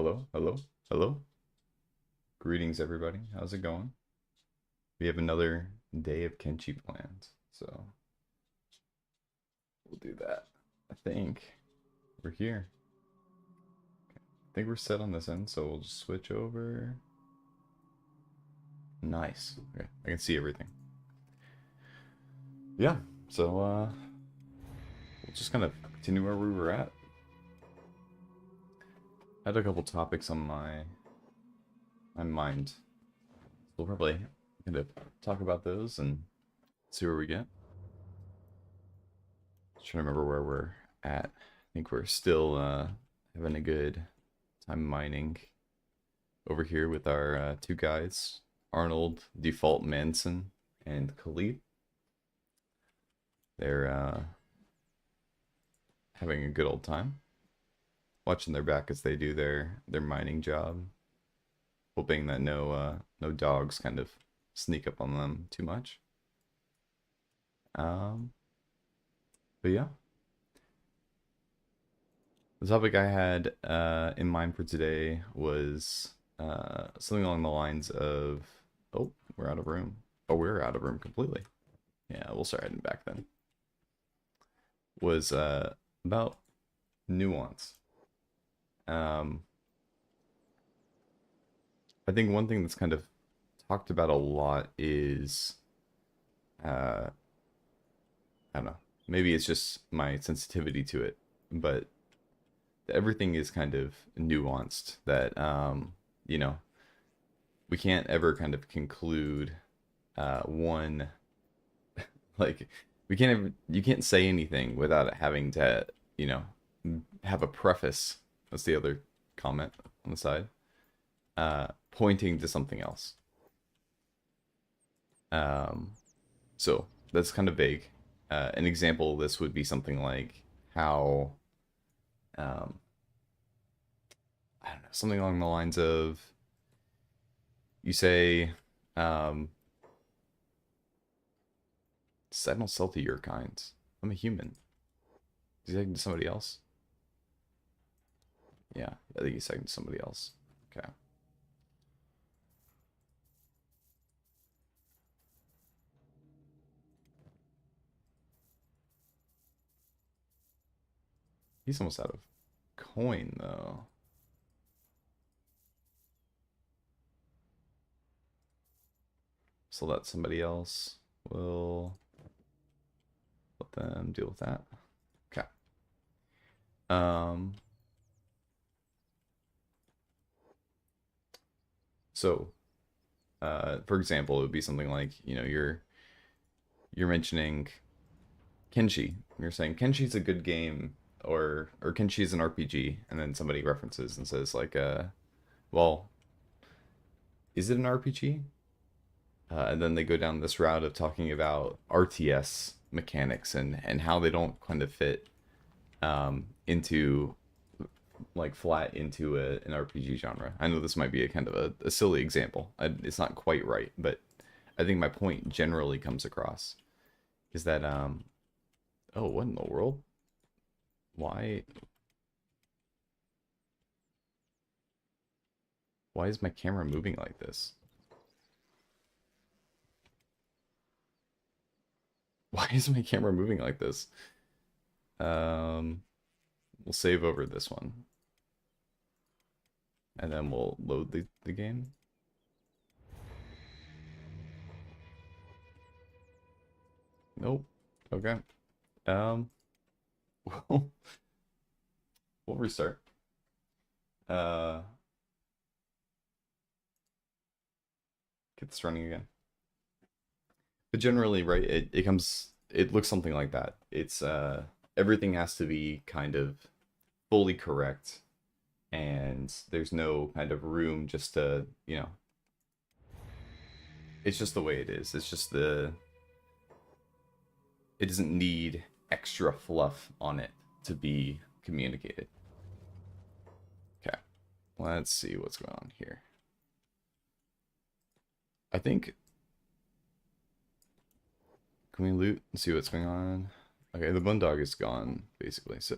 Hello, hello, hello. Greetings, everybody. How's it going? We have another day of Kenshi planned, so we'll do that. I think we're here. I think we're set on this end, so we'll just switch over. Nice. Okay, I can see everything. Yeah, so we'll just kind of continue where we were at. I had a couple topics on my mind. We'll probably kind of talk about those and see where we get. Just trying to remember where we're at. I think we're still having a good time mining over here with our two guys, Arnold, Default Manson, and Khalid. They're having a good old time, watching their back as they do their mining job, hoping that no dogs kind of sneak up on them too much. Um, but yeah, the topic I had in mind for today was something along the lines of, oh, we're out of room. Oh, we're out of room completely. Yeah, we'll start heading back then. Was about nuance. Um, I think one thing that's kind of talked about a lot is, I don't know, maybe it's just my sensitivity to it, but everything is kind of nuanced. That you know, we can't ever kind of conclude one like we can't ever, you can't say anything without having to have a preface. That's the other comment on the side, pointing to something else. Um, so that's kind of vague. An example of this would be something like how, um, I don't know, something along the lines of you say, um, I don't sell to your kind. I'm a human. Is he talking to somebody else? Yeah, I think he's talking to somebody else. Okay. He's almost out of coin though. So let somebody else will let them deal with that. Okay. Um so for example, it would be something like, you're mentioning Kenshi. You're saying Kenshi's a good game, or Kenshi's an RPG, and then somebody references and says like well, is it an RPG? And then they go down this route of talking about RTS mechanics and how they don't kind of fit into like flat into an RPG genre. I know this might be a kind of a silly example. It's not quite right, but I think my point generally comes across is that oh, what in the world? Why why is my camera moving like this? Why is my camera moving like this? Um, we'll save over this one, and then we'll load the game. Nope. Okay. Um, well, we'll restart. Uh, get this running again. But generally, right, it looks something like that. It's everything has to be kind of fully correct, and there's no kind of room just to, it's just the way it is. It's just it doesn't need extra fluff on it to be communicated. Okay, let's see what's going on here. I think, can we loot and see what's going on? Okay, the bone dog is gone basically. So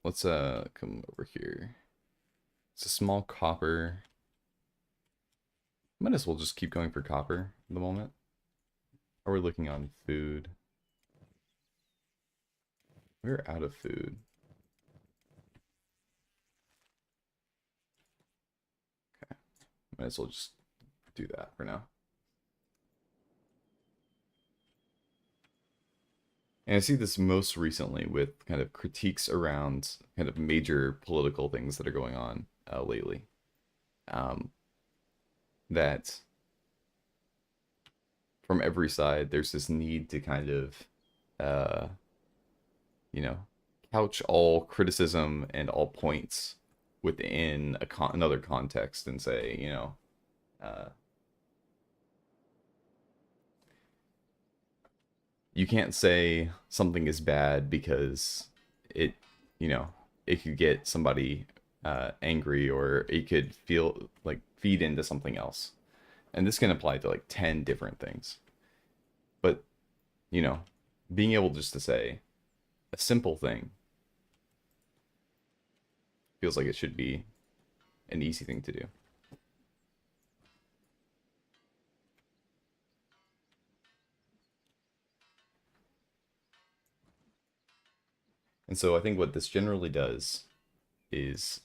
let's come over here. It's a small copper. Might as well just keep going for copper at the moment. Or we're looking on food. We're out of food. Okay. Might as well just do that for now. And I see this most recently with kind of critiques around kind of major political things that are going on lately. Um, that from every side, there's this need to kind of, uh, you know, couch all criticism and all points within another context and say, uh, you can't say something is bad because it, you know, it could get somebody angry or it could feel like feed into something else. And this can apply to like 10 different things. But, you know, being able just to say a simple thing feels like it should be an easy thing to do. And so I think what this generally does is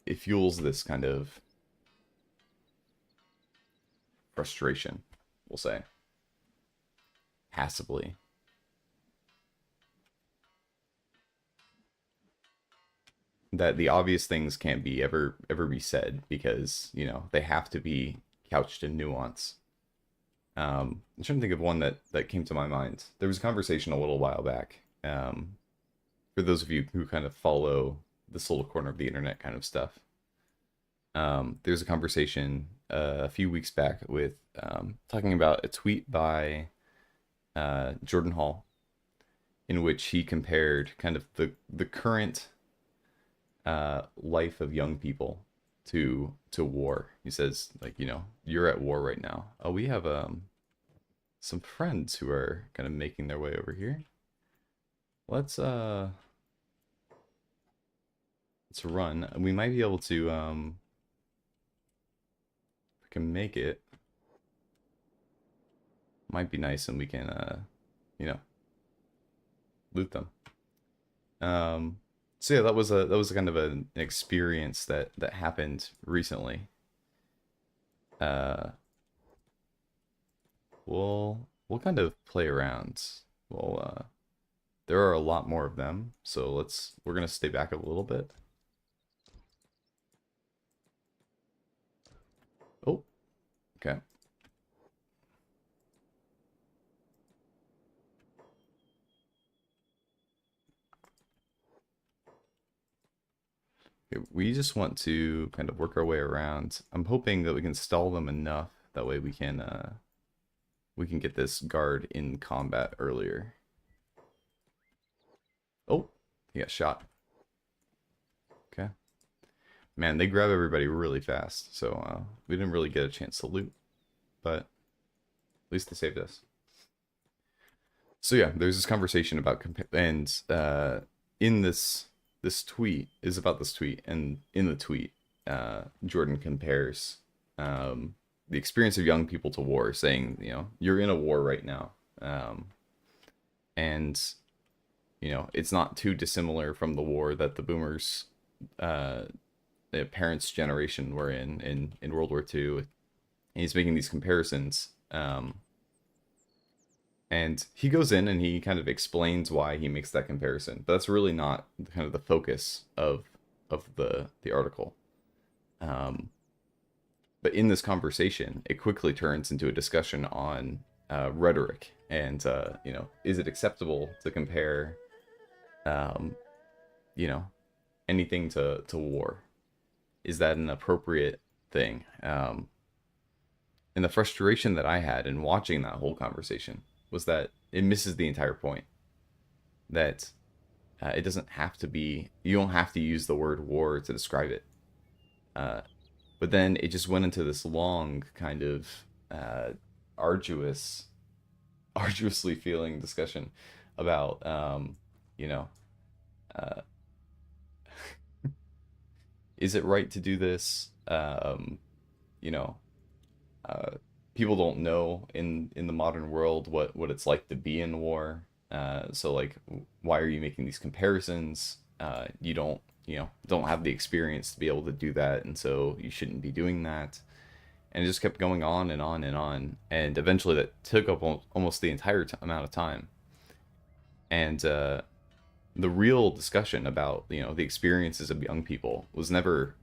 it fuels this kind of frustration, we'll say, passively. That the obvious things can't be ever be said because, they have to be couched in nuance. I'm trying to think of one that came to my mind. There was a conversation a little while back. For those of you who kind of follow this little corner of the internet kind of stuff, there's a conversation a few weeks back with talking about a tweet by Jordan Hall, in which he compared kind of the current life of young people to war. He says, like, you're at war right now. Oh, we have some friends who are kind of making their way over here. Let's run. We might be able to if we can make it. Might be nice and we can you know, loot them. So yeah, that was kind of an experience that happened recently. Uh, we'll kind of play around. Well, there are a lot more of them, so we're gonna stay back a little bit. Oh, okay. Okay, we just want to kind of work our way around. I'm hoping that we can stall them enough that way we can get this guard in combat earlier. Oh, he got shot. Okay. Man, they grab everybody really fast, so we didn't really get a chance to loot, but at least they saved us. So yeah, there's this conversation about and in this tweet is about this tweet, and in the tweet, Jordan compares the experience of young people to war, saying, you're in a war right now, and it's not too dissimilar from the war that the boomers, the parents' generation were in World War II. And he's making these comparisons. And he goes in and he kind of explains why he makes that comparison. But that's really not kind of the focus of the article. But in this conversation, it quickly turns into a discussion on rhetoric and is it acceptable to compare um, anything to war? Is that an appropriate thing? And the frustration that I had in watching that whole conversation was that it misses the entire point. That it doesn't have to be, you don't have to use the word war to describe it. But then it just went into this long kind of arduous, arduously feeling discussion about you know, uh, is it right to do this? You know, uh, people don't know in the modern world what it's like to be in war. So like, why are you making these comparisons? You don't don't have the experience to be able to do that, and so you shouldn't be doing that. And it just kept going on and on and on, and eventually that took up almost the entire amount of time. And the real discussion about the experiences of young people was never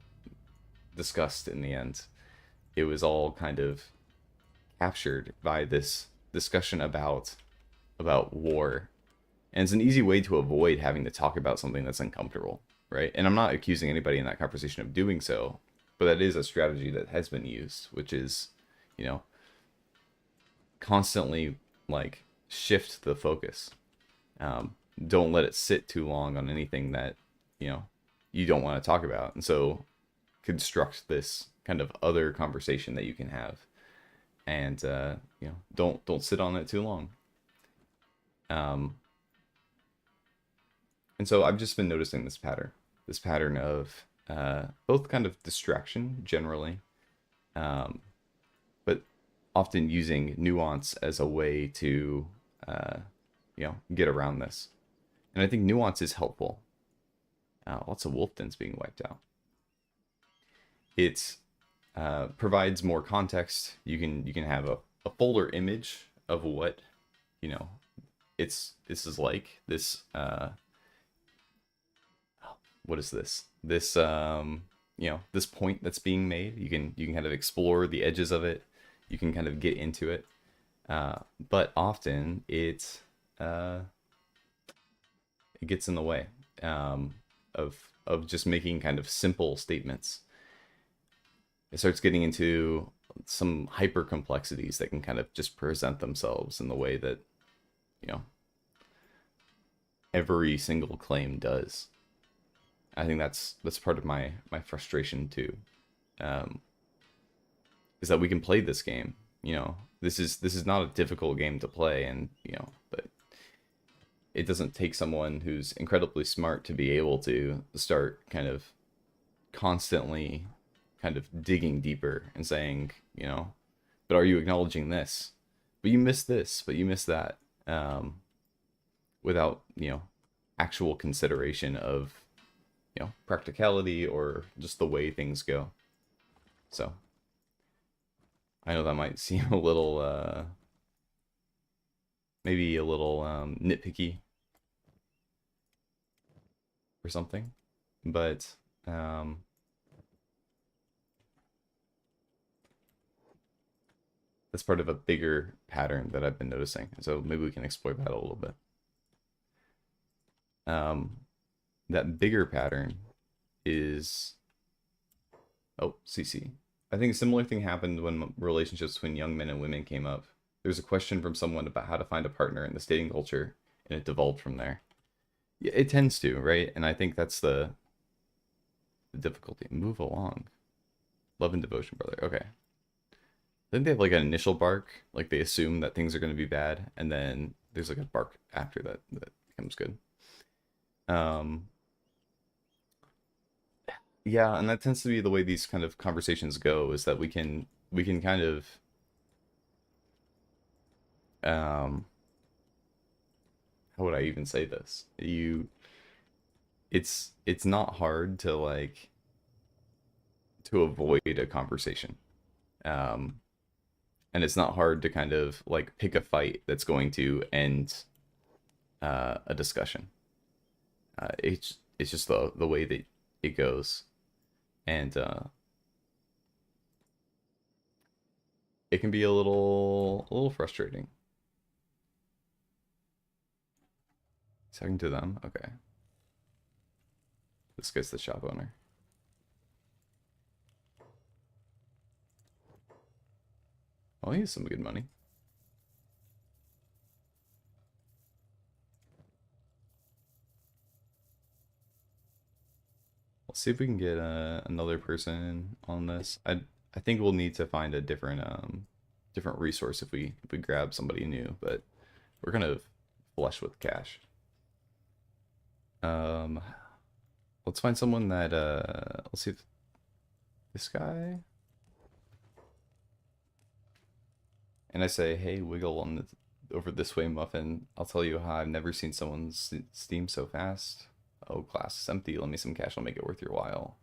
discussed in the end. It was all kind of captured by this discussion about war. And it's an easy way to avoid having to talk about something that's uncomfortable, right? And I'm not accusing anybody in that conversation of doing so, but that is a strategy that has been used, which is, you know, constantly like shift the focus. Um, don't let it sit too long on anything that you know you don't want to talk about, and so construct this kind of other conversation that you can have, and don't sit on it too long. Um, and so I've just been noticing this pattern of both kind of distraction generally, um, but often using nuance as a way to uh, get around this. And I think nuance is helpful. Lots of wolf dens being wiped out. It provides more context. You can have a fuller image of what you know this is like. This what is this? This this point that's being made. You can kind of explore the edges of it. You can kind of get into it. But often uh, it gets in the way of just making kind of simple statements. It starts getting into some hyper complexities that can kind of just present themselves in the way that you know every single claim does. I think that's part of my frustration too, um, is that we can play this game. This is not a difficult game to play, and but it doesn't take someone who's incredibly smart to be able to start kind of constantly kind of digging deeper and saying, but are you acknowledging this? But you missed this, but you missed that, without, actual consideration of, practicality or just the way things go. So I know that might seem a little, maybe a little nitpicky or something, but that's part of a bigger pattern that I've been noticing. So maybe we can explore that a little bit. That bigger pattern is, oh, CC. I think a similar thing happened when relationships between young men and women came up. There was a question from someone about how to find a partner in this dating culture, and it devolved from there. Yeah, it tends to, right? And I think that's the difficulty. Move along. Love and devotion, brother. Okay. I think they have like an initial bark, like they assume that things are going to be bad, and then there's like a bark after that becomes good. Um, yeah, and that tends to be the way these kind of conversations go, is that we can kind of um how would I even say this? It's not hard to like to avoid a conversation. Um and it's not hard to kind of like pick a fight that's going to end a discussion. It's just the way that it goes, and it can be a little frustrating. Talking to them, okay. This guy's the shop owner. Oh, he has some good money. Let's see if we can get another person on this. I think we'll need to find a different resource if we grab somebody new, but we're kind of flush with cash. Um, let's find someone that let's see if this guy. And I say, hey, wiggle on the over this way, muffin. I'll tell you how I've never seen someone's steam so fast. Oh, glass is empty. Lend me some cash. I'll make it worth your while.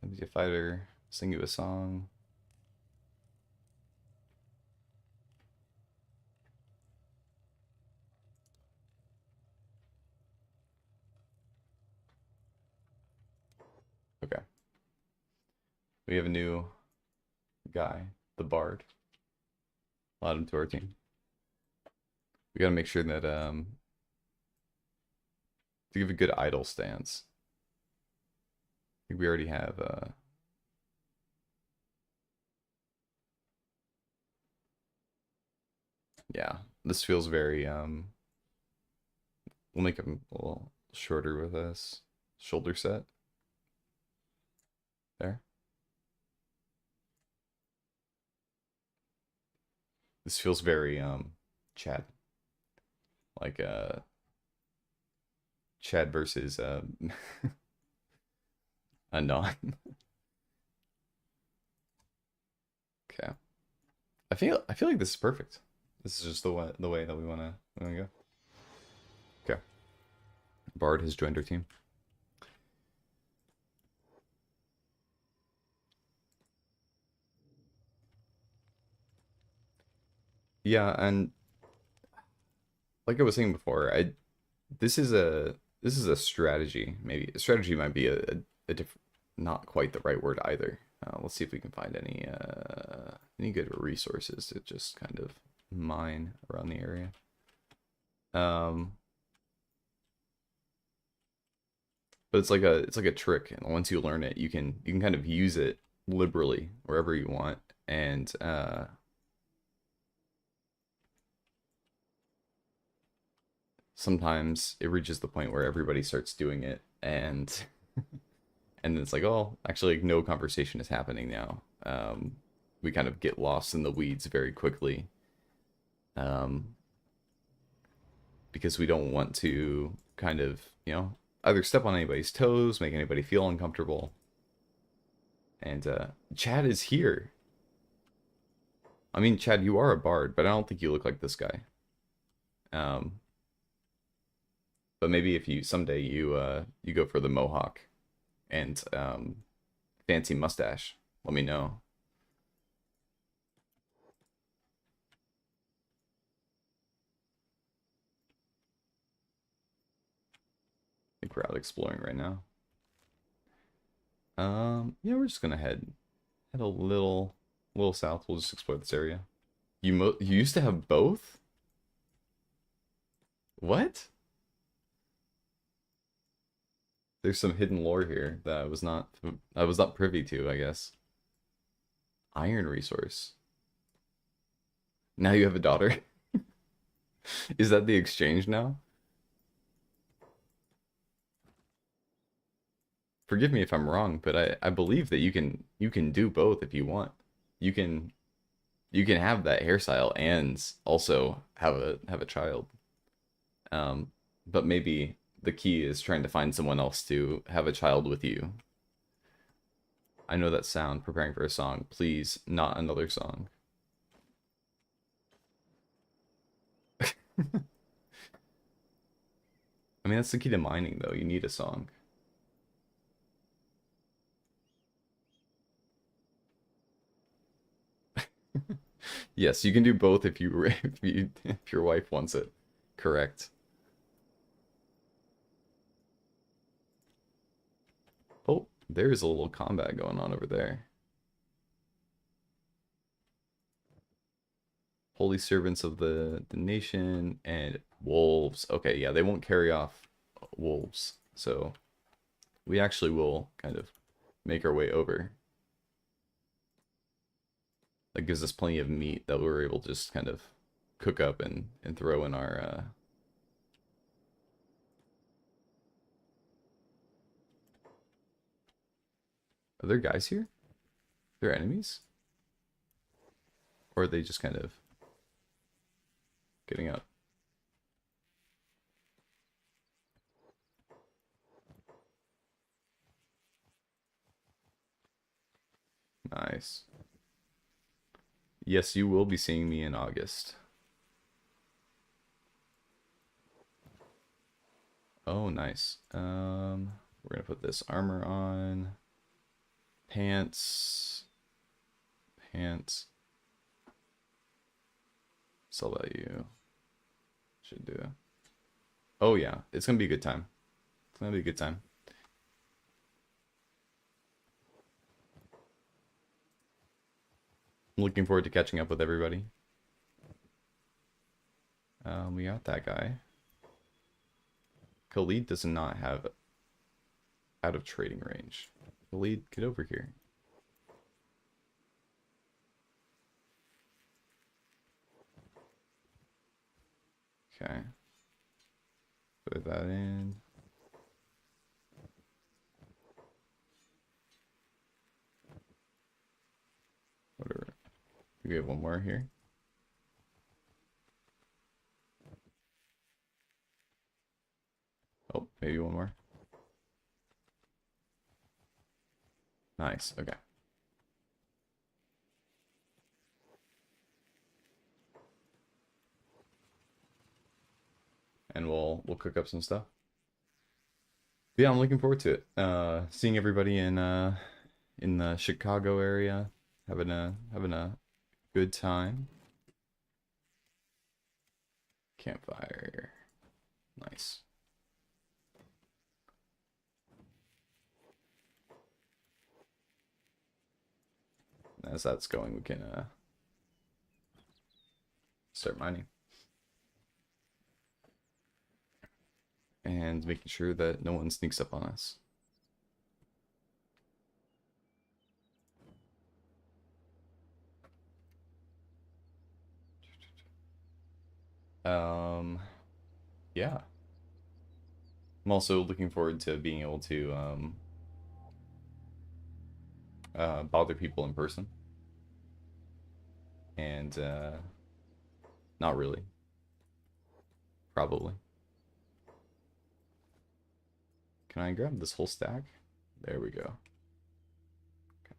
Let me be a fighter. Sing you a song. Okay. We have a new guy, the Bard. Add him to our team. We gotta make sure that to give a good idle stance. I think we already have yeah. This feels very we'll make him a little shorter with this. Shoulder set. There. This feels very Chad. Like Chad versus a non. Okay. I feel like this is perfect. This is just the way that we wanna go. Okay. Bard has joined our team. Yeah, and like I was saying before, I this is a strategy. Maybe a strategy might be a different, not quite the right word either. Let's see if we can find any good resources to just kind of mine around the area. But it's like a trick, and once you learn it, you can kind of use it liberally wherever you want, and sometimes it reaches the point where everybody starts doing it, and then it's like, oh, actually, no conversation is happening now. We kind of get lost in the weeds very quickly, um, because we don't want to kind of, either step on anybody's toes, make anybody feel uncomfortable. And Chad is here. I mean, Chad, you are a bard, but I don't think you look like this guy. Um, but maybe if you someday you go for the mohawk and fancy mustache, let me know. I think we're out exploring right now. Yeah, we're just gonna head a little south. We'll just explore this area. You used to have both? What? There's some hidden lore here that I was not privy to, I guess. Iron resource. Now you have a daughter? Is that the exchange now? Forgive me if I'm wrong, but I believe that you can do both if you want. You can you can have that hairstyle and also have a child. Um, but maybe the key is trying to find someone else to have a child with you. I know that sound, preparing for a song. Please, not another song. I mean, that's the key to mining, though. You need a song. Yes, you can do both if you if your wife wants it. Correct. Oh, there's a little combat going on over there. Holy servants of the nation and wolves. Okay, yeah, they won't carry off wolves. So we actually will kind of make our way over. That gives us plenty of meat that we're able to just kind of cook up and throw in our Are there guys here? There enemies? Or are they just kind of getting up? Nice. Yes, you will be seeing me in August. Oh, nice. We're gonna put this armor on. Pants. Pants. Sell value. Should do. Oh yeah, it's gonna be a good time. It's gonna be a good time. I'm looking forward to catching up with everybody. We got that guy. Khalid does not have out of trading range. Khalid, get over here. Okay. Put that in. Whatever. We have one more here. Oh, maybe one more. Nice. Okay. And we'll cook up some stuff. But yeah, I'm looking forward to it. Seeing everybody in the Chicago area, having a good time. Campfire. Nice. As that's going, we can start mining. And making sure that no one sneaks up on us. Yeah. I'm also looking forward to being able to bother people in person. And not really. Probably. Can I grab this whole stack? There we go. Okay.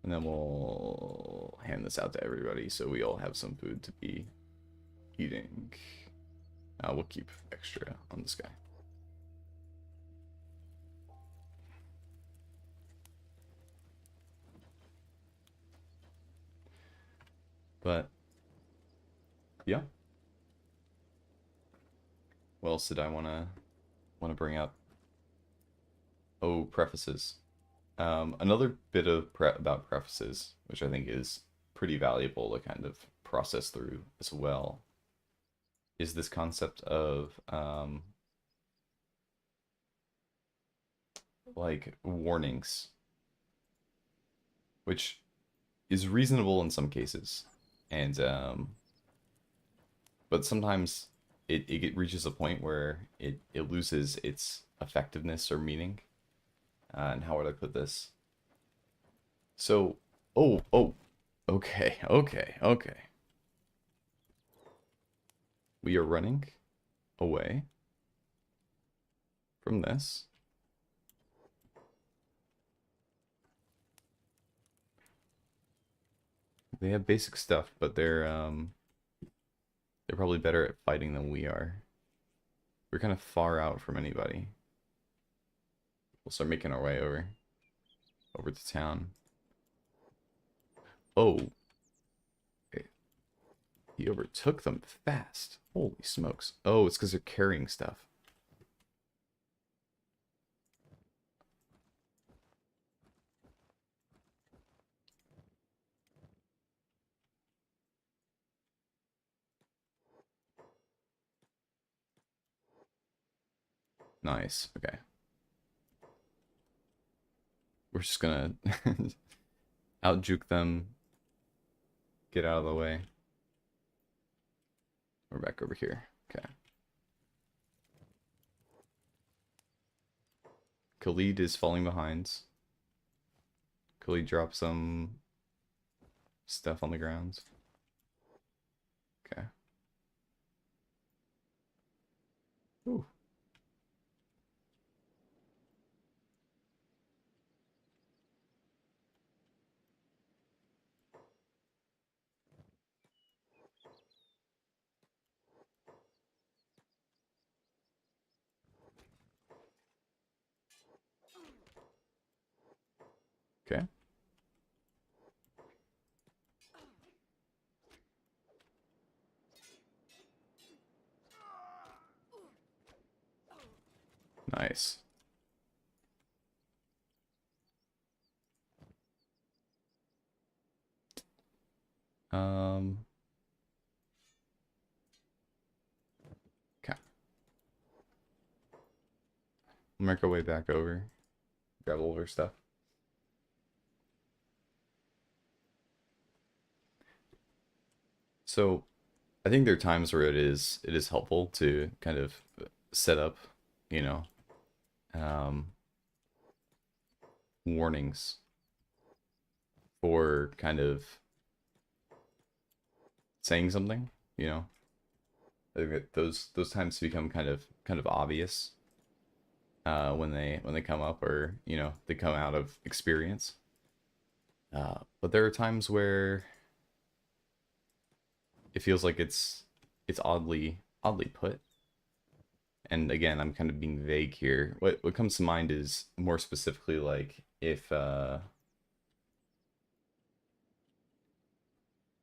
And then we'll hand this out to everybody so we all have some food to be eating. We'll keep extra on this guy. But yeah. What else did I wanna bring up? Oh, prefaces. Another bit of about prefaces, which I think is pretty valuable to kind of process through as well, is this concept of like warnings, which is reasonable in some cases, and but sometimes it reaches a point where it loses its effectiveness or meaning. And how would I put this? So, oh, okay. We are running away from this. They have basic stuff, but they're probably better at fighting than we are. We're kind of far out from anybody. We'll start making our way over to town. Oh, okay. He overtook them fast. Holy smokes. Oh, it's because they're carrying stuff. Nice. Okay. We're just gonna out juke them. Get out of the way. We're back over here. Okay. Khalid is falling behind. Could we drop some stuff on the ground? Okay. Ooh. Okay. Nice. Um, okay. We'll make our way back over. Grab all of our stuff. So I think there are times where it is helpful to kind of set up, you know, um, warnings for kind of saying something, you know. I think that those times become kind of obvious when they come up, or they come out of experience. But there are times where it feels like it's oddly put. And again, I'm kind of being vague here. What comes to mind is more specifically like if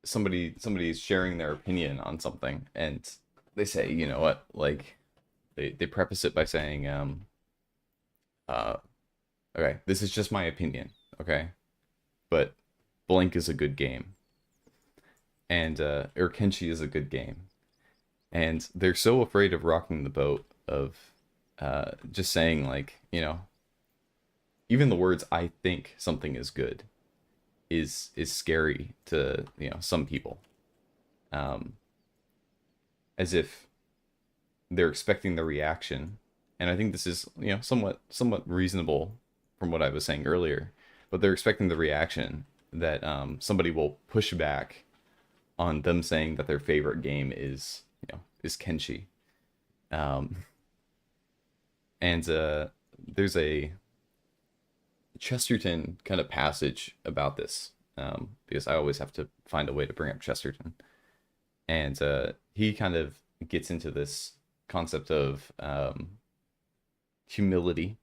somebody's sharing their opinion on something, and they say, you know what, like they preface it by saying, uh okay, this is just my opinion, okay, but blank is a good game, and or Kenshi is a good game, and they're so afraid of rocking the boat of just saying, like, even the words "I think something is good" is scary to some people, um as if they're expecting the reaction. And I think this is somewhat reasonable from what I was saying earlier, but they're expecting the reaction that somebody will push back on them saying that their favorite game is Kenshi. um and there's a Chesterton kind of passage about this, because I always have to find a way to bring up Chesterton. And he kind of gets into this concept of humility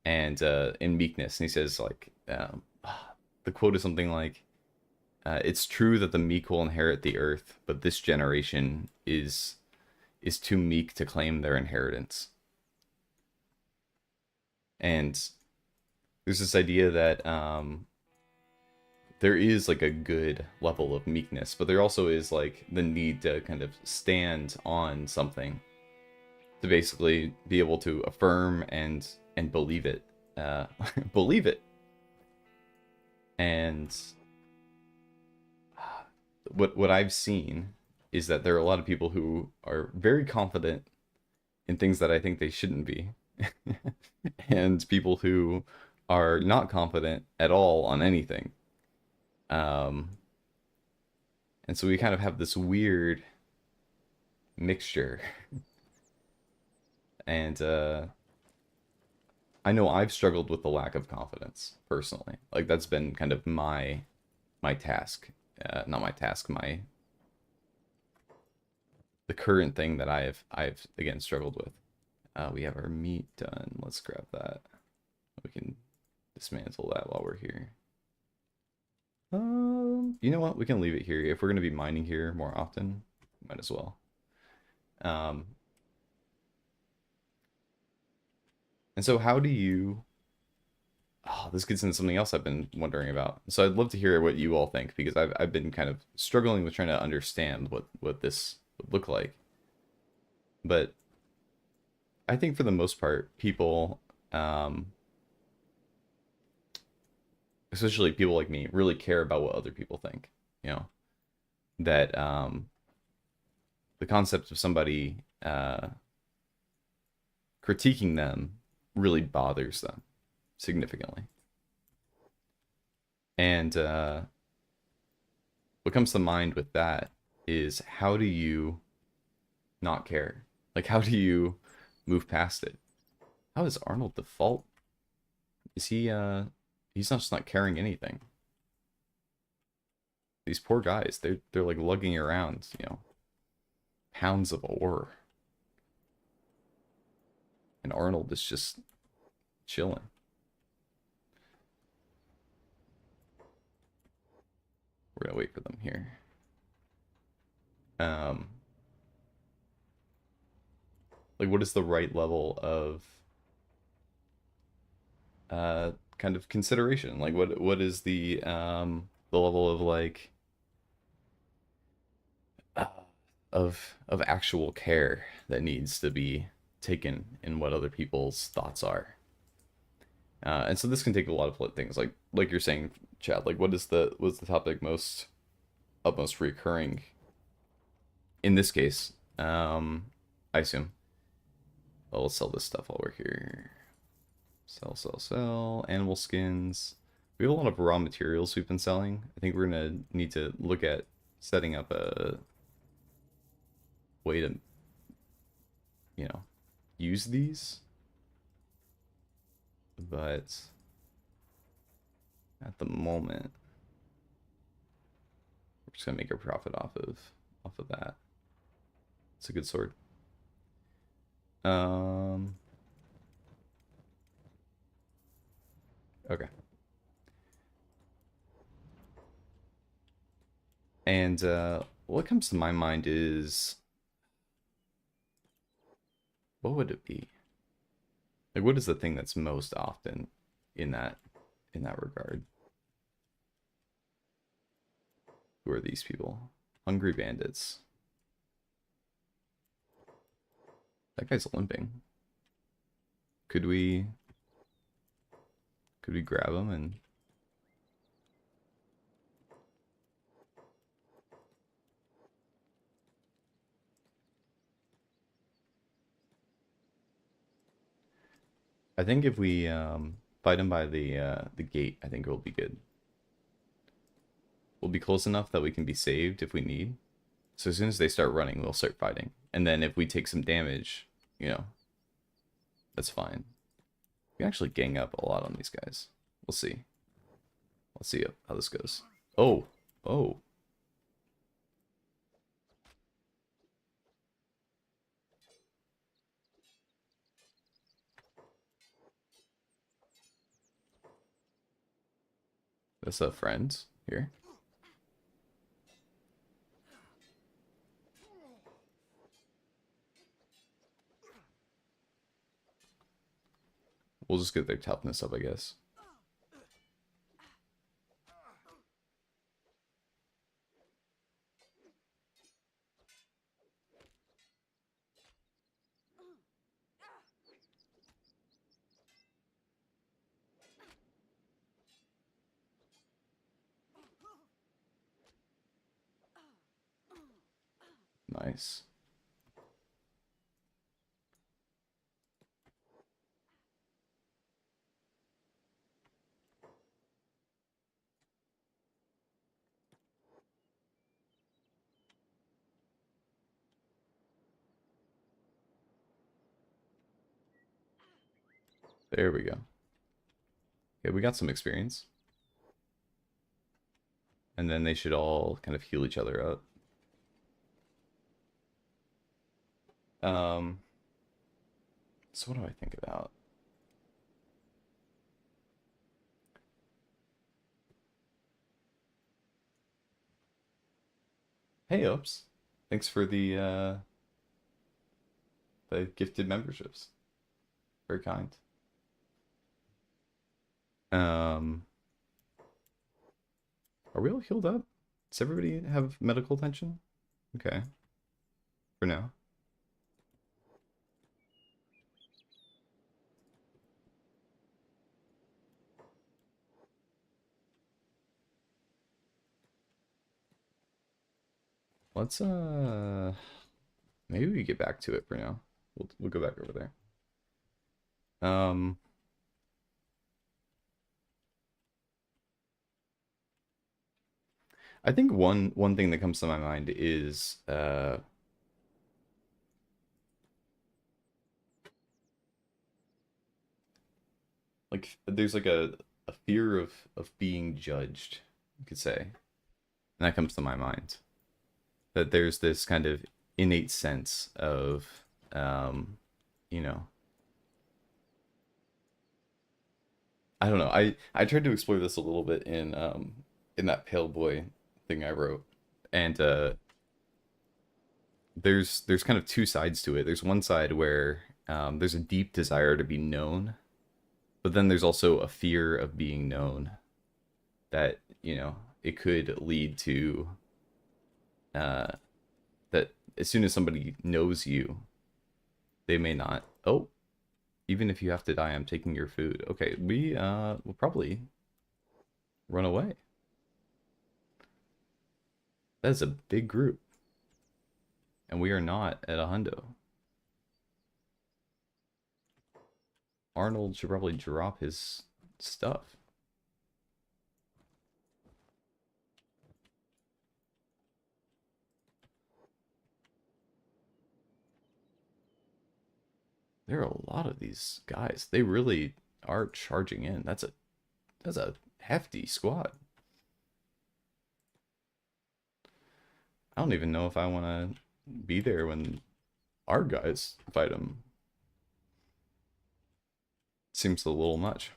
and meekness. And he says, like, the quote is something like, "It's true that the meek will inherit the earth, but this generation is too meek to claim their inheritance." And there's this idea that there is like a good level of meekness, but there also is like the need to kind of stand on something to basically be able to affirm and believe it, believe it. And what I've seen is that there are a lot of people who are very confident in things that I think they shouldn't be, and people who are not confident at all on anything. Um, and so we kind of have this weird mixture. And I know I've struggled with the lack of confidence personally. Like that's been kind of my task, not my task, my the current thing that I've again struggled with. We have our meat done. Let's grab that. We can dismantle that while we're here. You know what? We can leave it here. If we're gonna be mining here more often, might as well. Um, and so how do you? Oh, this gets into something else I've been wondering about. So I'd love to hear what you all think, because I've been kind of struggling with trying to understand what this would look like. But I think for the most part, people, especially people like me, really care about what other people think. You know, that the concept of somebody critiquing them really bothers them significantly. And what comes to mind with that is how do you not care? Like, how do you move past it? How is Arnold default? Is he, he's not just not carrying anything. These poor guys, they're like lugging around, you know, pounds of ore. And Arnold is just chilling. We're gonna wait for them here. Um, like, what is the right level of kind of consideration? Like, what is the level of like uh, of actual care that needs to be taken in what other people's thoughts are? And so this can take a lot of things, like you're saying, Chad. Like, what's the topic most upmost recurring in this case? I assume. Well, let's sell this stuff while we're here. Sell, sell, sell. Animal skins. We have a lot of raw materials we've been selling. I think we're gonna need to look at setting up a way to, you know, use these. But at the moment, we're just gonna make a profit off of that. It's a good sword. Okay. And what comes to my mind is, what would it be? Like, what is the thing that's most often in that regard? Who are these people? Hungry bandits. That guy's limping. Could we grab him and I think if we fight him by the gate, I think it will be good. We'll be close enough that we can be saved if we need. So as soon as they start running, we'll start fighting. And then if we take some damage, you know, that's fine. We can actually gang up a lot on these guys. We'll see. Let's see how this goes. Oh, oh. That's a friend here. We'll just get their toughness up, I guess. Nice. There we go. Okay, we got some experience. And then they should all kind of heal each other up. Um, so what do I think about? Hey, Oops. Thanks for the gifted memberships. Very kind. Um, are we all healed up? Does everybody have medical attention? Okay, for now. Let's maybe we get back to it for now. We'll go back over there. Um I think one thing that comes to my mind is like there's like a fear of being judged, you could say. And that comes to my mind. That there's this kind of innate sense of um, you know, I don't know. I tried to explore this a little bit in that Pale Boy thing I wrote. And there's kind of two sides to it. There's one side where there's a deep desire to be known, but then there's also a fear of being known that, it could lead to uh that as soon as somebody knows you, they may not. Oh, even if you have to die, I'm taking your food. Okay, we will probably run away. That is a big group, and we are not at a hundo. Arnold should probably drop his stuff. There are a lot of these guys. They really are charging in. That's a hefty squad. I don't even know if I want to be there when our guys fight them. Seems a little much.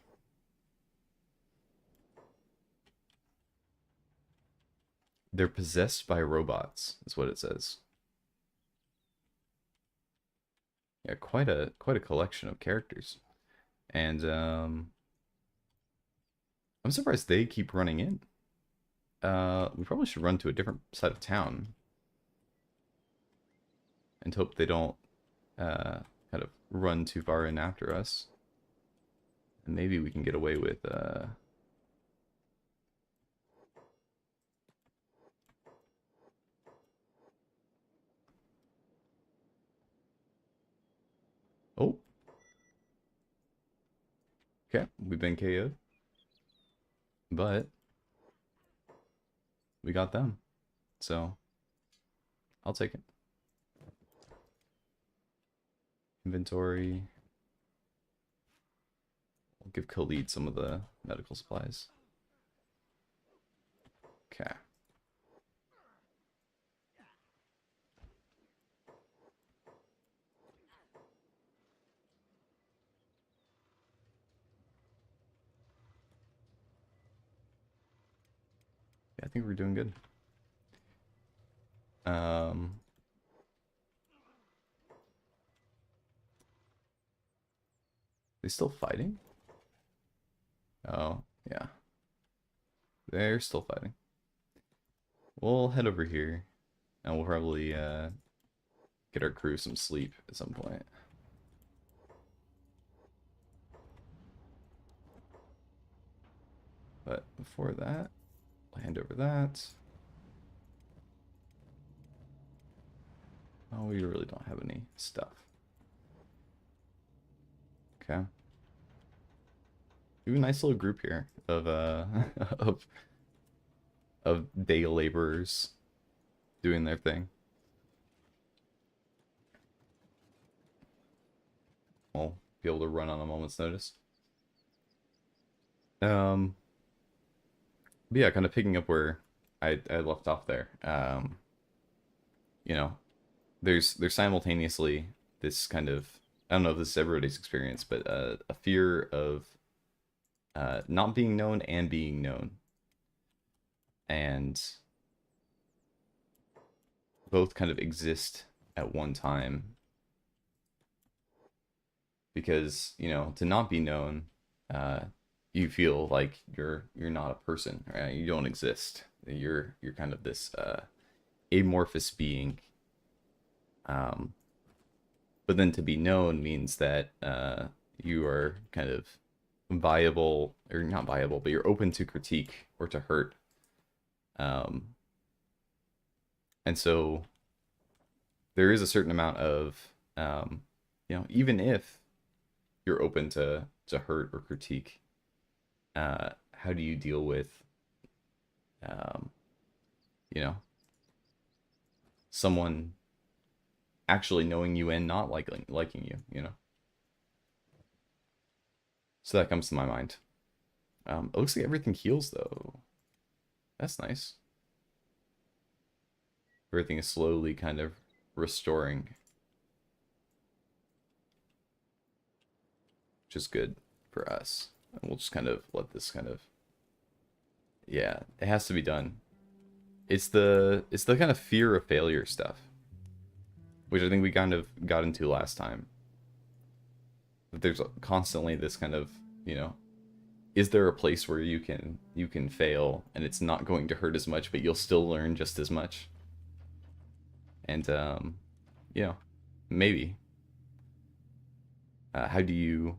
They're possessed by robots, is what it says. Yeah, quite a collection of characters. And I'm surprised they keep running in. We probably should run to a different side of town and hope they don't kind of run too far in after us. And maybe we can get away with oh, okay, we've been KO'd, but we got them, so I'll take it. Inventory. We'll give Khalid some of the medical supplies. Okay. Yeah, I think we're doing good. Um, they still fighting? Oh, yeah. They're still fighting. We'll head over here, and we'll probably get our crew some sleep at some point. But before that, I'll hand over that. Oh, we really don't have any stuff. Okay. We have a nice little group here of of day laborers doing their thing. We'll be able to run on a moment's notice. Um, but yeah, kind of picking up where I left off there. You know, there's simultaneously this kind of, I don't know if this is everybody's experience, but a fear of not being known and being known, and both kind of exist at one time because to not be known, uh, you feel like you're not a person, right? You don't exist. You're kind of this amorphous being. Um, but then to be known means that you are kind of viable, or not viable, but you're open to critique or to hurt. Um, and so there is a certain amount of even if you're open to hurt or critique, how do you deal with um, you know, someone actually knowing you and not liking you, you know. So that comes to my mind. It looks like everything heals though. That's nice. Everything is slowly kind of restoring, which is good for us. And we'll just kind of let this kind of, yeah, it has to be done. It's the kind of fear of failure stuff, which I think we kind of got into last time. That there's constantly this kind of, you know, is there a place where you can fail and it's not going to hurt as much, but you'll still learn just as much? And you know, maybe. How do you?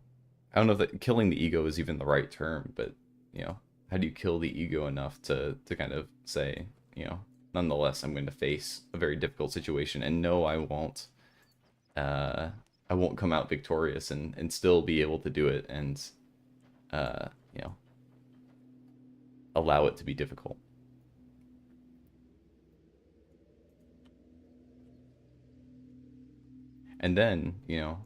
I don't know if that killing the ego is even the right term, but you know, how do you kill the ego enough to kind of say, you know, nonetheless, I'm going to face a very difficult situation, and no, uh, I won't come out victorious, and still be able to do it, and you know, allow it to be difficult. And then, you know,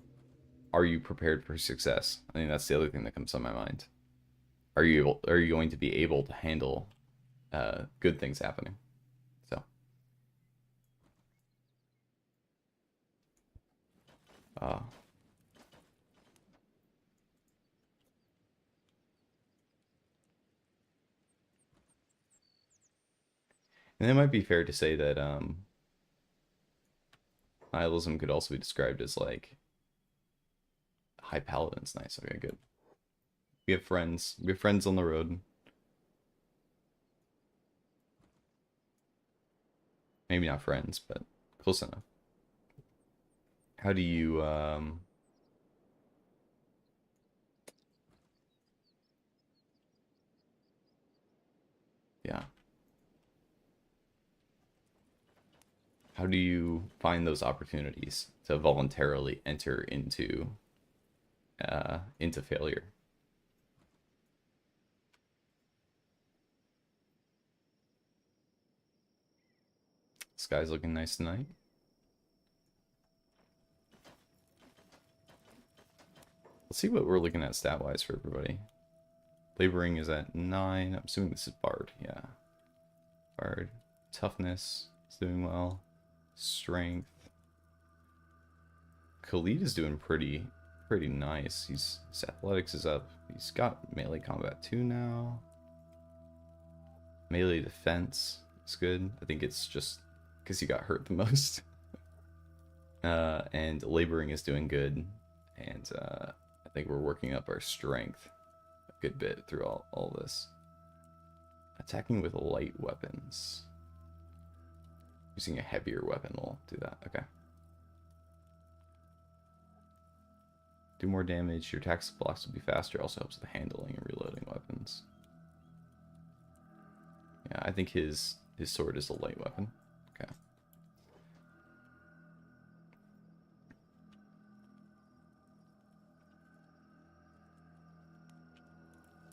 are you prepared for success? I think that's the other thing that comes to my mind. Are you going to be able to handle good things happening? So, uh, and it might be fair to say that nihilism could also be described as like high paladin's nice. Okay, good. We have friends. We have friends on the road. Maybe not friends, but close enough. How do you yeah. How do you find those opportunities to voluntarily enter into failure? Sky's looking nice tonight. Let's see what we're looking at stat-wise for everybody. Laboring is at 9. I'm assuming this is Bard. Yeah. Bard. Toughness is doing well. Strength. Khalid is doing pretty nice. His athletics is up. He's got melee combat 2 now. Melee defense is good. I think it's just because he got hurt the most. And laboring is doing good. And I think we're working up our strength a good bit through all this. Attacking with light weapons. Using a heavier weapon will do that. Okay. Do more damage. Your attacks blocks will be faster. Also helps with handling and reloading weapons. Yeah, I think his sword is a light weapon. Okay.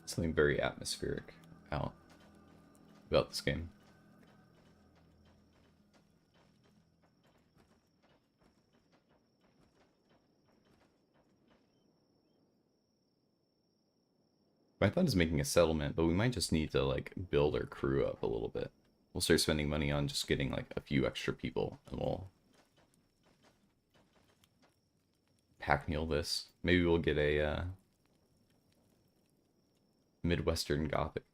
Something very atmospheric out about this game. My thought is making a settlement, but we might just need to like build our crew up a little bit. We'll start spending money on just getting like a few extra people, and we'll pack mule this. Maybe we'll get a Midwestern Gothic.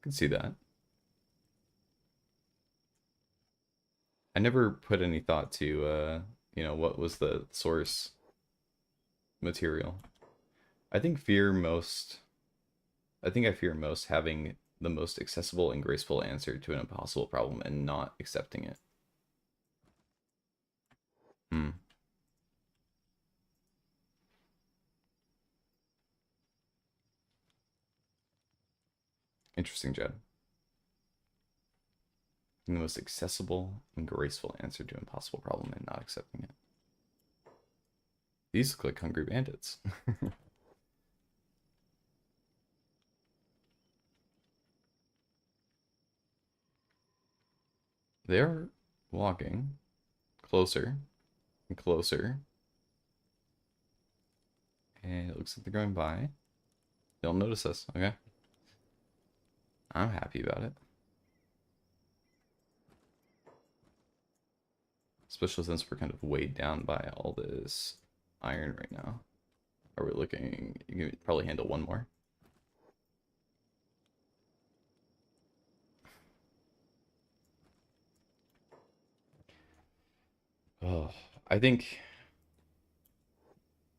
Can see that. I never put any thought to you know, what was the source material. I think fear most I think I fear most having the most accessible and graceful answer to an impossible problem and not accepting it. Hmm. Interesting, Jed. The most accessible and graceful answer to an impossible problem and not accepting it. These look like hungry bandits. They're walking closer and closer. And it looks like they're going by. They'll notice us. Okay. I'm happy about it. Especially since we're kind of weighed down by all this iron right now. Are we looking? You can probably handle one more. Oh, I think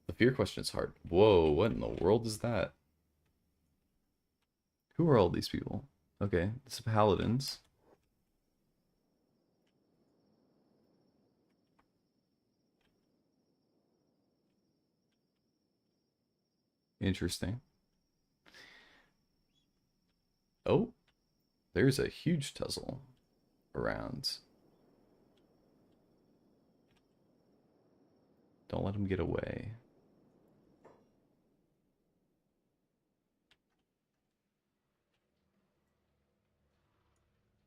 the fear question is hard. Whoa, what in the world is that? Who are all these people? Okay, it's paladins. Interesting. Oh, there's a huge tussle around. Don't let him get away.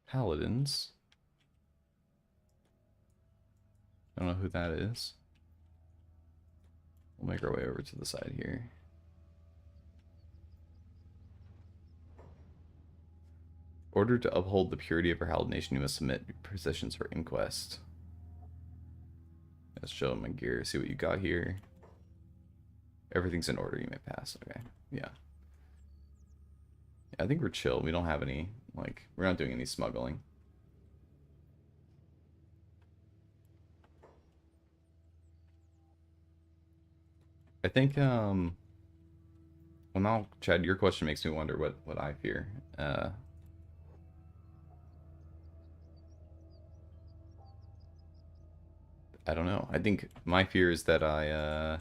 Paladins. I don't know who that is. We'll make our way over to the side here. Order to uphold the purity of our hallowed nation, you must submit positions for inquest. Let's show him my gear. See what you got here. Everything's in order. You may pass. Okay. Yeah. I think we're chill. We don't have any, like, we're not doing any smuggling. I think, well now, Chad, your question makes me wonder what I fear. I don't know. I think my fear is that I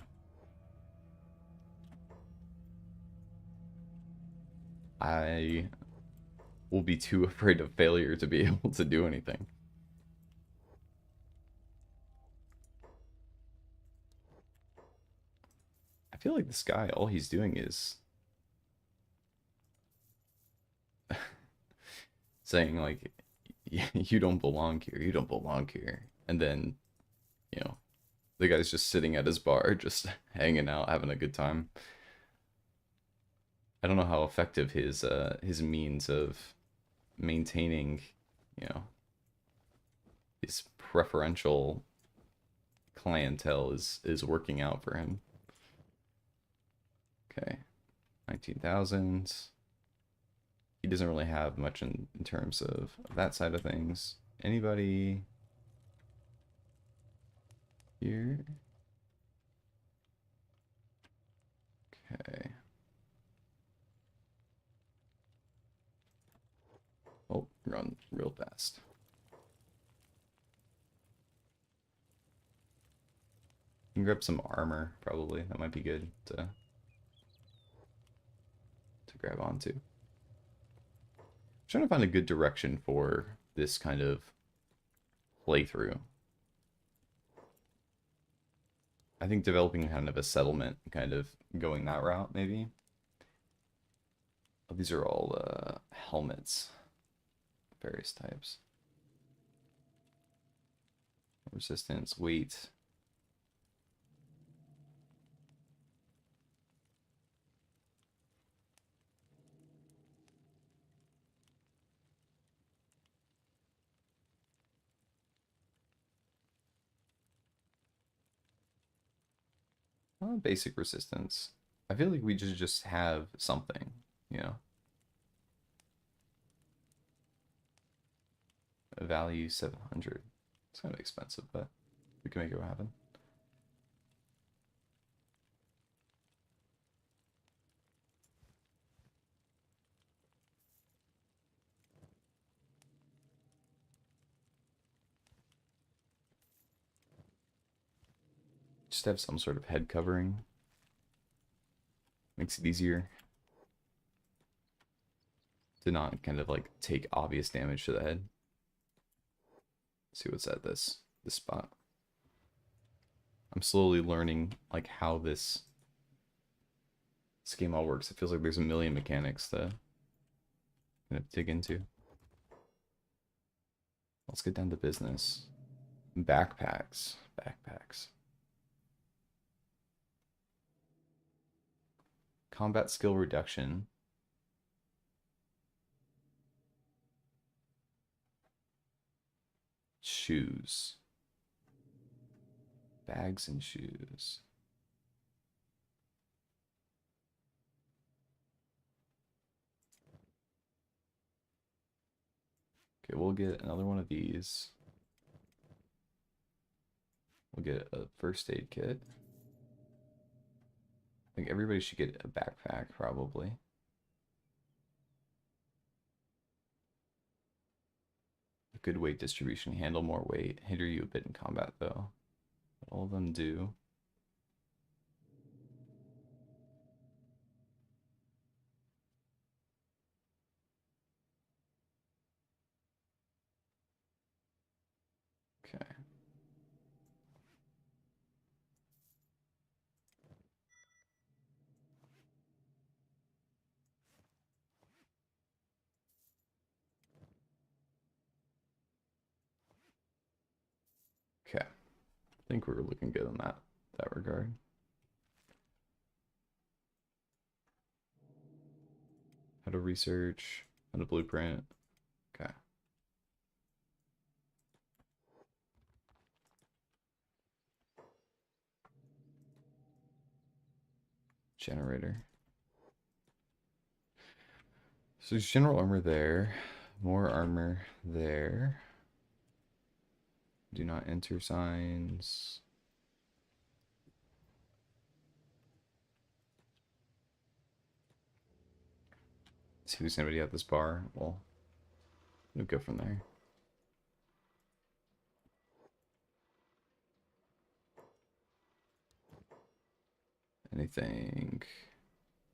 will be too afraid of failure to be able to do anything. I feel like this guy, all he's doing is saying like, you don't belong here, you don't belong here. And then, you know, the guy's just sitting at his bar, just hanging out, having a good time. I don't know how effective his means of maintaining, you know, his preferential clientele is working out for him. Okay, 19,000. He doesn't really have much in terms of that side of things. Anybody here? Okay. Oh, run real fast. You can grab some armor, probably. That might be good to grab onto. Trying to find a good direction for this kind of playthrough. I think developing kind of a settlement, kind of going that route, maybe. Oh, these are all helmets, various types. Resistance, weight. Basic resistance. I feel like we just have something, you know. A value 700. It's kind of expensive, but we can make it happen. Just have some sort of head covering. Makes it easier to not kind of like take obvious damage to the head. Let's see what's at this spot. I'm slowly learning like how this game all works. It feels like there's a million mechanics to kind of dig into. Let's get down to business. Backpacks. Backpacks. Combat skill reduction. Shoes. Bags and shoes. Okay, we'll get another one of these. We'll get a first aid kit. I think everybody should get a backpack, probably. A good weight distribution. Handle more weight. Hinder you a bit in combat, though. All of them do. Okay. Okay. I think we're looking good on that regard. How to research, how to blueprint. Okay. Generator. So there's general armor there. More armor there. Do not enter signs. See if there's anybody at this bar. Well, we'll go from there. Anything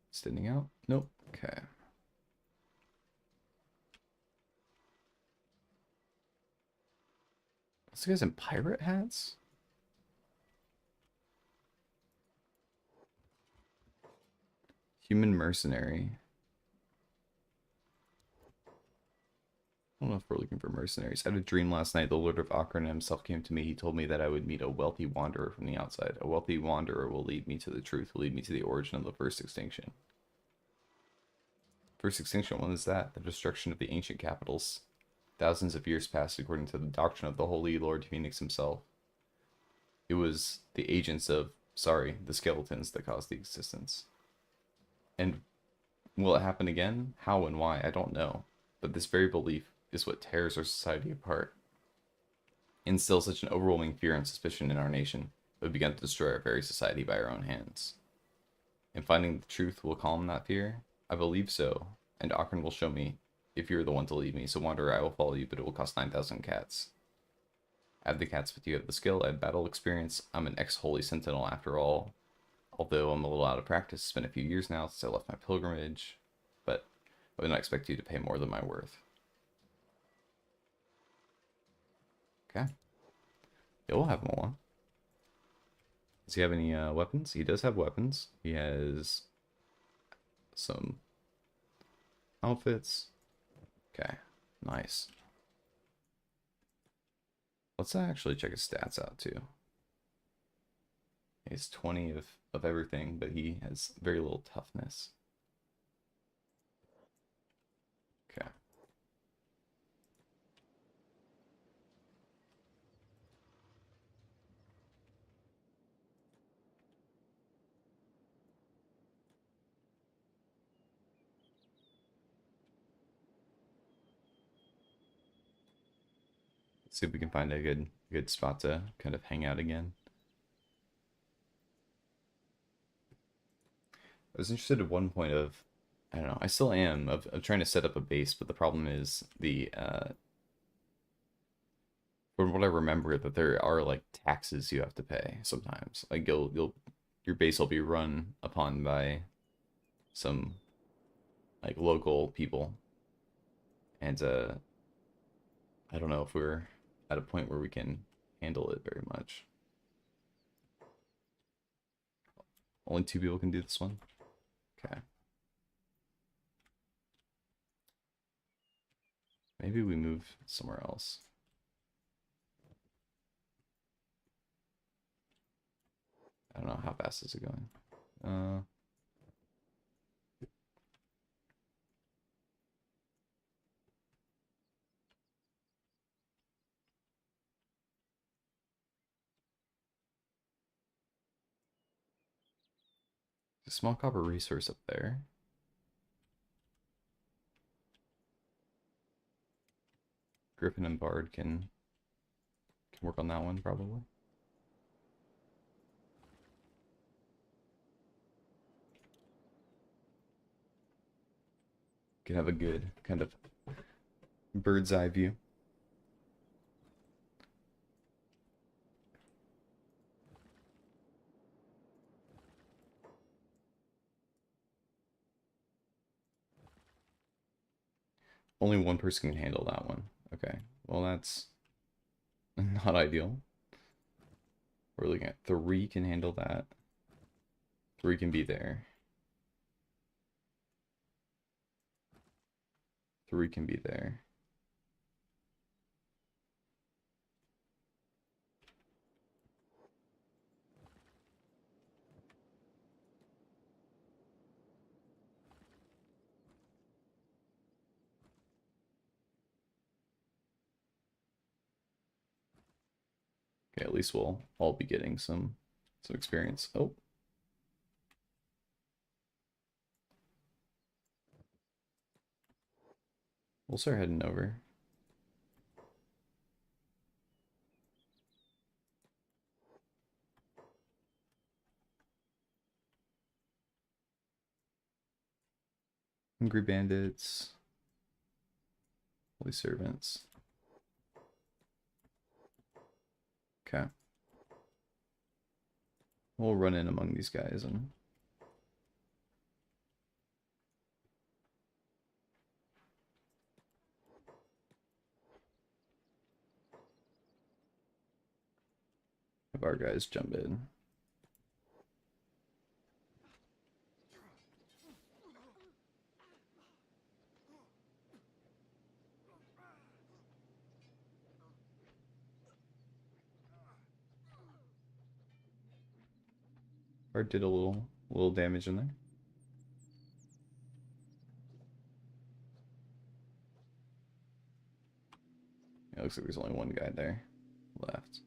standing out? Nope. Okay. This guy's in pirate hats? Human mercenary. I don't know if we're looking for mercenaries. I had a dream last night. The Lord of Akron himself came to me. He told me that I would meet a wealthy wanderer from the outside. A wealthy wanderer will lead me to the truth, will lead me to the origin of the first extinction. First extinction, what is that? The destruction of the ancient capitals. Thousands of years passed according to the doctrine of the Holy Lord Phoenix himself. It was the agents of, the skeletons that caused the existence. And will it happen again? How and why? I don't know. But this very belief is what tears our society apart. Instills such an overwhelming fear and suspicion in our nation that we begin to destroy our very society by our own hands. And finding the truth will calm that fear? I believe so, and Akron will show me if you're the one to lead me. So Wanderer, I will follow you, but it will cost 9,000 cats. I have the cats, but you have the skill. I have battle experience. I'm an ex-holy sentinel after all. Although I'm a little out of practice. It's been a few years now since I left my pilgrimage. But I would not expect you to pay more than my worth. Okay. Yeah, we'll have him on. Does he have any weapons? He does have weapons. He has some outfits. Okay, nice. Let's actually check his stats out too. He has 20 of everything, but he has very little toughness. Okay. Let's see if we can find a good spot to kind of hang out again. I was interested at one point of, I don't know, I still am, of trying to set up a base, but the problem is from what I remember, that there are like taxes you have to pay sometimes. Like your base will be run upon by some like local people, and I don't know if we're at a point where we can handle it very much. Only 2 people can do this one. Okay. Maybe we move somewhere else. I don't know, how fast is it going? Uh, a small copper resource up there. Griffin and Bard can work on that one probably. Can have a good kind of bird's eye view. Only one person can handle that one. Okay, well that's not ideal. We're looking at 3 can handle that. 3 can be there. 3 can be there. Okay, at least we'll all be getting some experience. Oh. We'll start heading over. Hungry bandits. Holy servants. Okay. We'll run in among these guys and have our guys jump in. Or did a little damage in there. It looks like there's only one guy there left.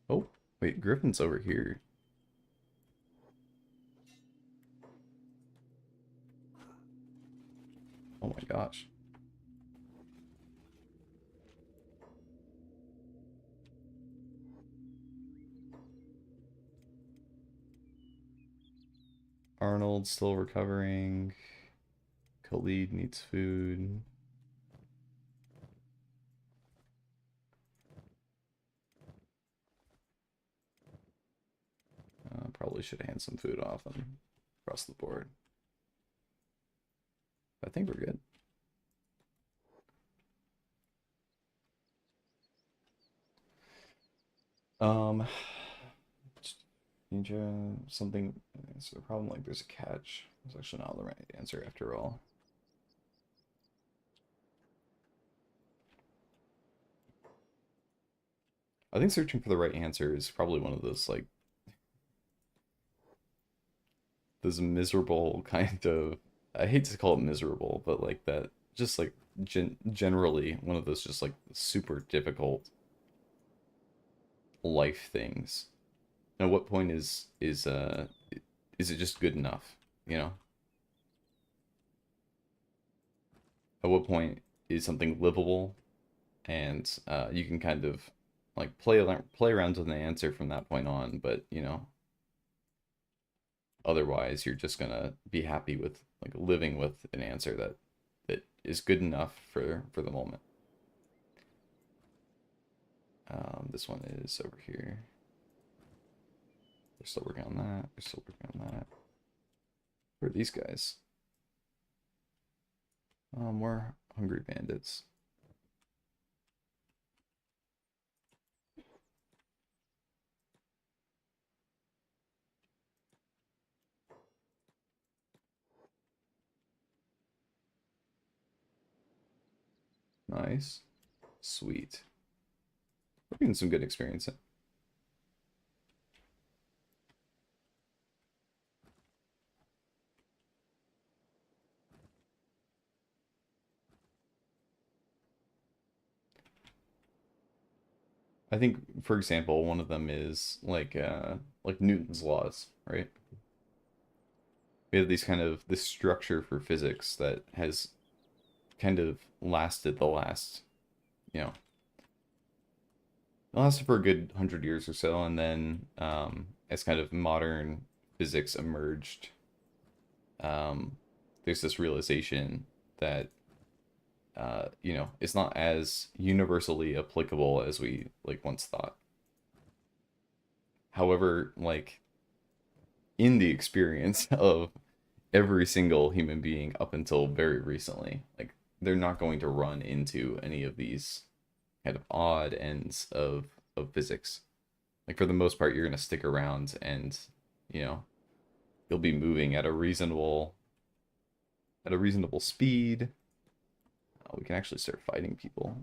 Oh, wait, Griffin's over here. Oh my gosh. Arnold's still recovering. Khalid needs food. Probably should hand some food off them across the board. I think we're good. Um, Ninja, something. So the problem, like, there's a catch. It's actually not the right answer after all. I think searching for the right answer is probably one of those, like, those miserable kind of. I hate to call it miserable, but like that, just like generally one of those just like super difficult life things. At what point is it just good enough? You know, at what point is something livable, and you can kind of like play around with an answer from that point on. But you know, otherwise you're just gonna be happy with like living with an answer that is good enough for the moment. This one is over here. They're still working on that. They're still working on that. Who are these guys? More hungry bandits. Nice. Sweet. We're getting some good experience. I think, for example, one of them is like Newton's laws, right? We have these kind of this structure for physics that has kind of lasted the last, you know, it lasted for a good 100 years or so, and then as kind of modern physics emerged, um, there's this realization that it's not as universally applicable as we like once thought. However, like in the experience of every single human being up until very recently, like they're not going to run into any of these kind of odd ends of physics. Like for the most part, you're gonna stick around and you know you'll be moving at a reasonable speed. We can actually start fighting people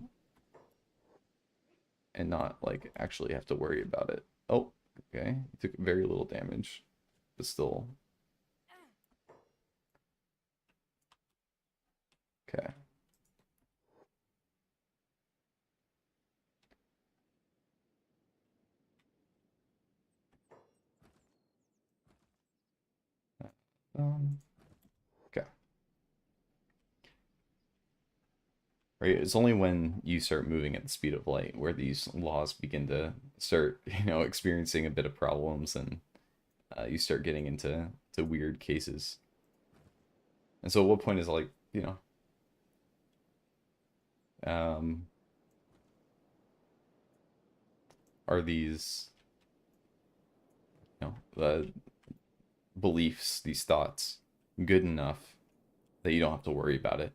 and not like actually have to worry about it. Oh, okay. He took very little damage, but still okay. Um, okay. Right. It's only when you start moving at the speed of light where these laws begin to start, experiencing a bit of problems, and you start getting into weird cases. And so, at what point is like, um, are these, beliefs, these thoughts, good enough that you don't have to worry about it?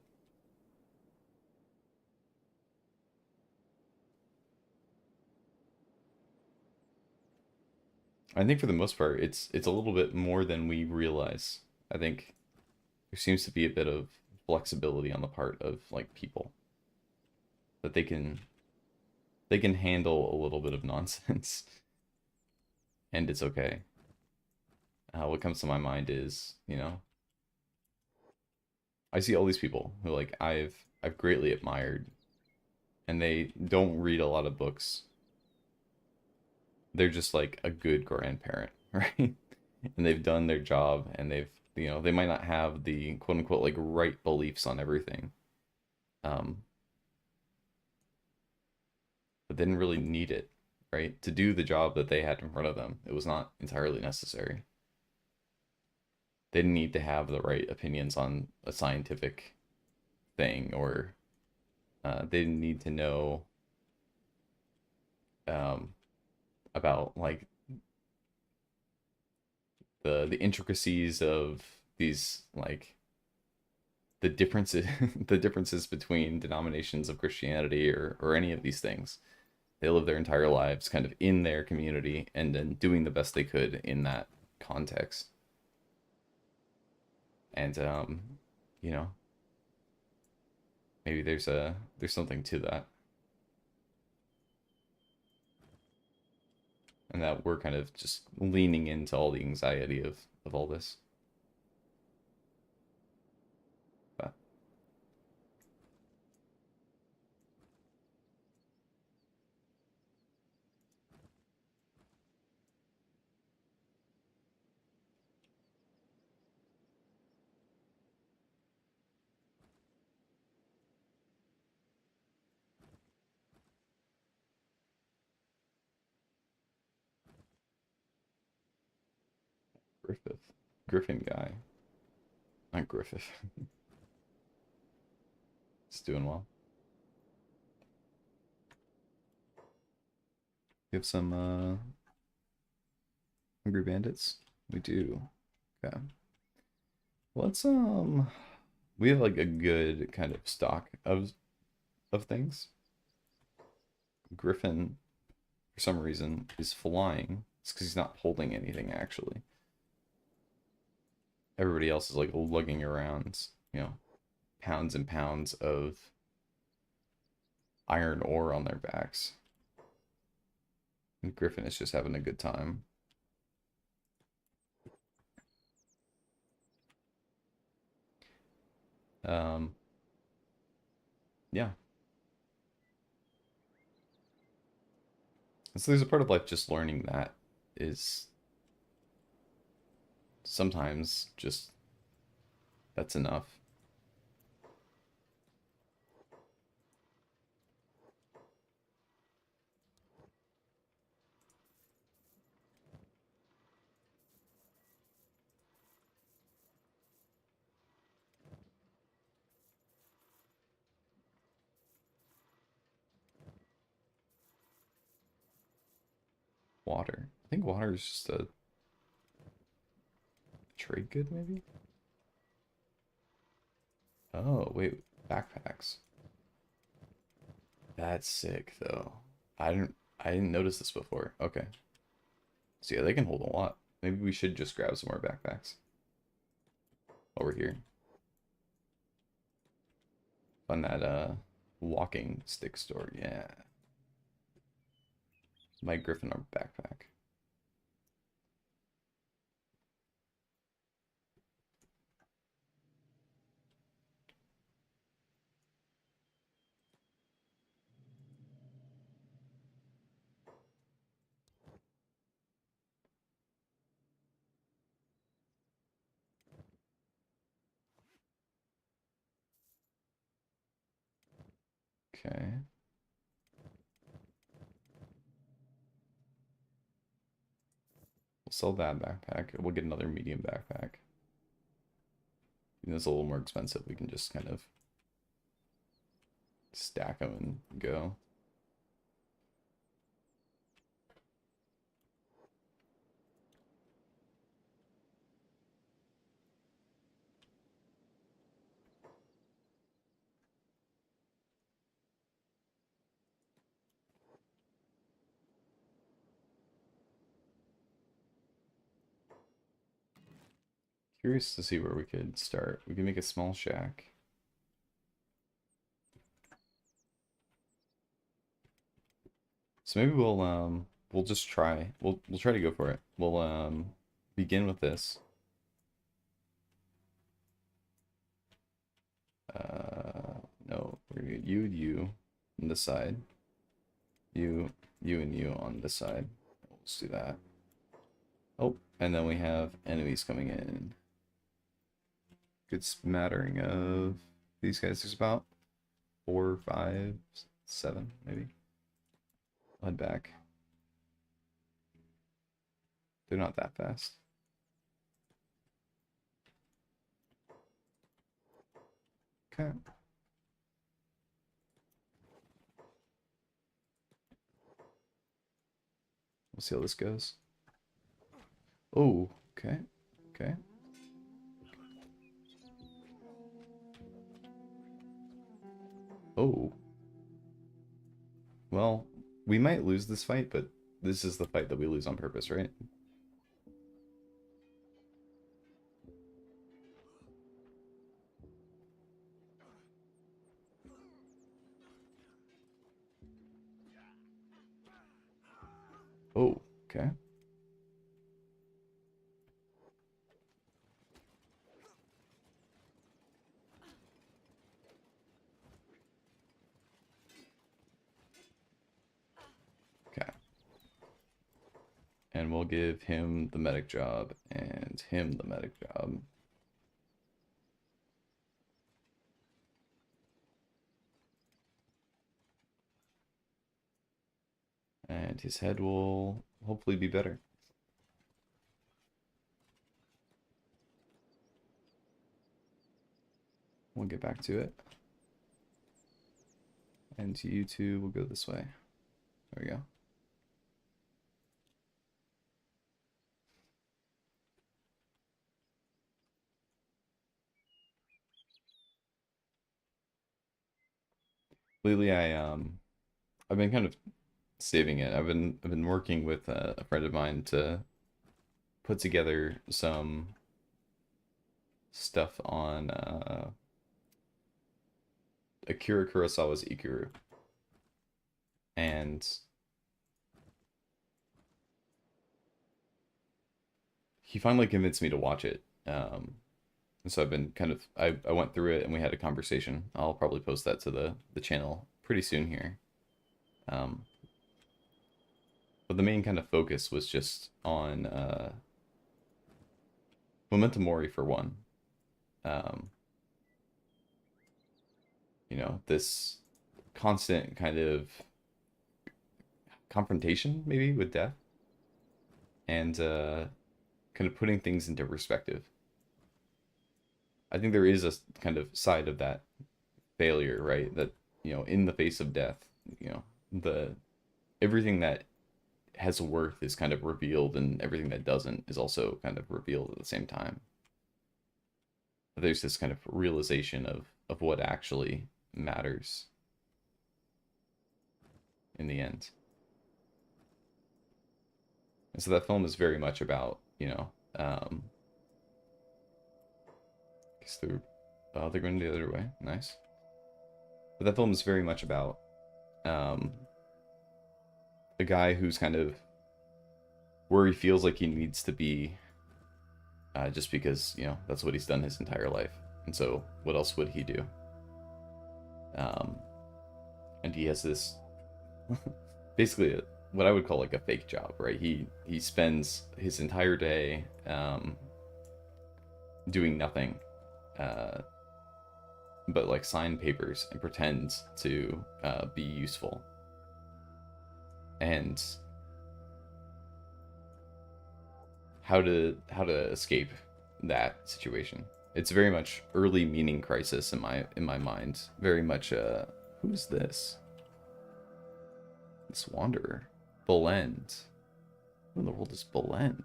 I think for the most part, it's a little bit more than we realize. I think there seems to be a bit of flexibility on the part of like people that they can handle a little bit of nonsense, and it's okay. What comes to my mind is, I see all these people who like I've greatly admired, and they don't read a lot of books. They're just like a good grandparent, right? And they've done their job, and they might not have the quote unquote like right beliefs on everything, um, but they didn't really need it, right? To do the job that they had in front of them, it was not entirely necessary. They didn't need to have the right opinions on a scientific thing, or they didn't need to know um, about like the intricacies of these like the differences the differences between denominations of Christianity or any of these things. They live their entire lives kind of in their community and then doing the best they could in that context. And you know, maybe there's something to that, and that we're kind of just leaning into all the anxiety of all this. But Griffith, Griffin guy, not Griffith. It's doing well. We have some Hungry Bandits. We do. Okay. Let's we have like a good kind of stock of things. Griffin, for some reason, is flying. It's because he's not holding anything actually. Everybody else is like lugging around, pounds and pounds of iron ore on their backs. And Griffin is just having a good time. Yeah. And so there's a part of life just learning that is sometimes just that's enough. Water. I think water is just a trade good, maybe? Oh, wait. Backpacks. That's sick, though. I didn't notice this before. Okay. So yeah, they can hold a lot. Maybe we should just grab some more backpacks. Over here. On that walking stick store, yeah. My Gryffindor backpack. Okay. We'll sell that backpack. We'll get another medium backpack. It's a little more expensive. We can just kind of stack them and go. Curious to see where we could start. We can make a small shack. So maybe we'll just try. We'll try to go for it. We'll begin with this. No, we're gonna get you on this side. You and you on this side. Let's do that. Oh, and then we have enemies coming in. Good smattering of these guys. There's about 4, 5, 7, maybe. I'll head back. They're not that fast. Okay. We'll see how this goes. Oh, okay. Okay. Oh. Well, we might lose this fight, but this is the fight that we lose on purpose, right? Oh, okay. Okay. And we'll give him the medic job and him the medic job. And his head will hopefully be better. We'll get back to it. And you two will go this way. There we go. Lately, I've been kind of saving it. I've been working with a friend of mine to put together some stuff on Akira Kurosawa's Ikuru. And he finally convinced me to watch it. And so I've been kind of I went through it and we had a conversation. I'll probably post that to the channel pretty soon here. Um, but the main kind of focus was just on Memento Mori for one. Um, this constant kind of confrontation maybe with death and kind of putting things into perspective. I think there is a kind of side of that failure, right? That, in the face of death, the everything that has worth is kind of revealed and everything that doesn't is also kind of revealed at the same time. There's this kind of realization of what actually matters in the end. And so that film is very much about, I guess they're going the other way. Nice. But that film is very much about um, a guy who's kind of where he feels like he needs to be, just because that's what he's done his entire life, and so what else would he do? Um, and he has this basically what I would call like a fake job, right? He spends his entire day doing nothing, uh, but like sign papers and pretend to be useful, and how to escape that situation. It's very much early meaning crisis in my mind. Very much who's this? This wanderer. Belend. Who in the world is Belend?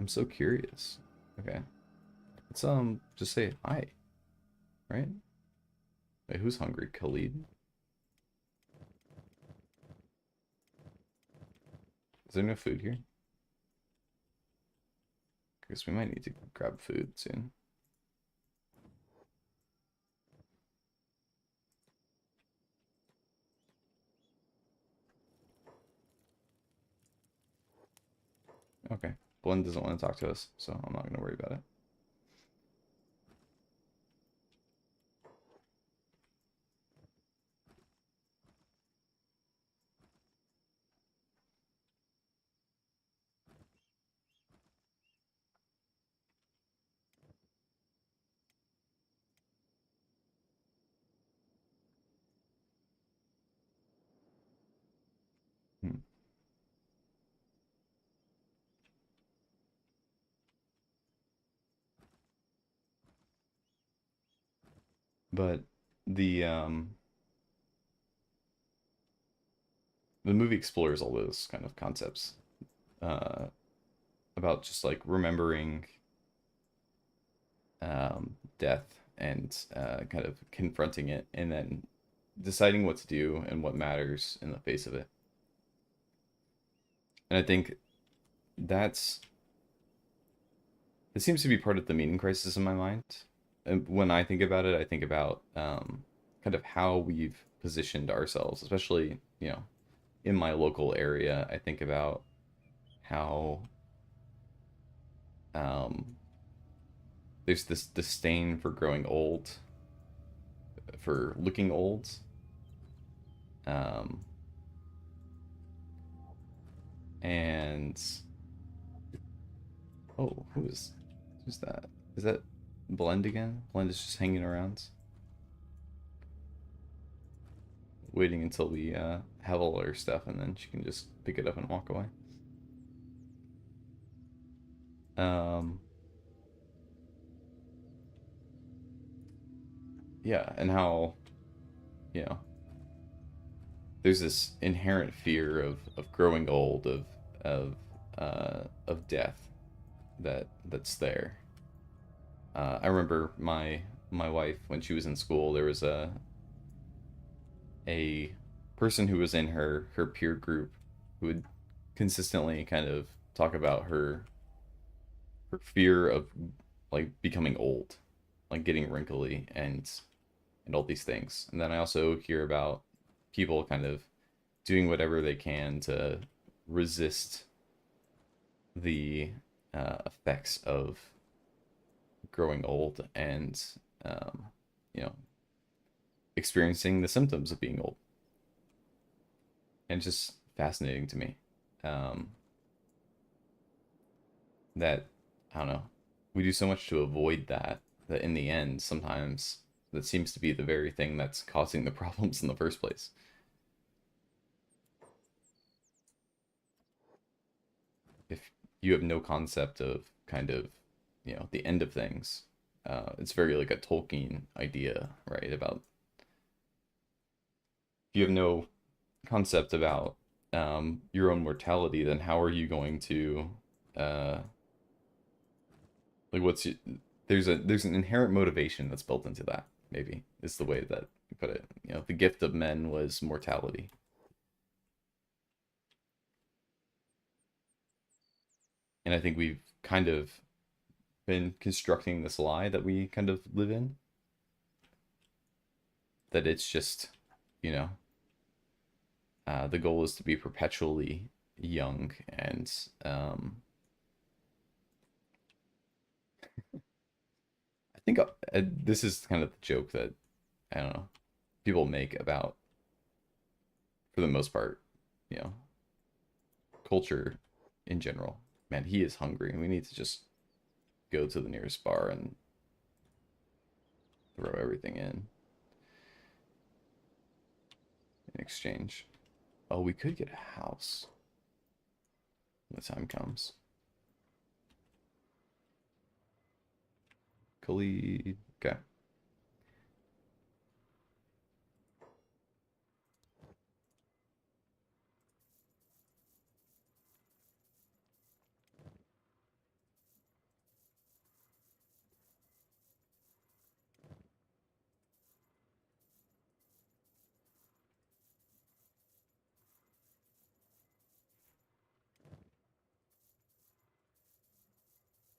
I'm so curious. Okay. Let's just say hi, right? Wait, who's hungry? Khalid? Is there no food here? I guess we might need to grab food soon. Okay. Blend doesn't want to talk to us, so I'm not going to worry about it. Hmm. But the um the movie explores all those kind of concepts uh about just like remembering death and kind of confronting it and then deciding what to do and what matters in the face of it. And I think that's it seems to be part of the meaning crisis in my mind. And when I think about it, I think about kind of how we've positioned ourselves, especially, in my local area. I think about how um, there's this disdain for growing old, for looking old. Um, and oh, who's that? Is that Blend again? Blend is just hanging around, waiting until we have all our stuff, and then she can just pick it up and walk away. Um, yeah, and how you know there's this inherent fear of growing old, of death that's there. I remember my wife when she was in school. There was a person who was in her peer group who would consistently kind of talk about her fear of like becoming old, like getting wrinkly and all these things. And then I also hear about people kind of doing whatever they can to resist the effects of growing old and um, you know experiencing the symptoms of being old. And it's just fascinating to me um, that I don't know, we do so much to avoid that, that in the end sometimes that seems to be the very thing that's causing the problems in the first place. If you have no concept of kind of the end of things, it's very like a Tolkien idea, right? About if you have no concept about your own mortality, then how are you going to uh, like there's an inherent motivation that's built into that, maybe is the way that you put it. The gift of men was mortality. And I think we've kind of been constructing this lie that we kind of live in, that it's just, you know, the goal is to be perpetually young. And I think this is kind of the joke that, I don't know, people make about, for the most part, you know, culture in general. Man, he is hungry. We need to just go to the nearest bar and throw everything in exchange. Oh, we could get a house when the time comes. Khalid. Okay.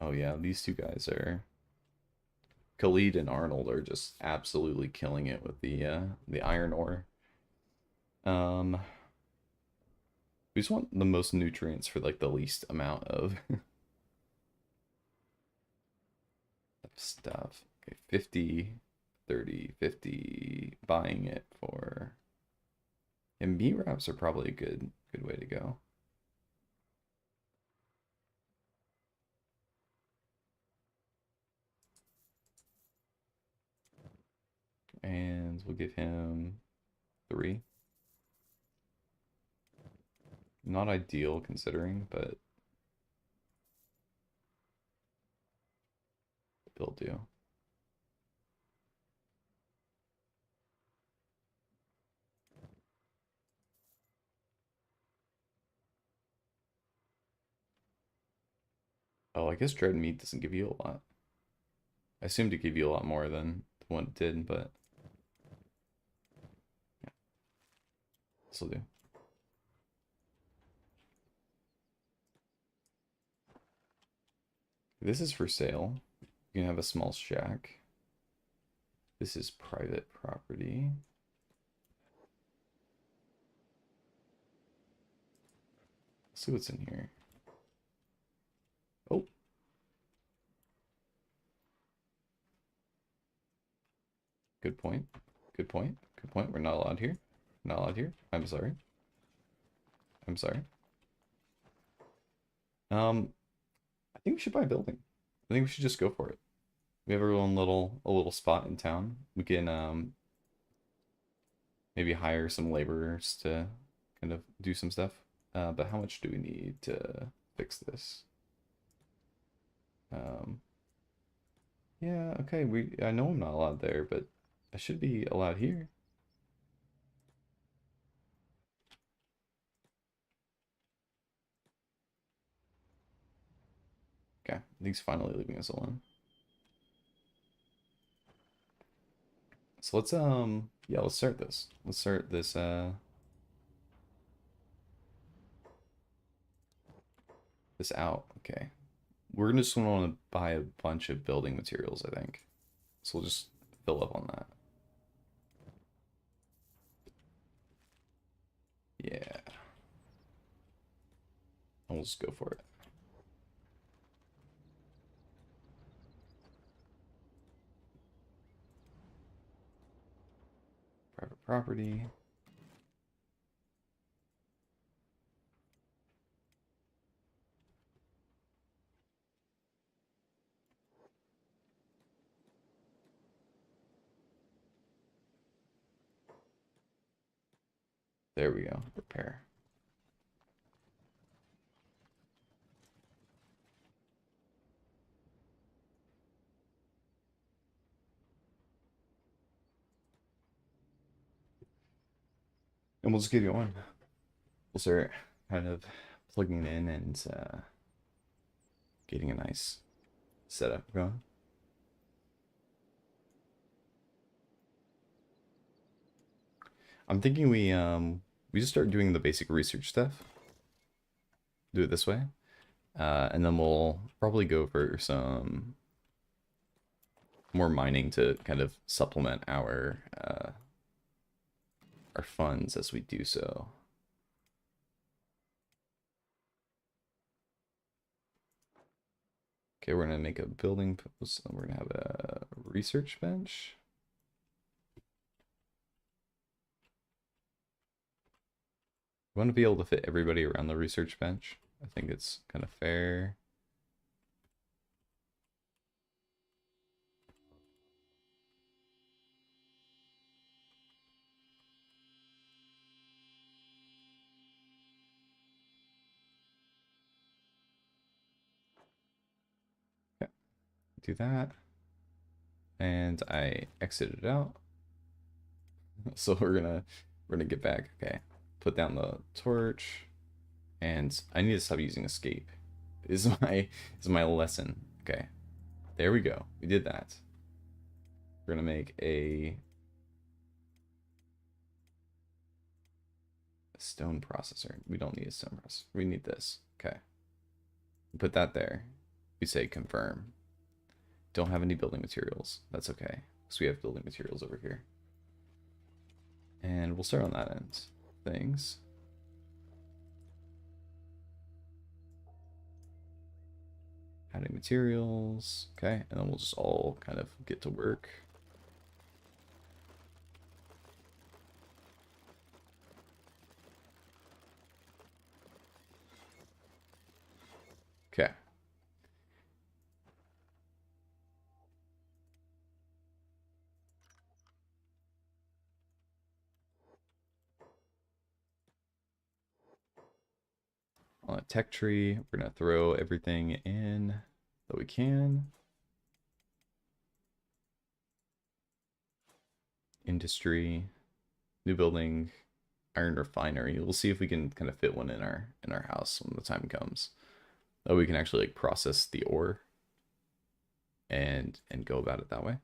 Oh yeah, these two guys are, Khalid and Arnold are just absolutely killing it with the iron ore. Um, we just want the most nutrients for like the least amount of stuff. Okay, 50, 30, 50. Buying it for, and meat wraps are probably a good way to go. And we'll give him 3. Not ideal considering, but they'll do. Oh, I guess dread meat doesn't give you a lot. I assumed it gave you a lot more than the one it did, but yeah, this will do. This is for sale. You can have a small shack. This is private property. Let's see what's in here. Oh, good point. Good point. Good point. We're not allowed here. Not allowed here. I'm sorry. I'm sorry. I think we should buy a building. I think we should just go for it. We have our own little spot in town. We can maybe hire some laborers to kind of do some stuff. But how much do we need to fix this? Um, yeah, okay. I know I'm not allowed there, but I should be allowed here. Okay, I think he's finally leaving us alone. So let's yeah, let's start this. Let's start this out. Okay. we're gonna just want to buy a bunch of building materials, I think. So we'll just fill up on that. Yeah. And we'll just go for it. Private property. There we go. Repair. And we'll just get going. We'll start kind of plugging it in and getting a nice setup going. I'm thinking we just start doing the basic research stuff. Do it this way. And then we'll probably go for some more mining to kind of supplement our funds as we do so. Okay, we're gonna make a building post. We're gonna have a research bench. We want to be able to fit everybody around the research bench. I think it's kind of fair. Okay, do that. And I exited out. So we're gonna get back. Okay. Put down the torch. And I need to stop using escape. Is my lesson. Okay. There we go. We did that. We're gonna make a stone processor. We don't need a stone processor. We need this. Okay. Put that there. We say confirm. Don't have any building materials. That's okay. Because we have building materials over here. And we'll start on that end. Things. Adding materials. Okay. And then we'll just all kind of get to work. Okay. On a tech tree, we're going to throw everything in that we can. Industry, new building, iron refinery. We'll see if we can kind of fit one in our house when the time comes. That we can actually like process the ore and go about it that way.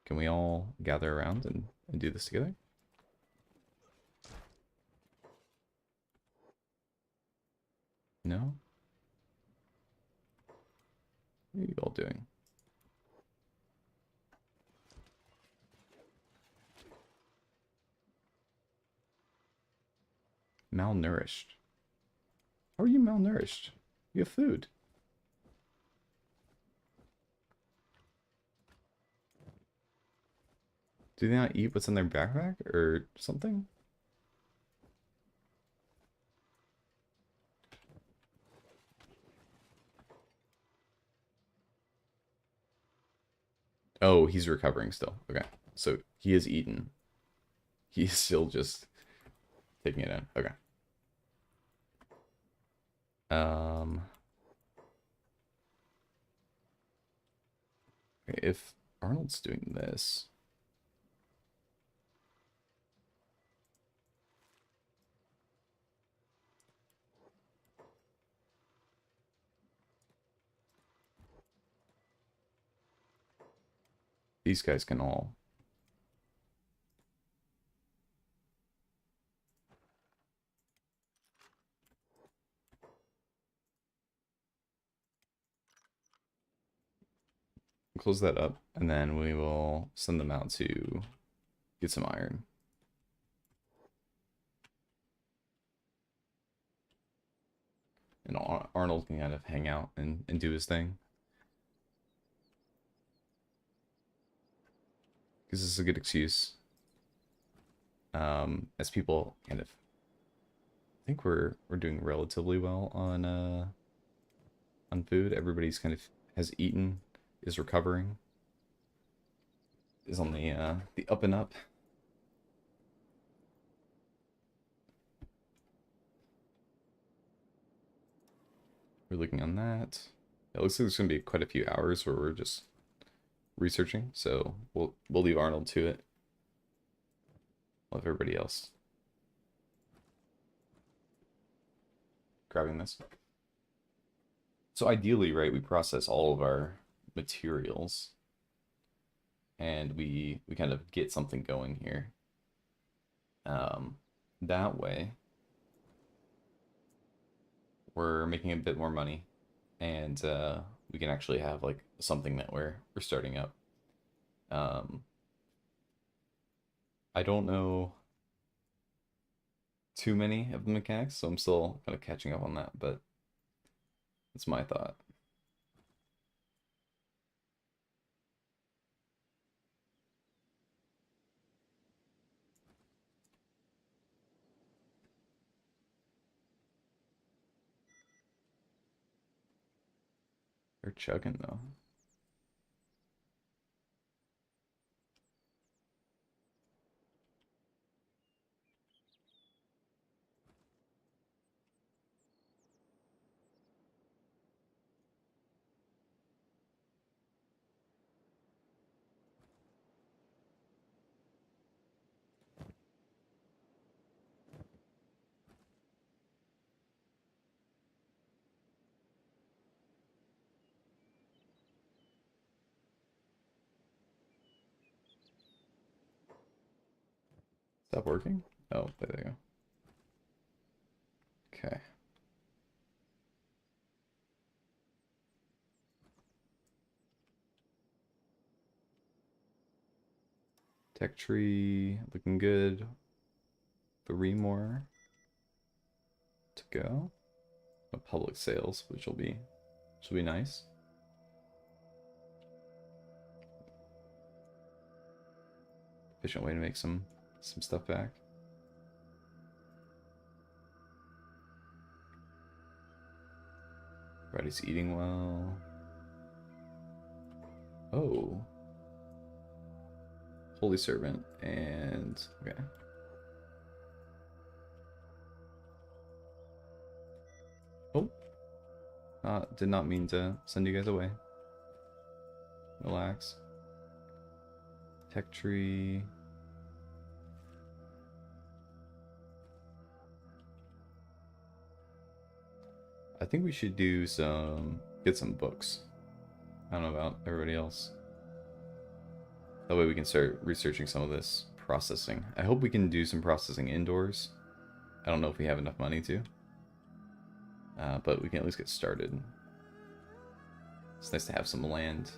Can we all gather around and do this together? No? What are you all doing? Malnourished. How are you malnourished? You have food. Do they not eat what's in their backpack or something? Oh, he's recovering still. Okay. So he is eaten. He's still just taking it in. Okay. Um, okay, if Arnold's doing this, these guys can all. close that up, and then we will send them out to get some iron. And Arnold can kind of hang out and do his thing. Because this is a good excuse. As people kind of think we're doing relatively well on food. Everybody's kind of has eaten, is recovering, is on the up and up. We're looking on that. It looks like there's gonna be quite a few hours where we're just researching, so we'll leave Arnold to it. We'll have everybody else grabbing this. So ideally, right, we process all of our materials and we kind of get something going here. That way we're making a bit more money, and we can actually have like something that we're starting up. Um, I don't know too many of the mechanics, so I'm still kind of catching up on that, but that's my thought. They're chugging though. Stop working? Oh, there they go. Okay. Tech tree looking good. 3 more to go. A public sales, which will be nice. Efficient way to make some stuff back. Everybody's eating well. Oh. Holy servant and okay. Oh. Did not mean to send you guys away. Relax. Tech tree. I think we should do get some books. I don't know about everybody else. That way we can start researching some of this processing. I hope we can do some processing indoors. I don't know if we have enough money to. But we can at least get started. It's nice to have some land.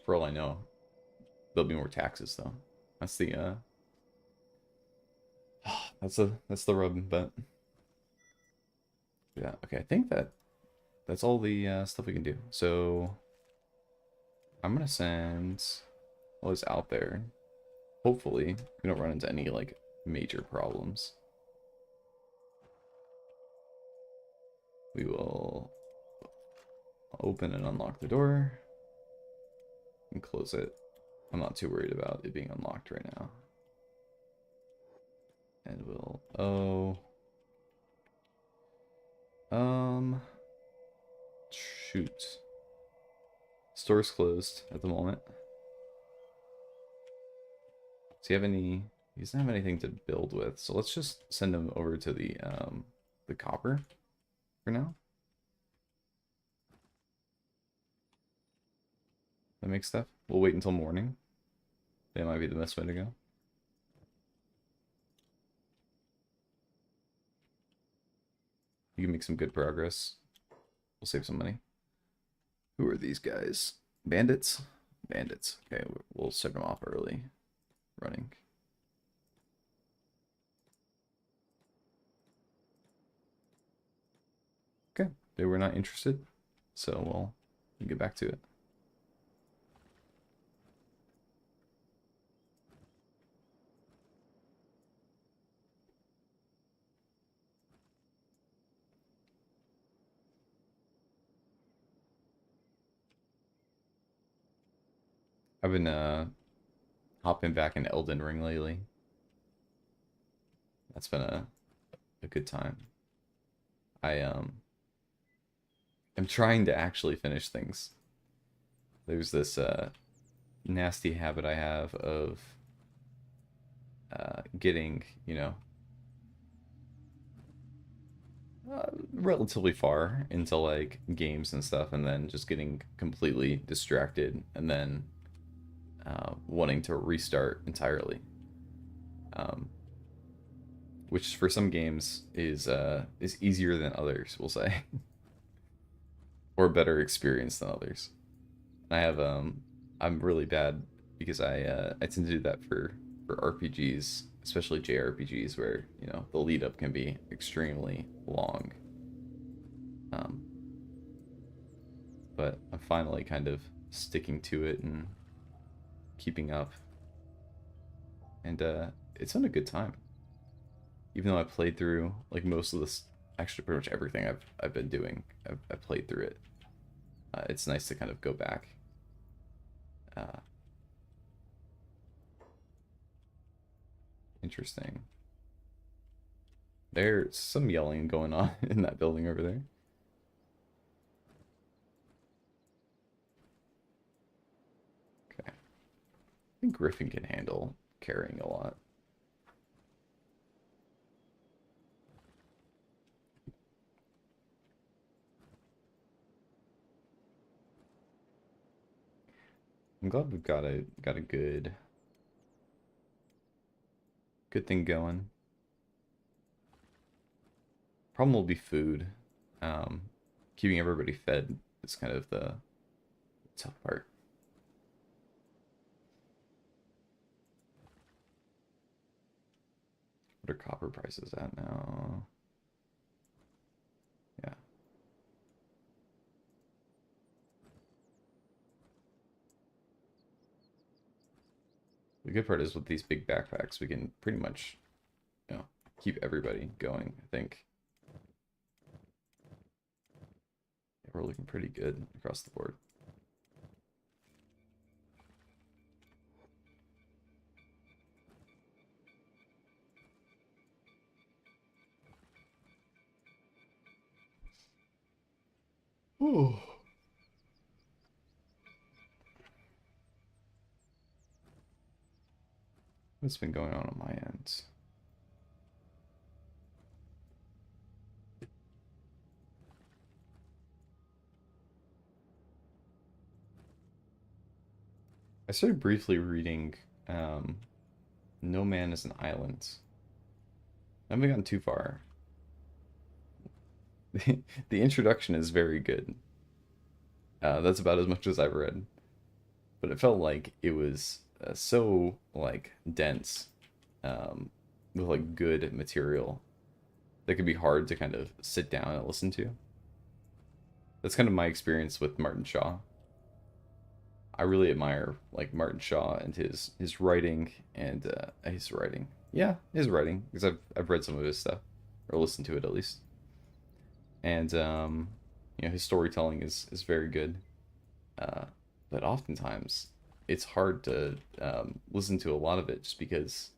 For all I know, there'll be more taxes though. That's the that's the rub, but yeah, okay, I think that's all the stuff we can do. So I'm gonna send all this out there. Hopefully we don't run into any like major problems. We will open and unlock the door and close it. I'm not too worried about it being unlocked right now. And we'll shoot. Store's closed at the moment. Does he have any? He doesn't have anything to build with, so let's just send him over to the copper for now. That makes stuff. We'll wait until morning. That might be the best way to go. You can make some good progress. We'll save some money. Who are these guys? Bandits? Bandits. Okay, we'll set them off early. Running. Okay, they were not interested, so we'll get back to it. I've been hopping back in Elden Ring lately. That's been a good time. I am trying to actually finish things. There's this nasty habit I have of getting, relatively far into like games and stuff, and then just getting completely distracted, and then wanting to restart entirely. Um, which for some games is easier than others, we'll say, or better experience than others. I have I'm really bad because I tend to do that for RPGs, especially JRPGs, where the lead up can be extremely long. Um, but I'm finally kind of sticking to it and keeping up, and it's been a good time. Even though I played through like most of this, actually pretty much everything I've been doing, I've played through it. It's nice to kind of go back. Uh, Interesting. There's some yelling going on in that building over there. Okay. I think Griffin can handle carrying a lot. I'm glad we've got a good thing going. Problem will be food. Um, Keeping everybody fed is kind of the tough part. What are copper prices at now? Yeah. The good part is with these big backpacks, we can pretty much, you know, keep everybody going, I think. Yeah, we're looking pretty good across the board. Ooh. What's been going on my end? I started briefly reading No Man is an Island. I haven't gotten too far. The introduction is very good. That's about as much as I've read, but it felt like it was so like dense, um, with like good material that could be hard to kind of sit down and listen to. That's kind of my experience with Martin Shaw. I really admire like Martin Shaw and his writing and his writing. Yeah, his writing because I've read some of his stuff or listened to it at least, and his storytelling is very good. Uh, but oftentimes it's hard to listen to a lot of it just because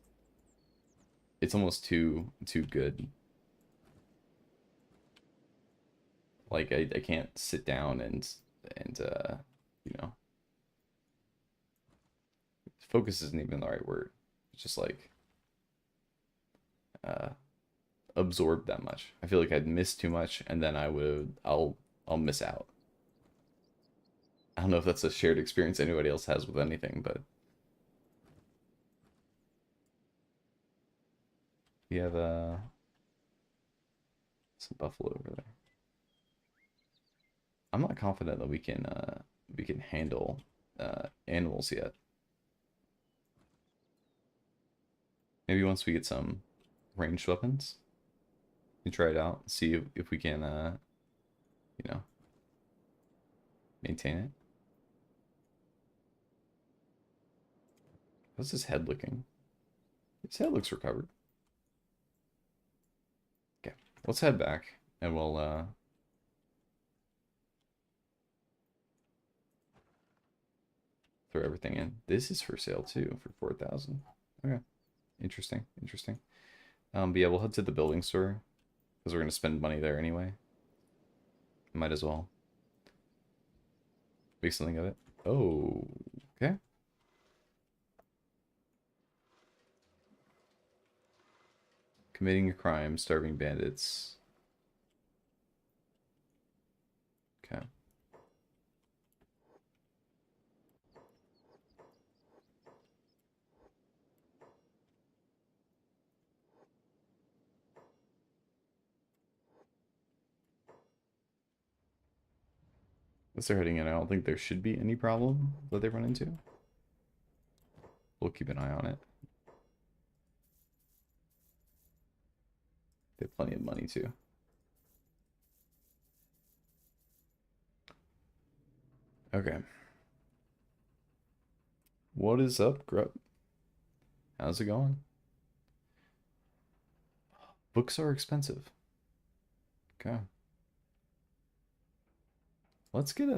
it's almost too good. Like I can't sit down and you know focus isn't even the right word. It's just like uh, absorb that much. I feel like I'd miss too much, and then I'll miss out. I don't know if that's a shared experience anybody else has with anything, but we have Some buffalo over there. I'm not confident that we can handle animals yet. Maybe once we get some ranged weapons, we try it out, see if we can you know, maintain it. How's his head looking? His head looks recovered. Okay, let's head back and we'll throw everything in. This is for sale too for 4,000. Okay, interesting, interesting. But yeah, we'll head to the building store because we're gonna spend money there anyway. Might as well make something of it. Oh, okay. Committing a crime, starving bandits. Okay. As they're heading in, I don't think there should be any problem that they run into. We'll keep an eye on it. They have plenty of money too. Okay. What is up, Grup? How's it going? Books are expensive. Okay. Let's get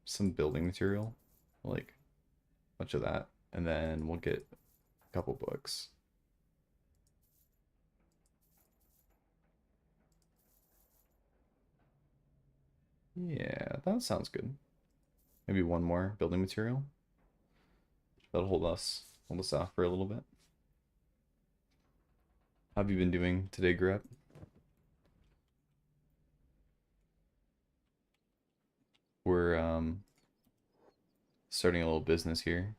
some building material, like a bunch of that, and then we'll get a couple books. Yeah, that sounds good. Maybe one more building material. That'll hold us off for a little bit. How have you been doing today, Grep? We're starting a little business here.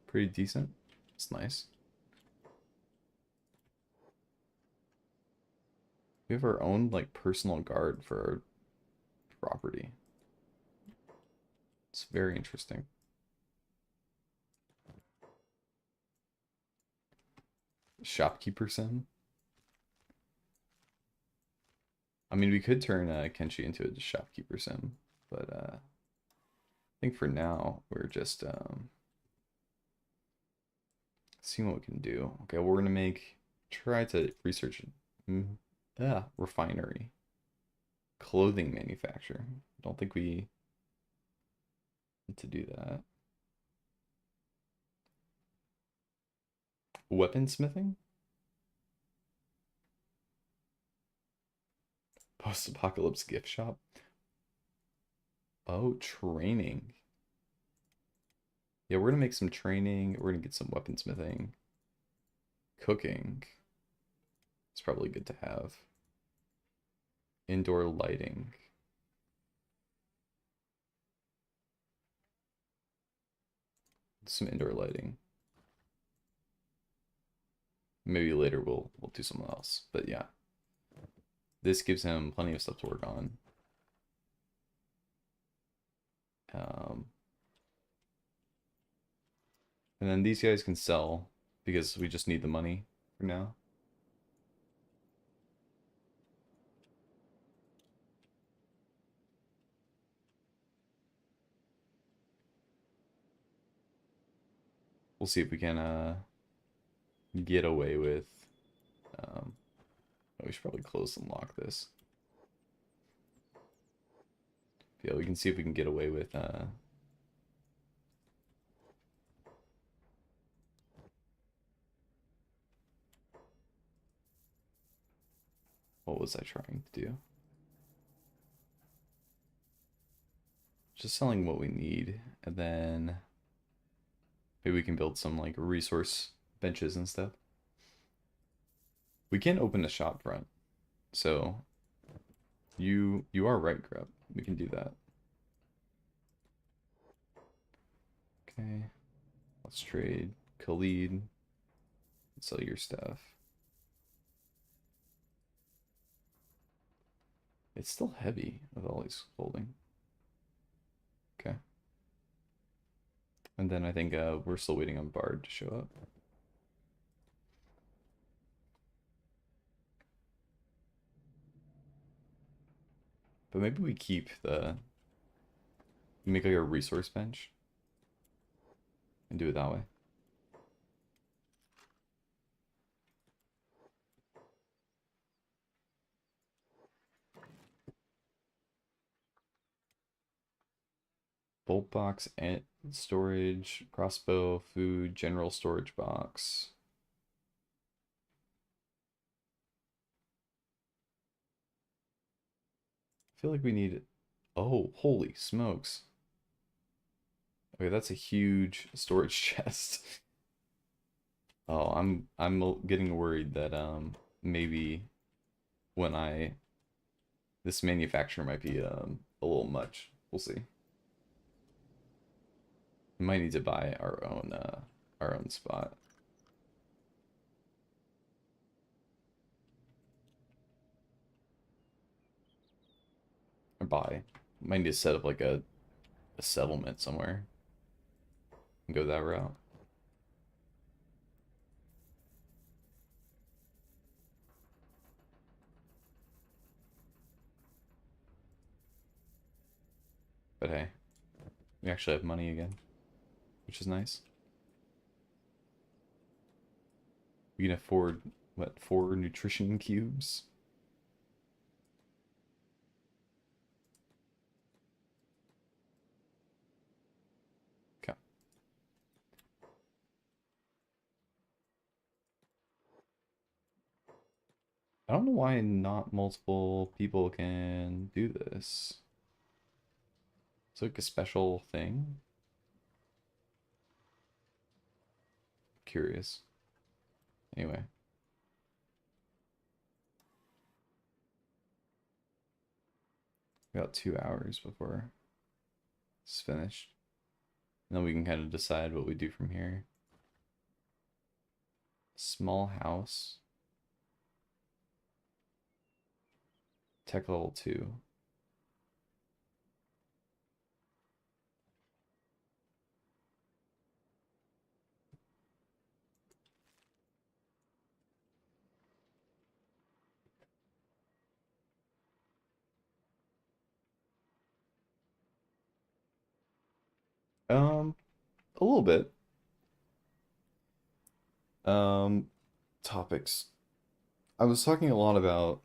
Pretty decent. It's nice. We have our own like personal guard for our property. It's very interesting. Shopkeeper sim. I mean, we could turn Kenshi into a shopkeeper sim, but I think for now we're just seeing what we can do. Okay, we're gonna try to research refinery, clothing manufacturer. Don't think we need to do that. Weaponsmithing, post-apocalypse gift shop. Oh, training. Yeah, we're gonna make some training. We're gonna get some weaponsmithing, cooking. It's probably good to have. Indoor lighting. Some indoor lighting. Maybe later we'll do something else. But yeah. This gives him plenty of stuff to work on. And then these guys can sell because we just need the money for now. We'll see if we can get away with oh, we should probably close and lock this. Yeah, we can see if we can get away with what was I trying to do? Just selling what we need, and then maybe we can build some like resource benches and stuff. We can open a shop front, so you are right, Grub. We can do that. Okay, let's trade Khalid. Sell your stuff. It's still heavy with all these holding. Okay. And then I think we're still waiting on Bard to show up. But maybe we keep the... make like a resource bench. And do it that way. Bolt box, and storage, crossbow, food, general storage box. I feel like we need... Oh, holy smokes. Okay, that's a huge storage chest. Oh, I'm getting worried that maybe when I this manufacturer might be a little much. We'll see. We might need to buy our own spot. Or buy. Might need to set up like a settlement somewhere and go that route. But hey, we actually have money again, which is nice. We can afford, what, 4 nutrition cubes? Okay. I don't know why not multiple people can do this. It's like a special thing. Curious. Anyway. We got 2 hours before it's finished. And then we can kind of decide what we do from here. Small house. Tech level 2. A little bit. Um, Topics. I was talking a lot about.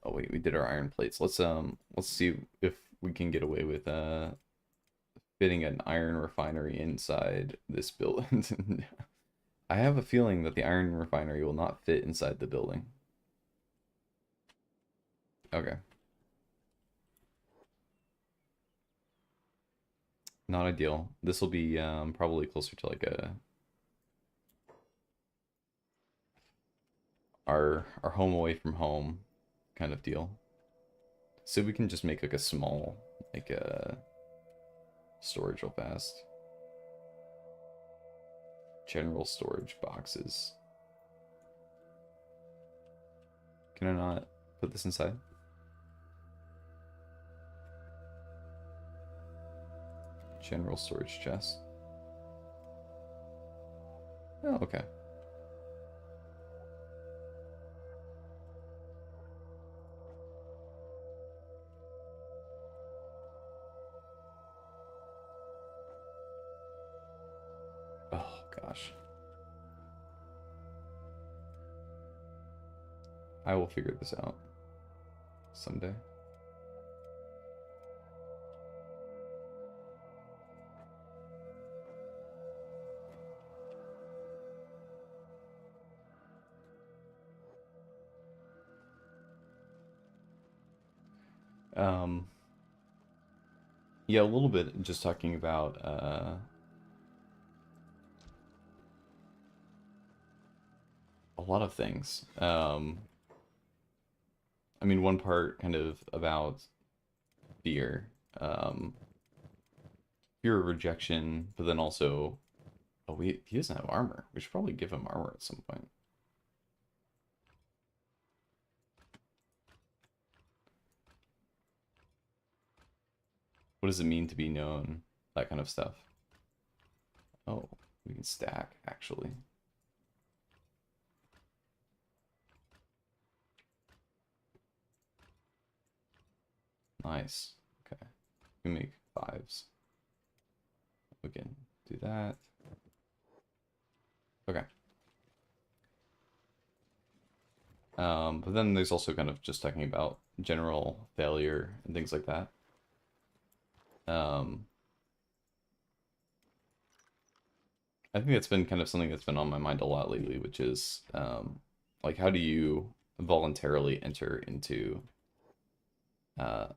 Oh wait, we did our iron plates. Let's see if we can get away with fitting an iron refinery inside this building. I have a feeling that the iron refinery will not fit inside the building. Okay. Not ideal. This will be probably closer to like a our home away from home kind of deal. So we can just make like a small like storage real fast. General storage boxes. Can I not put this inside? General storage chest. Oh, okay. Oh gosh. I will figure this out someday. Um, yeah, a little bit just talking about a lot of things. I mean, one part kind of about fear, fear of rejection, but then also Oh, he doesn't have armor. We should probably give him armor at some point. What does it mean to be known? That kind of stuff. Oh, we can stack, actually. Nice. Okay. We make 5s. We can do that. Okay. But then there's also kind of just talking about general failure and things like that. Um, I think that's been kind of something that's been on my mind a lot lately, which is like how do you voluntarily enter into uh,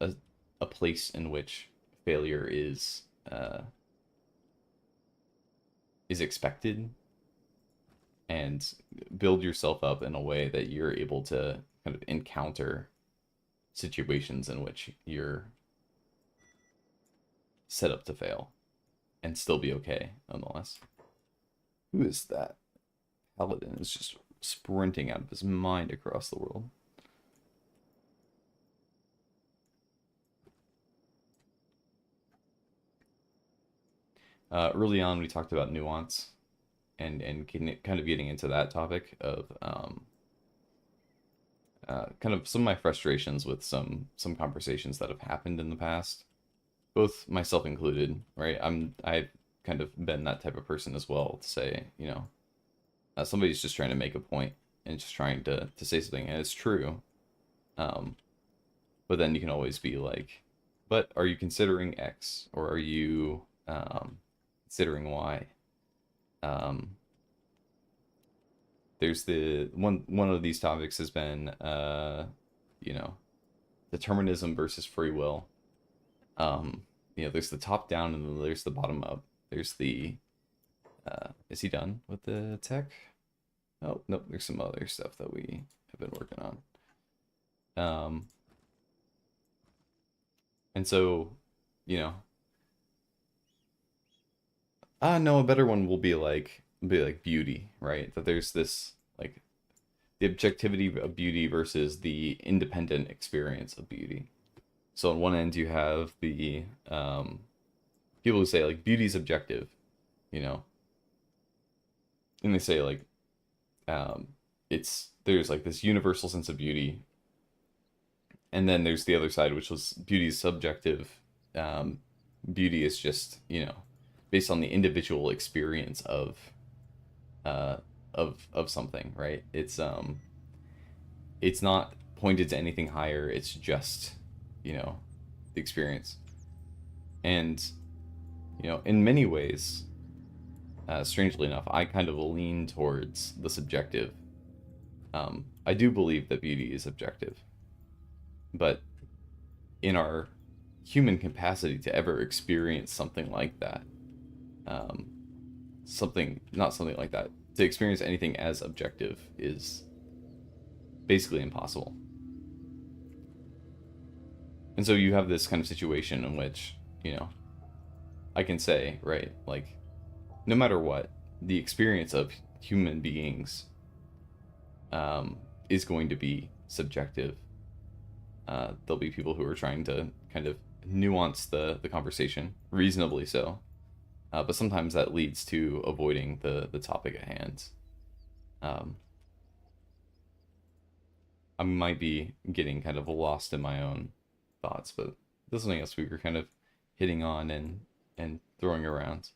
a a place in which failure is expected, and build yourself up in a way that you're able to kind of encounter situations in which you're set up to fail and still be okay nonetheless. Who is that? Paladin is just sprinting out of his mind across the world. Early on, we talked about nuance and kind of getting into that topic of kind of some of my frustrations with some conversations that have happened in the past, both myself included. Right, I've kind of been that type of person as well to say, somebody's just trying to make a point and just trying to say something, and it's true. Um, but then you can always be like, but are you considering X, or are you considering Y? Um, there's the one of these topics has been you know determinism versus free will. um there's the top down and then there's the bottom up. There's the is he done with the tech? Oh nope, there's some other stuff that we have been working on. um and so you know no, a better one will be like beauty, right? That there's this like the objectivity of beauty versus the independent experience of beauty. So on one end you have the people who say like beauty is objective, you know, and they say like um, there's like this universal sense of beauty, and then there's the other side, which was beauty is subjective. Um, Beauty is just based on the individual experience uh, of something, right? It's not pointed to anything higher. It's just the experience, and in many ways, strangely enough, I kind of lean towards the subjective. I do believe that beauty is objective, but in our human capacity to ever experience something like that, um, not something like that, to experience anything as objective is basically impossible. And so you have this kind of situation in which, I can say, right, like, no matter what, the experience of human beings is going to be subjective. There'll be people who are trying to kind of nuance the conversation, reasonably so. But sometimes that leads to avoiding the topic at hand. Um, I might be getting kind of lost in my own thoughts, but this is something else we were kind of hitting on and throwing around.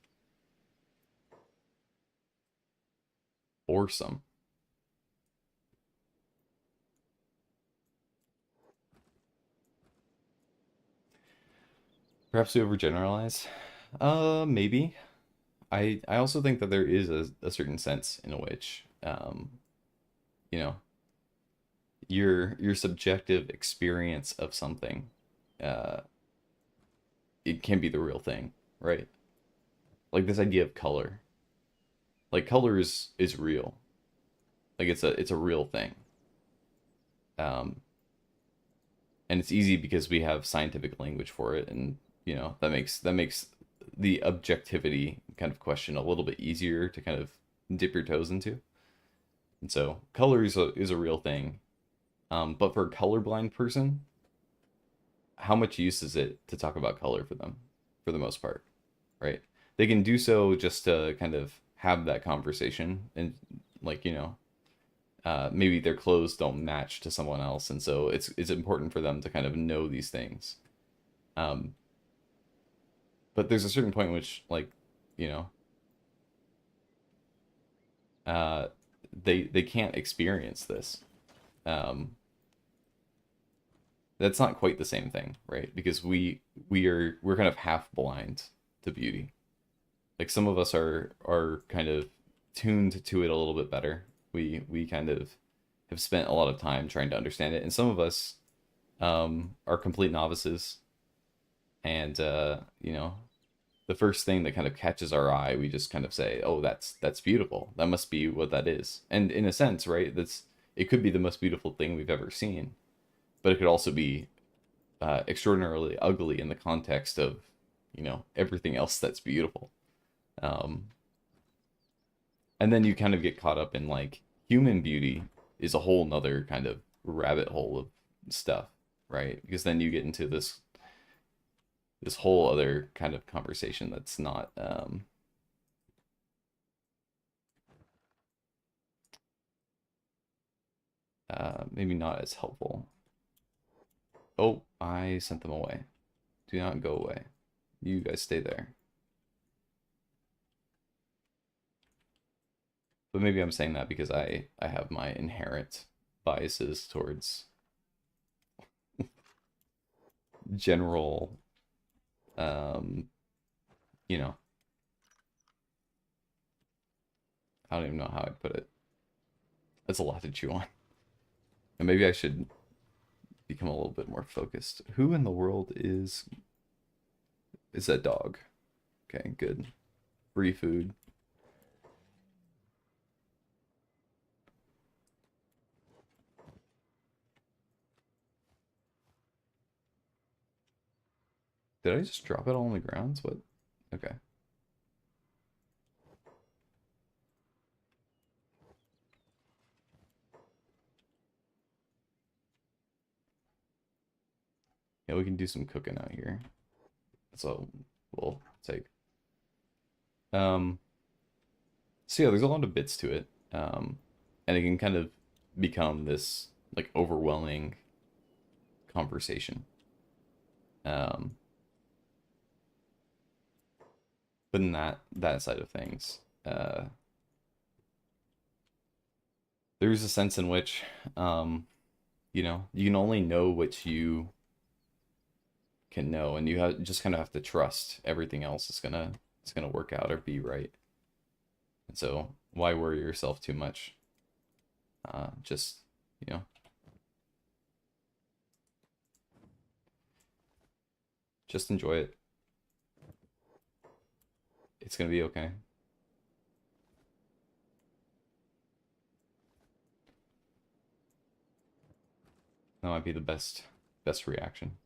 Awesome. Perhaps we overgeneralize. Maybe. I also think that there is a certain sense in which you know your subjective experience of something, uh it can be the real thing, right? Like this idea of color. Like color is real. Like it's a real thing. Um and it's easy because we have scientific language for it, and that makes the objectivity kind of question a little bit easier to kind of dip your toes into. And so color is a real thing. But for a colorblind person, how much use is it to talk about color for them, for the most part, right? They can do so just to kind of have that conversation and like, maybe their clothes don't match to someone else, and so it's important for them to kind of know these things. Um, but there's a certain point in which, like, you know, uh, they can't experience this. Um, that's not quite the same thing, right? Because we're kind of half blind to beauty. Like some of us are kind of tuned to it a little bit better. We kind of have spent a lot of time trying to understand it, and some of us are complete novices. And the first thing that kind of catches our eye, we just kind of say, "Oh, that's beautiful. That must be what that is." And in a sense, right? That's it could be the most beautiful thing we've ever seen, but it could also be extraordinarily ugly in the context of everything else that's beautiful. Um, and then you kind of get caught up in like human beauty is a whole nother kind of rabbit hole of stuff, right? Because then you get into this whole other kind of conversation that's not maybe not as helpful. Oh, I sent them away. Do not go away. You guys stay there. But maybe I'm saying that because I have my inherent biases towards general um you know I don't even know how I'd put it. That's a lot to chew on. And maybe I should become a little bit more focused. Who in the world is that dog? Okay, good. Free food. Did I just drop it all on the ground? What? Okay. Yeah, we can do some cooking out here. So we'll take. Um, so yeah, there's a lot of bits to it. And it can kind of become this like overwhelming conversation. Um, but in that side of things, there's a sense in which you can only know what you can know, and just kind of have to trust everything else is gonna work out or be right. And so why worry yourself too much? Just you know, just enjoy it. It's gonna be okay. That might be the best reaction.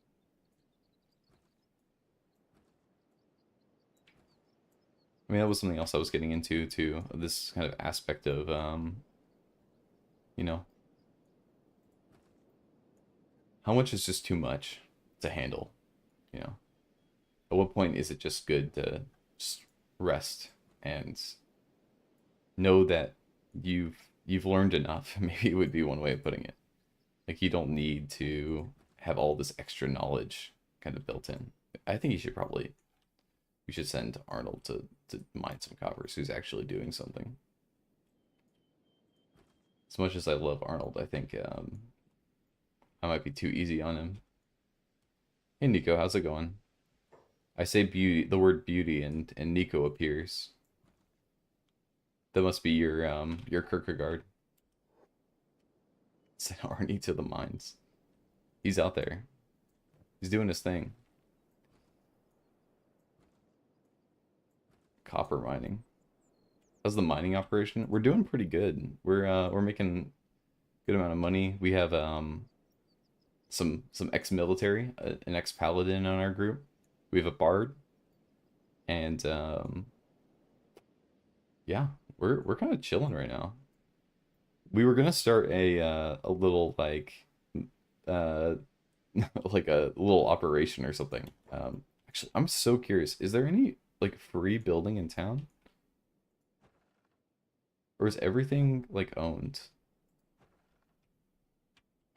I mean, that was something else I was getting into too. This kind of aspect of you know, how much is just too much to handle. You know, at what point is it just good to just rest and know that you've learned enough? Maybe it would be one way of putting it. Like you don't need to have all this extra knowledge kind of built in. I think we should send Arnold to mine some coppers who's actually doing something. As much as I love Arnold, I think I might be too easy on him. Hey Nico, how's it going? I say beauty, the word beauty, and Nico appears. That must be your Kierkegaard. Send Arnie to the mines. He's out there. He's doing his thing. Copper mining. How's the mining operation? We're doing pretty good. We're making good amount of money. We have some ex-military, an ex-paladin on our group. We have a bard, And yeah, we're kind of chilling right now. We were gonna start a little uh like a little operation or something. Actually, I'm so curious. Is there any like free building in town, or is everything like owned?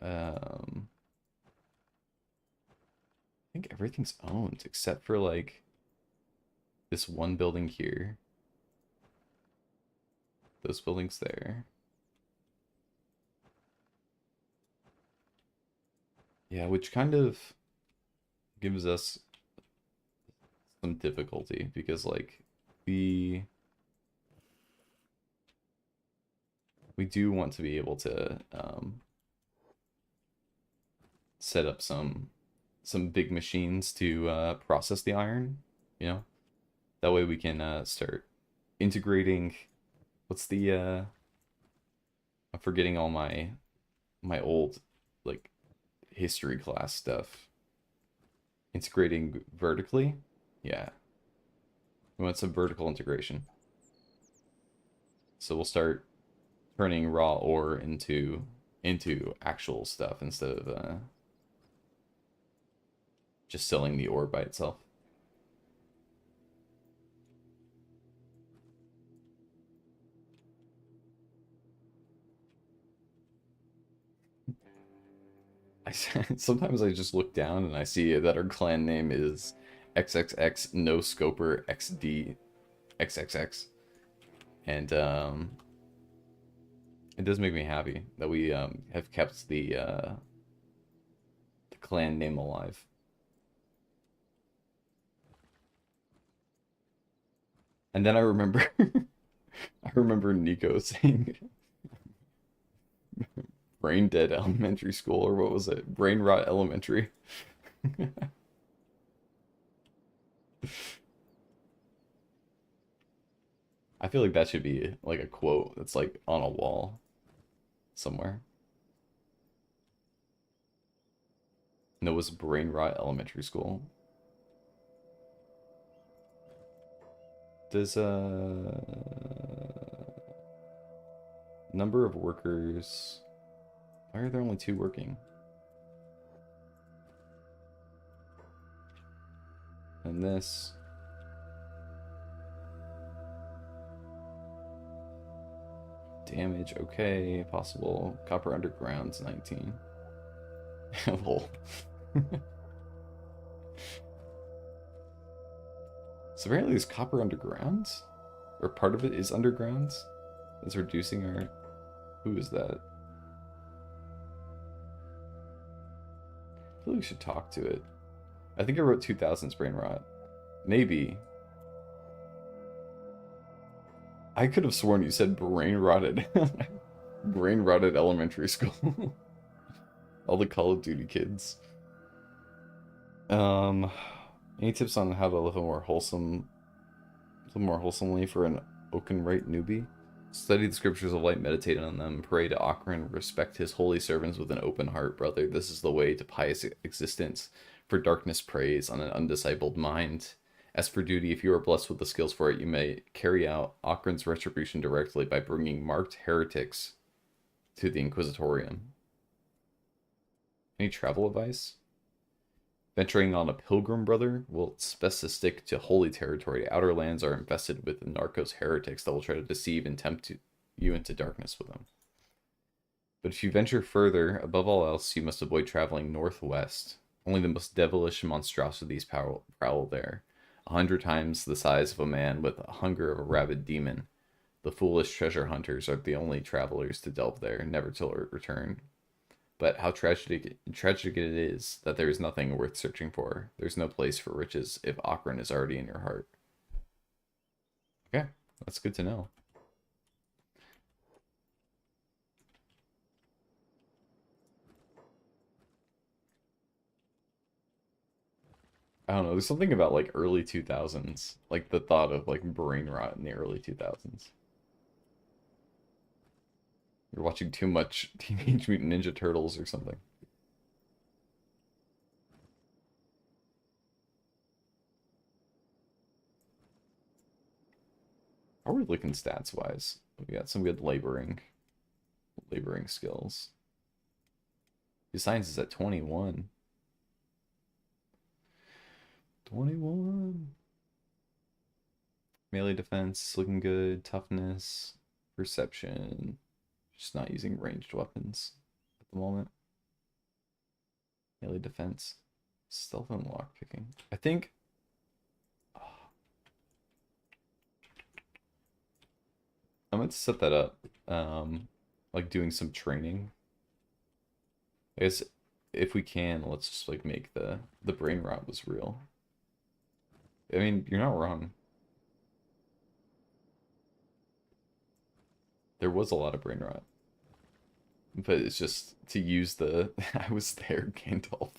I think everything's owned except for like this one building here. Those buildings there. Yeah, which kind of gives us some difficulty because like we we do want to be able to set up some big machines to process the iron, you know? That way we can start integrating what's the I'm forgetting all my old like history class stuff. Integrating vertically? Yeah. We want some vertical integration. So we'll start turning raw ore into actual stuff instead of just selling the ore by itself. I sometimes I just look down and I see that our clan name is XXX No Scoper XD XXX, and it does make me happy that we have kept the clan name alive. And then I remember I remember Nico saying brain dead elementary school, or what was it? Brain rot elementary. I feel like that should be like a quote that's like on a wall somewhere. Noah's brain rot elementary school. Does number of workers, why are there only two working? And this damage, okay, possible copper underground's 19. Lol. So apparently there's copper underground, or part of it is underground. It's reducing our. Who is that? I feel like we should talk to it. I think I wrote 2000's brain rot. Maybe. I could have sworn you said brain rotted. Brain rotted elementary school. All the Call of Duty kids. Um, any tips on how to live more wholesomely for an Oakenwright newbie? Study the scriptures of light, meditate on them, pray to Akron, respect his holy servants with an open heart, brother. This is the way to pious existence. For darkness preys on an undiscipled mind. As for duty, if you are blessed with the skills for it, you may carry out Akron's retribution directly by bringing marked heretics to the Inquisitorium. Any travel advice? Venturing on a pilgrim, brother? Well, it's best to stick to holy territory. Outer lands are infested with narcos heretics that will try to deceive and tempt you into darkness with them. But if you venture further, above all else, you must avoid traveling northwest. Only the most devilish monstrosities prowl there. 100 times the size of a man with the hunger of a rabid demon. The foolish treasure hunters are the only travelers to delve there, never to return. But how tragic it is that there is nothing worth searching for. There's no place for riches if Akron is already in your heart. Okay, that's good to know. I don't know, there's something about like early 2000s, like the thought of like brain rot in the early 2000s. You're watching too much Teenage Mutant Ninja Turtles or something. How are we looking stats wise? We got some good laboring skills. His science is at 21. 21. Melee defense looking good. Toughness, perception. Just not using ranged weapons at the moment. Melee defense, stealth and lockpicking. I think. I'm going to set that up. Like doing some training. I guess if we can, let's just like make the brain rot was real. I mean, you're not wrong. There was a lot of brain rot. But it's just to use the I was there, Gandalf.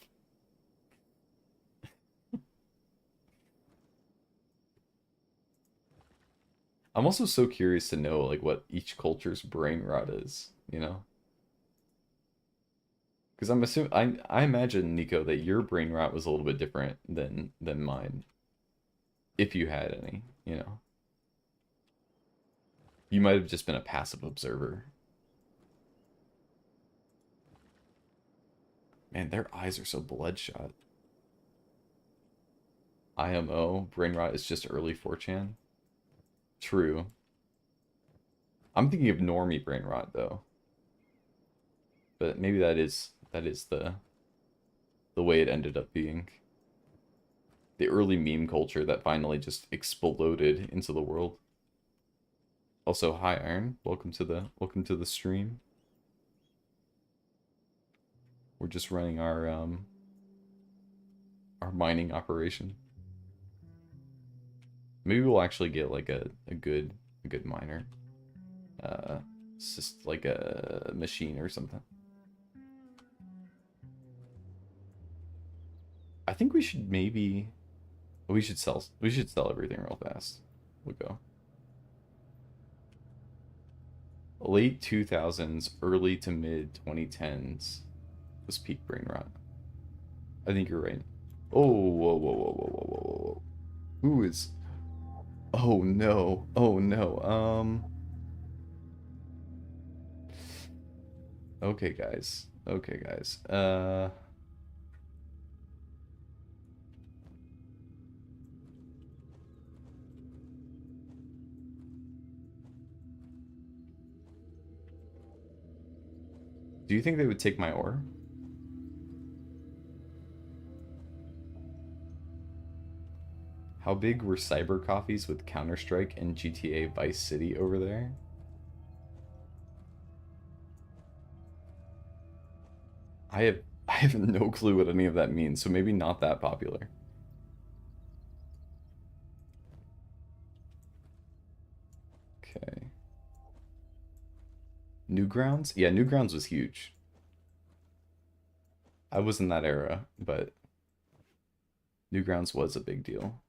I'm also so curious to know like what each culture's brain rot is, you know? Because I'm assuming I imagine, Nico, that your brain rot was a little bit different than mine, if you had any, you know. You might have just been a passive observer. Man, their eyes are so bloodshot. IMO, brain rot is just early 4chan. True. I'm thinking of normie brain rot though. But maybe that is the way it ended up being. The early meme culture that finally just exploded into the world. Also, hi Iron, welcome to the stream. We're just running our mining operation. Maybe we'll actually get like a good miner. It's just like a machine or something. I think we should maybe we should sell everything real fast. We'll go. Late 2000s, early to mid 2010s was peak brain rot. I think you're right. Oh, whoa, whoa, whoa, whoa, whoa, whoa, whoa. Who is? Oh no. Oh no. Okay, guys. Okay, guys. Do you think they would take my ore? How big were cyber coffees with Counter-Strike and GTA Vice City over there? I have I have no clue what any of that means, so maybe not that popular. Okay. Newgrounds? Yeah, Newgrounds was huge. I was in that era, but Newgrounds was a big deal.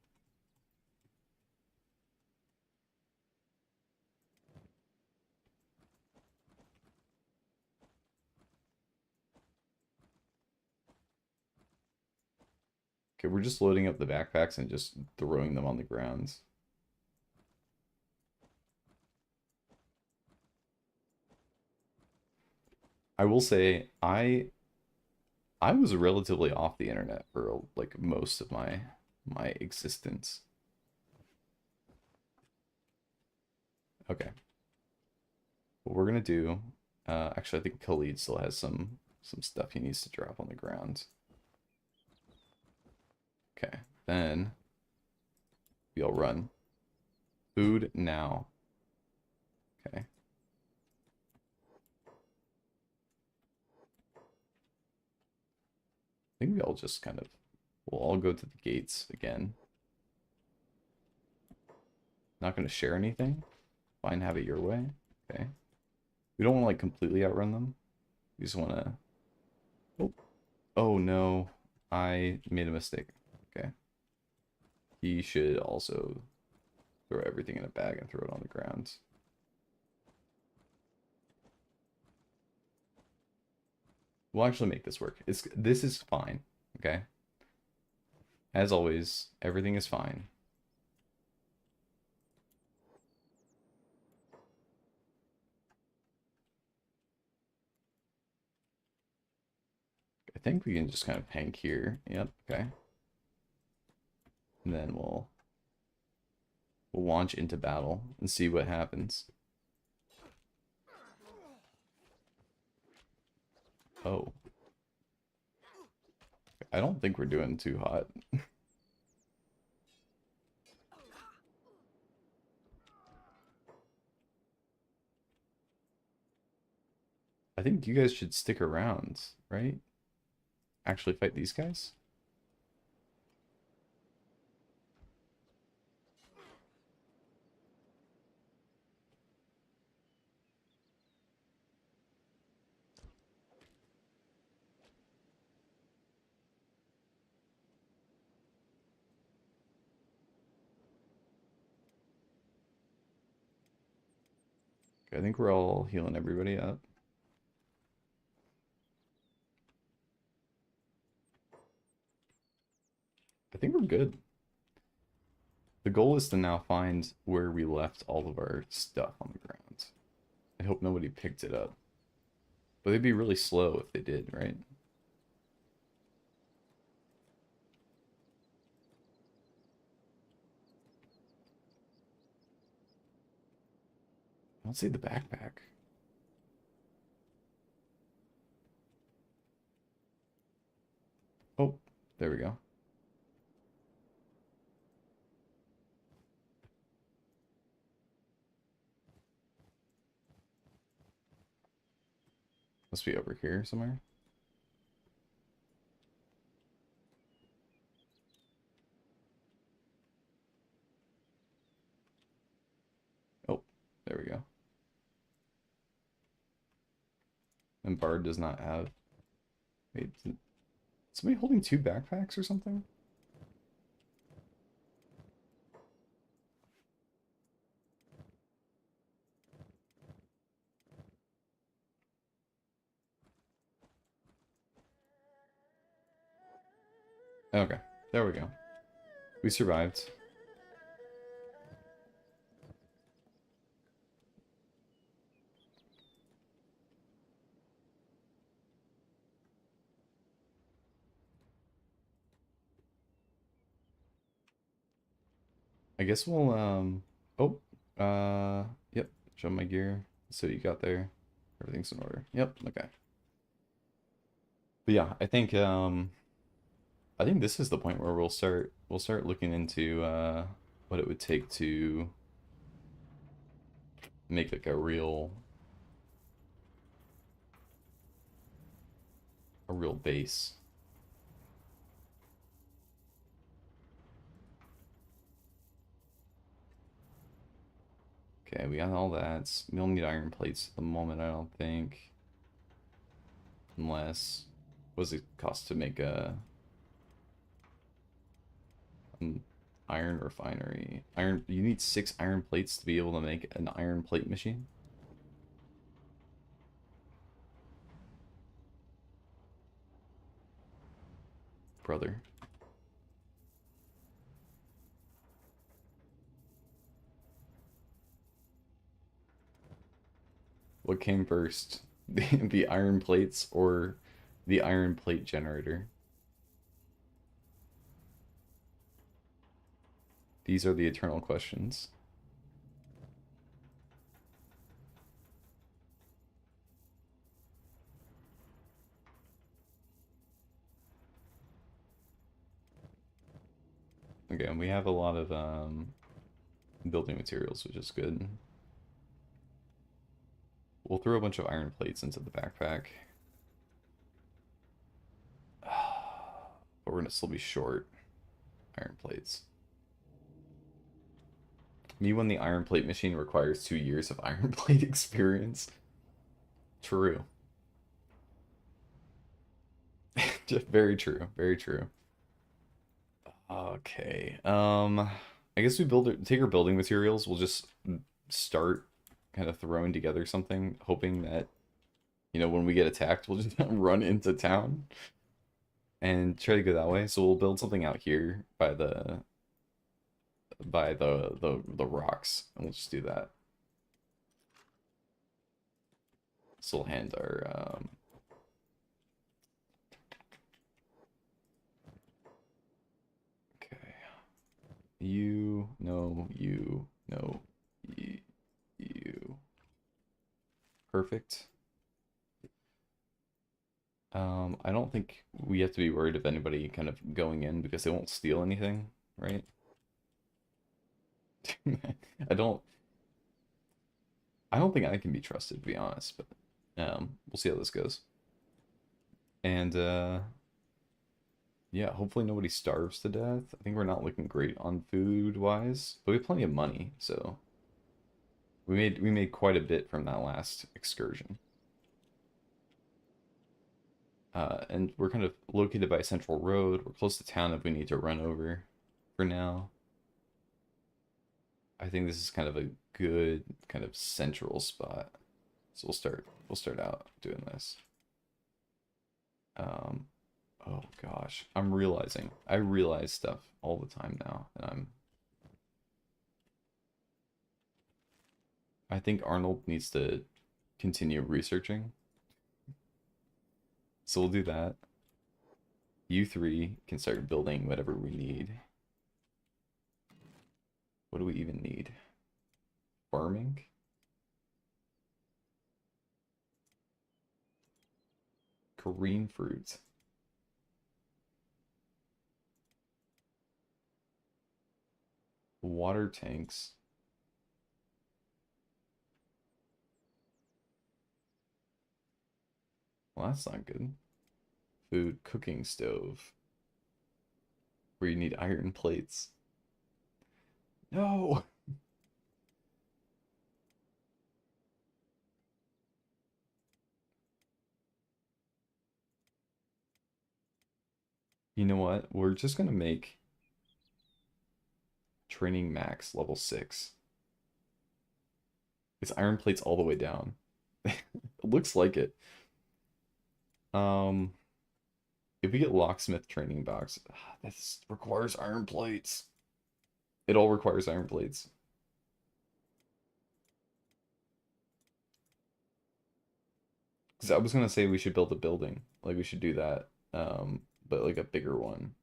Okay, we're just loading up the backpacks and just throwing them on the ground. I will say I was relatively off the internet for like most of my existence. Okay. What we're gonna do, actually I think Khalid still has some stuff he needs to drop on the ground. Okay, then we'll run. Food now. Okay. I think we all just kind of, we'll all go to the gates again. Not gonna share anything. Fine, have it your way. Okay. We don't want to like completely outrun them. We just want to. Oh, oh no, I made a mistake. Okay. He should also throw everything in a bag and throw it on the ground. We'll actually make this work. This is fine. Okay. As always, everything is fine. think we can just kind of hank here. Yep, okay. And then we'll launch into battle and see what happens. Oh. I don't think we're doing too hot. I think you guys should stick around, right? Actually fight these guys? Okay, I think we're all healing everybody up. I think we're good. The goal is to now find where we left all of our stuff on the ground. I hope nobody picked it up. But they'd be really slow if they did, right? I don't see the backpack. Oh, there we go. Must be over here somewhere. Oh, there we go. And Bard does not have... Wait, is somebody holding two backpacks or something? Okay, there we go. We survived. I guess we'll, oh, yep, show my gear. So you got there. Everything's in order. Yep, okay. But yeah, I think this is the point where we'll start looking into what it would take to make like a real base. Okay, we got all that. We don't need iron plates at the moment, I don't think. Unless, what does it cost to make an iron refinery? You need 6 iron plates to be able to make an iron plate machine? Brother. What came first? The iron plates or the iron plate generator? These are the eternal questions. Again, we have a lot of building materials, which is good. We'll throw a bunch of iron plates into the backpack. But we're gonna still be short iron plates. Me when the iron plate machine requires 2 years of iron plate experience. True. Very true. Very true. Okay. I guess we take our building materials. We'll just start kind of throwing together something, hoping that, when we get attacked, we'll just run into town and try to go that way. So we'll build something out here by the rocks, and we'll just do that. So we'll hand our You, no, you, no, you. Perfect. I don't think we have to be worried of anybody kind of going in because they won't steal anything, right? I don't I don't think I can be trusted to be honest, but we'll see how this goes. And yeah, hopefully nobody starves to death. I think we're not looking great on food wise, but we have plenty of money, so we made quite a bit from that last excursion. And we're kind of located by a central road. We're close to town if we need to run over for now. I think this is kind of a good kind of central spot. So we'll start out doing this. Um, oh gosh, I realize stuff all the time now, and I think Arnold needs to continue researching. So we'll do that. You three can start building whatever we need. What do we even need? Farming? Green fruit. Water tanks. Well, that's not good. Food cooking stove. Where you need iron plates. No! You know what? We're just gonna make training max level 6. It's iron plates all the way down. It looks like it. Um, if we get locksmith training box, this requires iron plates. It all requires iron plates. Because I was gonna say we should build a building. Like we should do that. But like a bigger one.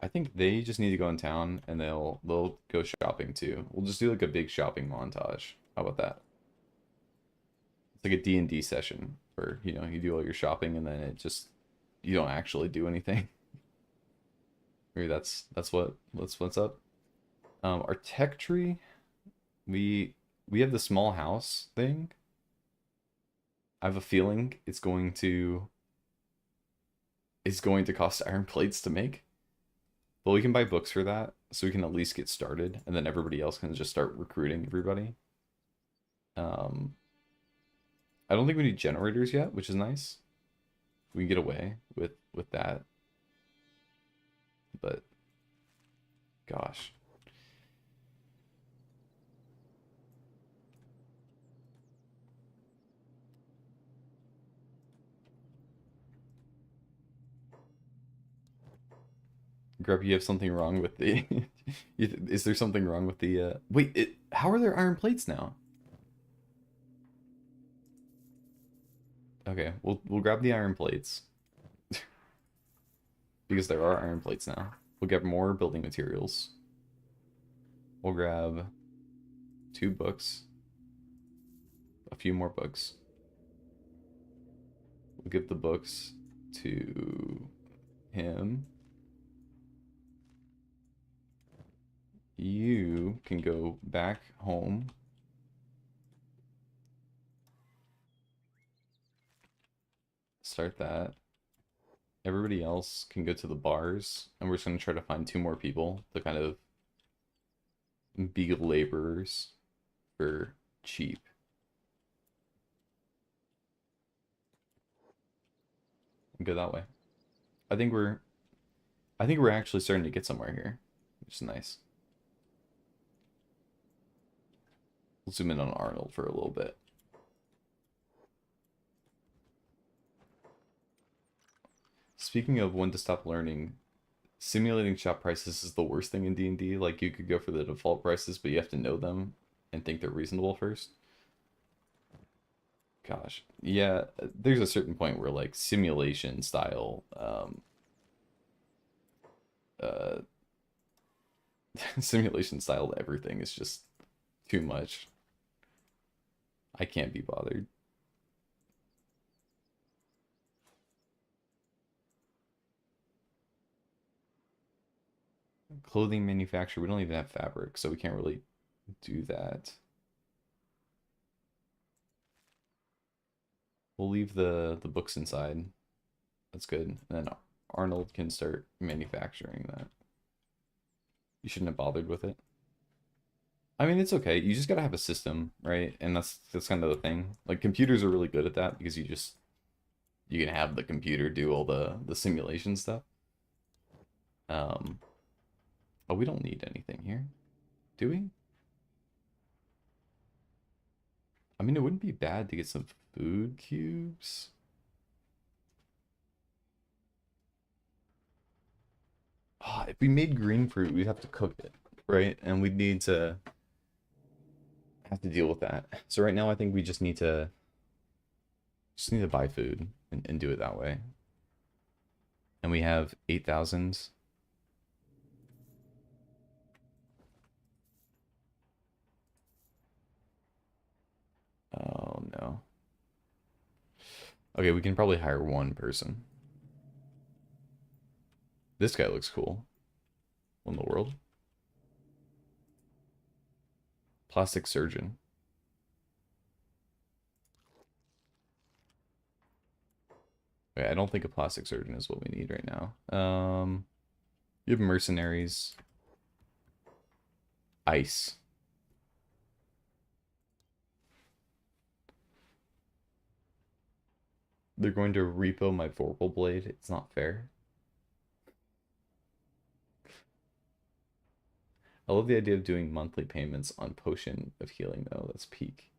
I think they just need to go in town and they'll go shopping too. We'll just do like a big shopping montage. How about that? It's like a D&D session where, you do all your shopping and then it just you don't actually do anything. Maybe that's what's up. Our tech tree, we have the small house thing. I have a feeling it's going to cost iron plates to make. But we can buy books for that, so we can at least get started, and then everybody else can just start recruiting everybody. Um, I don't think we need generators yet, which is nice. We can get away with that, but gosh, Grub, you have something wrong with the. Is there something wrong with the? Wait, how are there iron plates now? Okay, we'll grab the iron plates because there are iron plates now. We'll get more building materials. We'll grab 2 books, a few more books. We'll give the books to him. You can go back home. Start that. Everybody else can go to the bars, and we're just going to try to find 2 more people to kind of be laborers for cheap. And go that way. I think we're I think we're actually starting to get somewhere here, which is nice. We'll zoom in on Arnold for a little bit. Speaking of when to stop learning, simulating shop prices is the worst thing in D&D. Like, you could go for the default prices, but you have to know them and think they're reasonable first. Gosh, yeah. There's a certain point where like simulation style, uh, simulation style everything is just too much. I can't be bothered. Clothing manufacturer, we don't even have fabric, so we can't really do that. We'll leave the books inside. That's good. And then Arnold can start manufacturing that. You shouldn't have bothered with it. I mean, it's okay. You just gotta have a system, right? And that's kind of the thing. Like computers are really good at that because you can have the computer do all the simulation stuff. Um, oh, we don't need anything here, do we? I mean, it wouldn't be bad to get some food cubes. Ah, if we made green fruit, we'd have to cook it, right? And we'd need to have to deal with that. So right now, I think we just need to buy food and do it that way. And we have 8,000. Oh no. Okay, we can probably hire one person. This guy looks cool. What in the world? Plastic surgeon. Okay, I don't think a plastic surgeon is what we need right now. You have mercenaries. Ice. They're going to repo my Vorpal blade. It's not fair. I love the idea of doing monthly payments on potion of healing though. That's peak.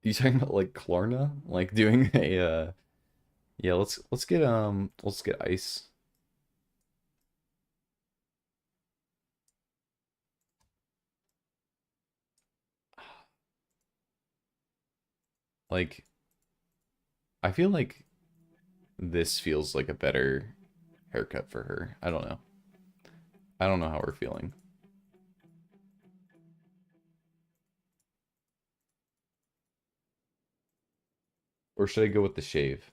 You talking about like Klarna? Like doing a yeah, let's get ice. Like I feel like this feels like a better haircut for her. I don't know. I don't know how we're feeling. Or should I go with the shave?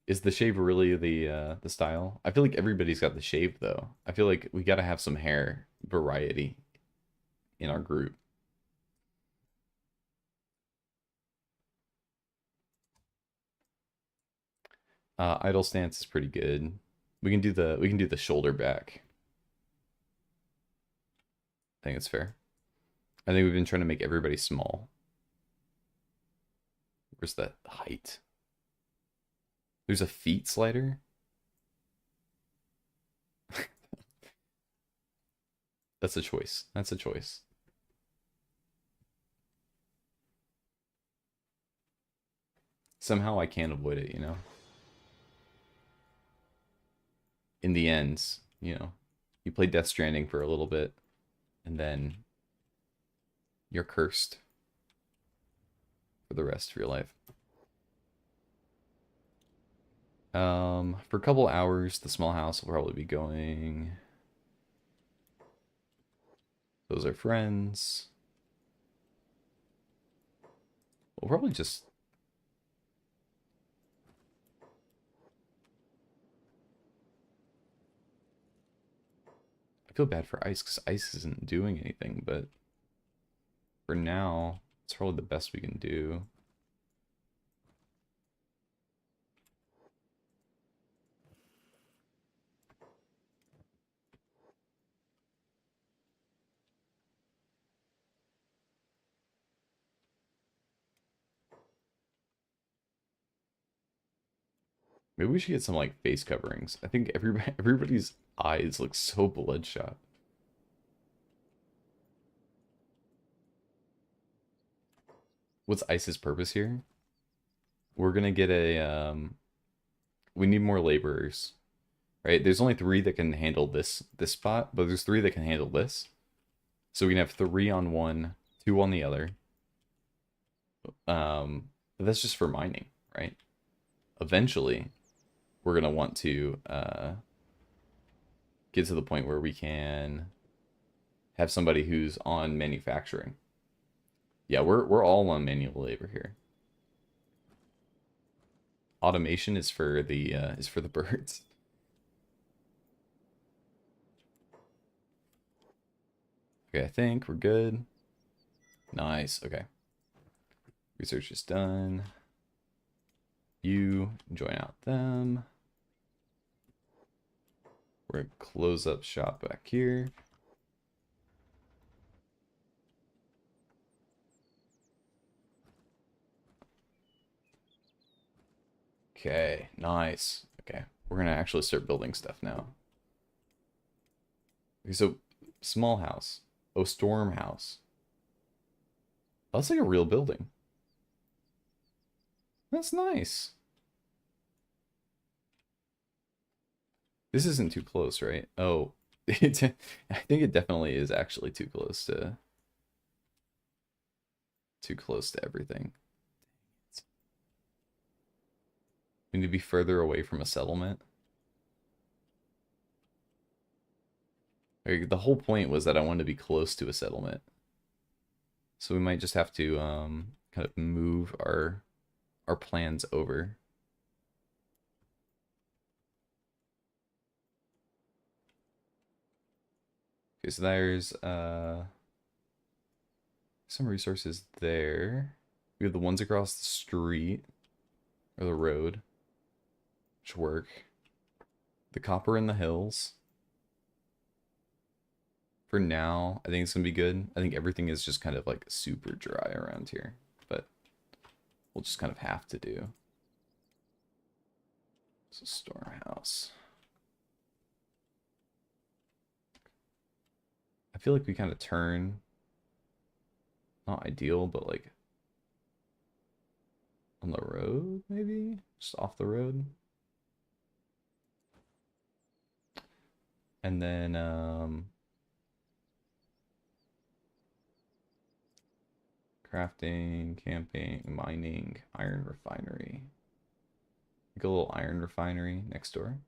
Is the shave really the style? I feel like everybody's got the shave though. I feel like we gotta have some hair variety in our group. Idle stance is pretty good. We can do the shoulder back. I think it's fair. I think we've been trying to make everybody small. Where's the height? There's a feet slider. That's a choice. That's a choice. Somehow I can't avoid it, you know? In the end, you know, you play Death Stranding for a little bit, and then you're cursed for the rest of your life. For a couple hours, the small house will probably be going. Those are friends. We'll probably just. I feel bad for Ice because Ice isn't doing anything, but for now, it's probably the best we can do. Maybe we should get some like face coverings. I think everybody's eyes look so bloodshot. What's Ice's purpose here? We're gonna get a we need more laborers, right? There's only three that can handle this spot, but there's three that can handle this. So we can have three on one, two on the other. But that's just for mining, right? Eventually, we're gonna want to get to the point where we can have somebody who's on manufacturing. Yeah, we're all on manual labor here. Automation is for the birds. Okay, I think we're good. Nice. Okay. Research is done. You join out them. We're gonna close up shop back here. Okay, nice. Okay, we're gonna actually start building stuff now. Okay, so small house. Oh, storm house. That's like a real building. That's nice. This isn't too close, right? Oh, I think it definitely is actually too close to everything. We need to be further away from a settlement. Like, the whole point was that I wanted to be close to a settlement. So we might just have to kind of move our plans over. Okay, so there's some resources there. We have the ones across the street or the road, which work. The copper in the hills. For now, I think it's gonna be good. I think everything is just kind of like super dry around here, but we'll just kind of have to do. So storehouse. I feel like we kind of turn, not ideal, but like on the road, maybe? Just off the road. And then crafting, camping, mining, iron refinery. Like a little iron refinery next door.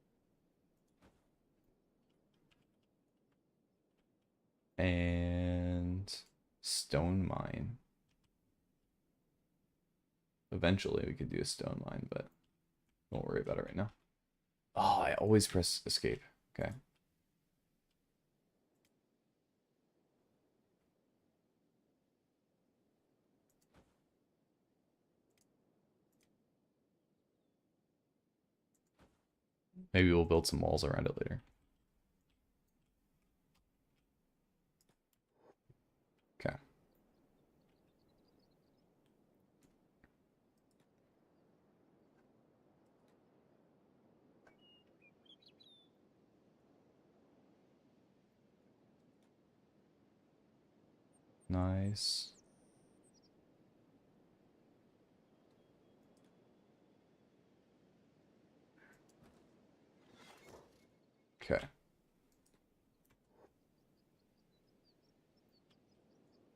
And stone mine. Eventually we could do a stone mine, but don't worry about it right now. Oh, I always press escape. Okay. Maybe we'll build some walls around it later. Okay. Nice. Okay.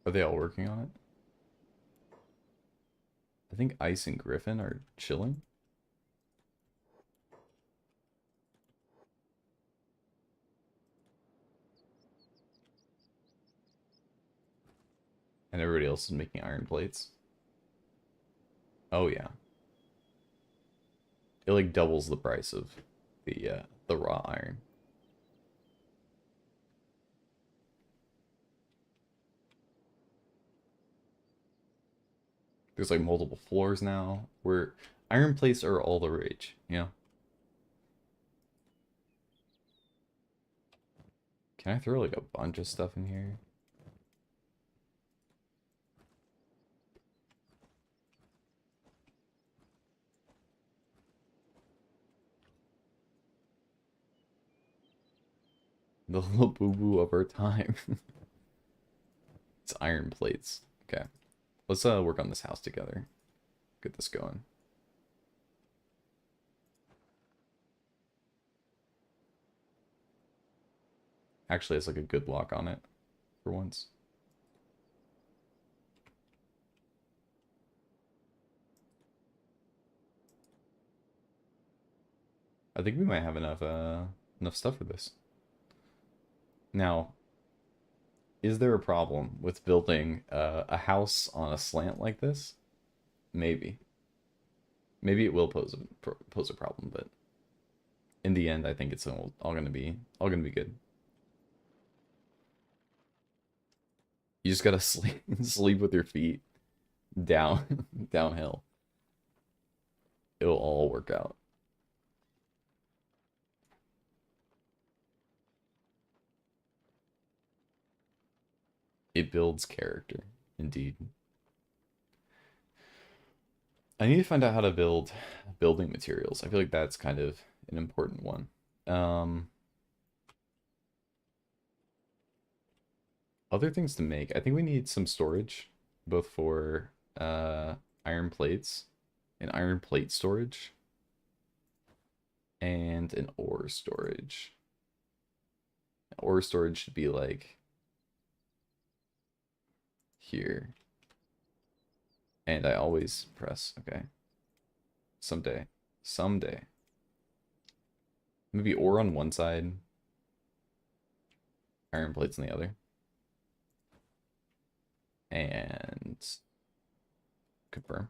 Are they all working on it? I think Ice and Griffin are chilling. And everybody else is making iron plates. Oh yeah. It like doubles the price of the raw iron. There's like multiple floors now where iron plates are all the rage, you know? Can I throw like a bunch of stuff in here? The little boo-boo of our time. It's iron plates. Okay. Let's work on this house together. Get this going. Actually, it's like a good lock on it for once. I think we might have enough stuff for this. Now, is there a problem with building a house on a slant like this? Maybe. Maybe it will pose a problem, but in the end, I think it's all gonna be good. You just gotta sleep with your feet downhill. It'll all work out. It builds character, indeed. I need to find out how to build building materials. I feel like that's kind of an important one. Um, Other things to make. I think we need some storage, both for iron plates and iron plate storage and an ore storage. Ore storage should be like here. And I always press, okay. Someday. Someday. Maybe ore on one side, iron plates on the other. And confirm.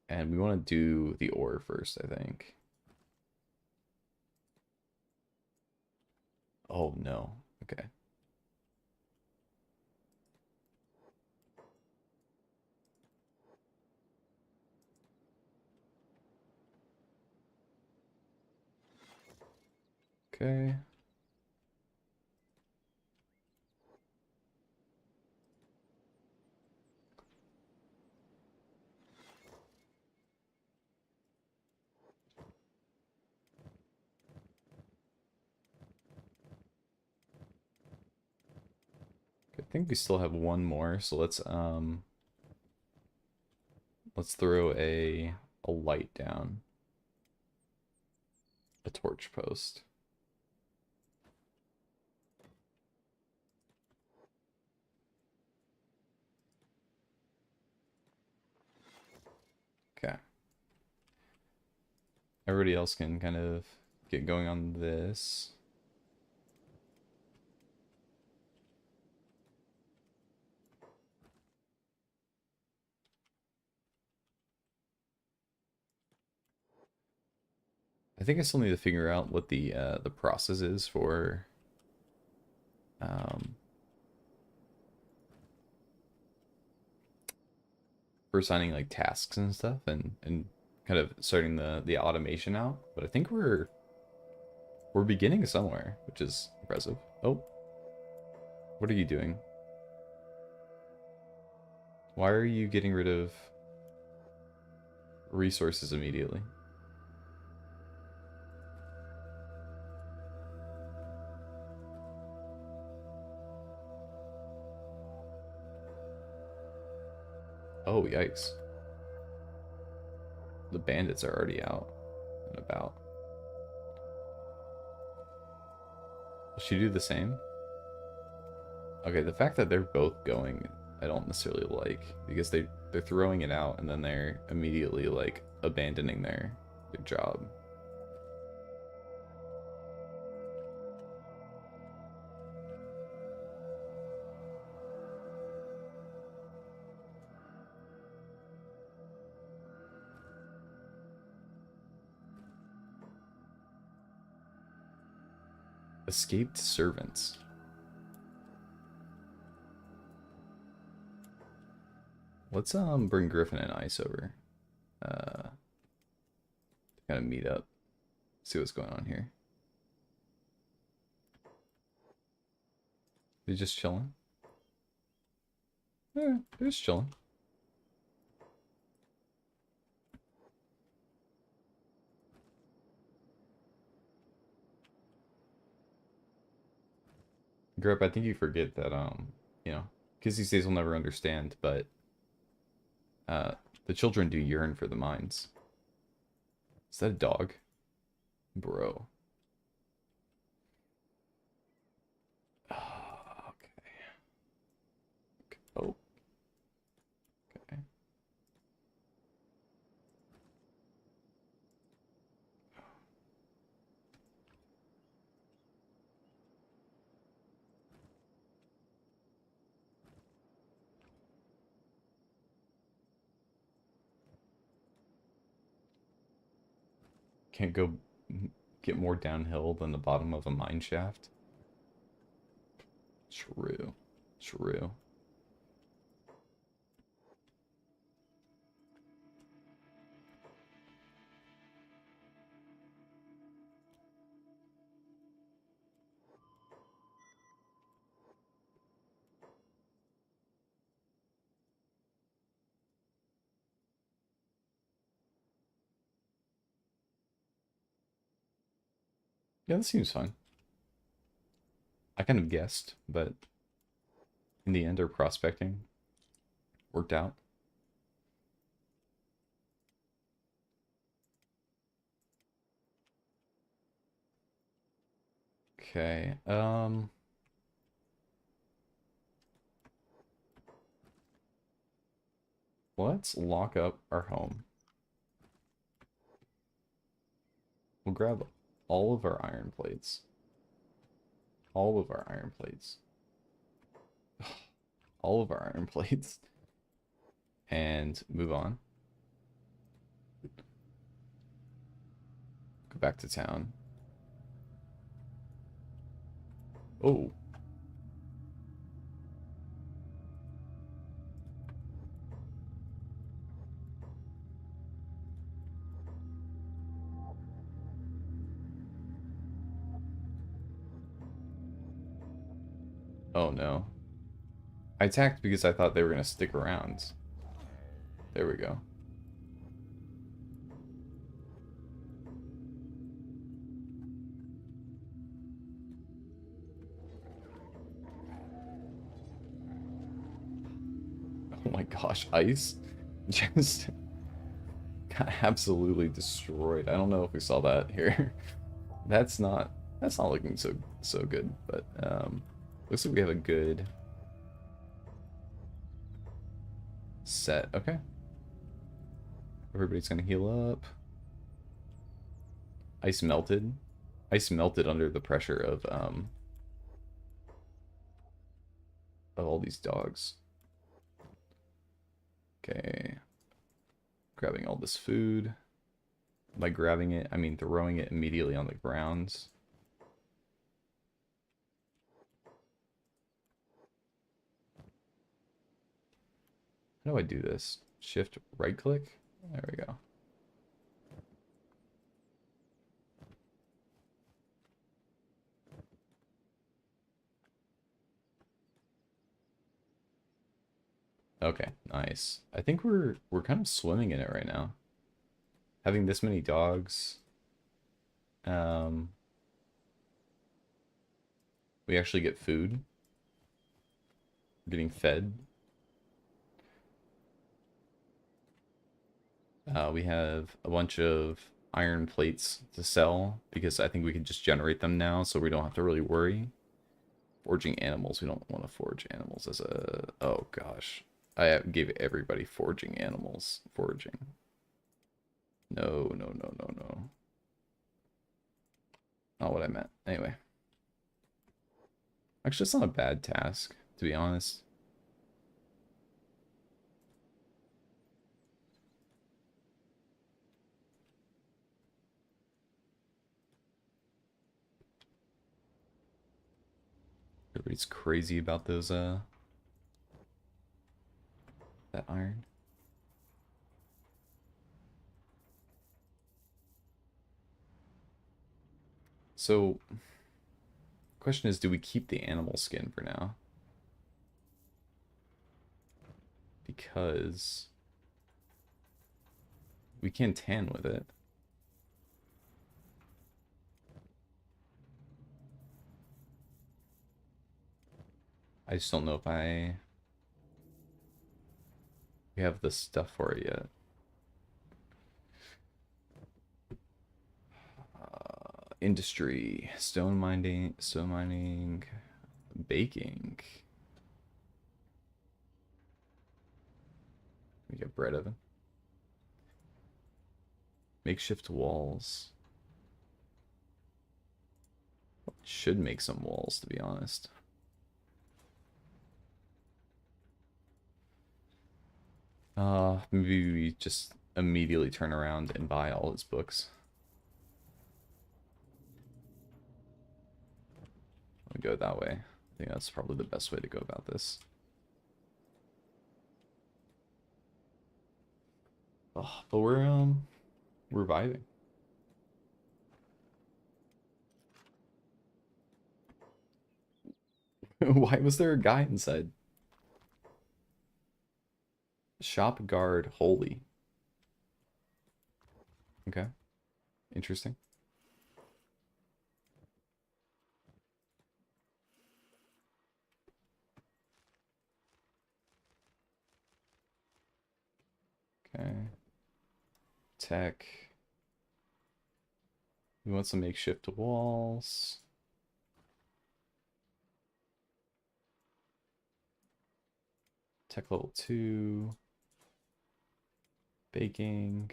And we want to do the ore first, I think. Oh no. Okay. Okay. I think we still have one more, so let's throw a light down. A torch post. Okay. Everybody else can kind of get going on this. I think I still need to figure out what the process is um, for assigning like tasks and stuff and kind of starting the automation out. But I think we're beginning somewhere, which is impressive. Oh, what are you doing? Why are you getting rid of resources immediately? Oh, yikes. The bandits are already out and about. Will she do the same? Okay, the fact that they're both going, I don't necessarily like, because they're throwing it out and then they're immediately like abandoning their job. Escaped servants. Let's bring Griffin and Ice over. To kind of meet up. See what's going on here. They just chilling? Yeah, they're just chilling. Grip, I think you forget that you know, kids these days will never understand, but uh the children do yearn for the mines. Is that a dog? Bro. Okay. Oh, okay. Can't go get more downhill than the bottom of a mine shaft. True. True. Yeah, that seems fine. I kind of guessed, but in the end, our prospecting worked out. Okay. Let's lock up our home. We'll grab all of our iron plates. All of our iron plates. All of our iron plates. And move on. Go back to town. Oh. Oh no. I attacked because I thought they were going to stick around. There we go. Oh my gosh, ice just got absolutely destroyed. I don't know if we saw that here. That's not looking so good, but looks like we have a good set. Okay. Everybody's gonna heal up. Ice melted. Ice melted under the pressure of all these dogs. Okay. Grabbing all this food. By grabbing it, I mean throwing it immediately on the ground. How do I do this? Shift right click? There we go. Okay, nice. I think we're kind of swimming in it right now. Having this many dogs. Um we actually get food. We're getting fed. We have a bunch of iron plates to sell because I think we can just generate them now so we don't have to really worry. Forging animals. We don't want to forge animals as a... Oh gosh. I gave everybody forging animals. Foraging. No, no, no, no, no. Not what I meant. Anyway. Actually, it's not a bad task, to be honest. Everybody's crazy about those, that iron. So, question is, do we keep the animal skin for now? Because we can tan with it. I just don't know if we have the stuff for it yet. Industry, stone mining, baking. We get bread oven. Makeshift walls. Should make some walls, to be honest. Maybe we just immediately turn around and buy all his books. We go that way. I think that's probably the best way to go about this. Oh, but we're vibing. Why was there a guy inside? Shop guard holy. Okay. Interesting. Okay. Tech. We want some makeshift walls. Tech level 2. Baking.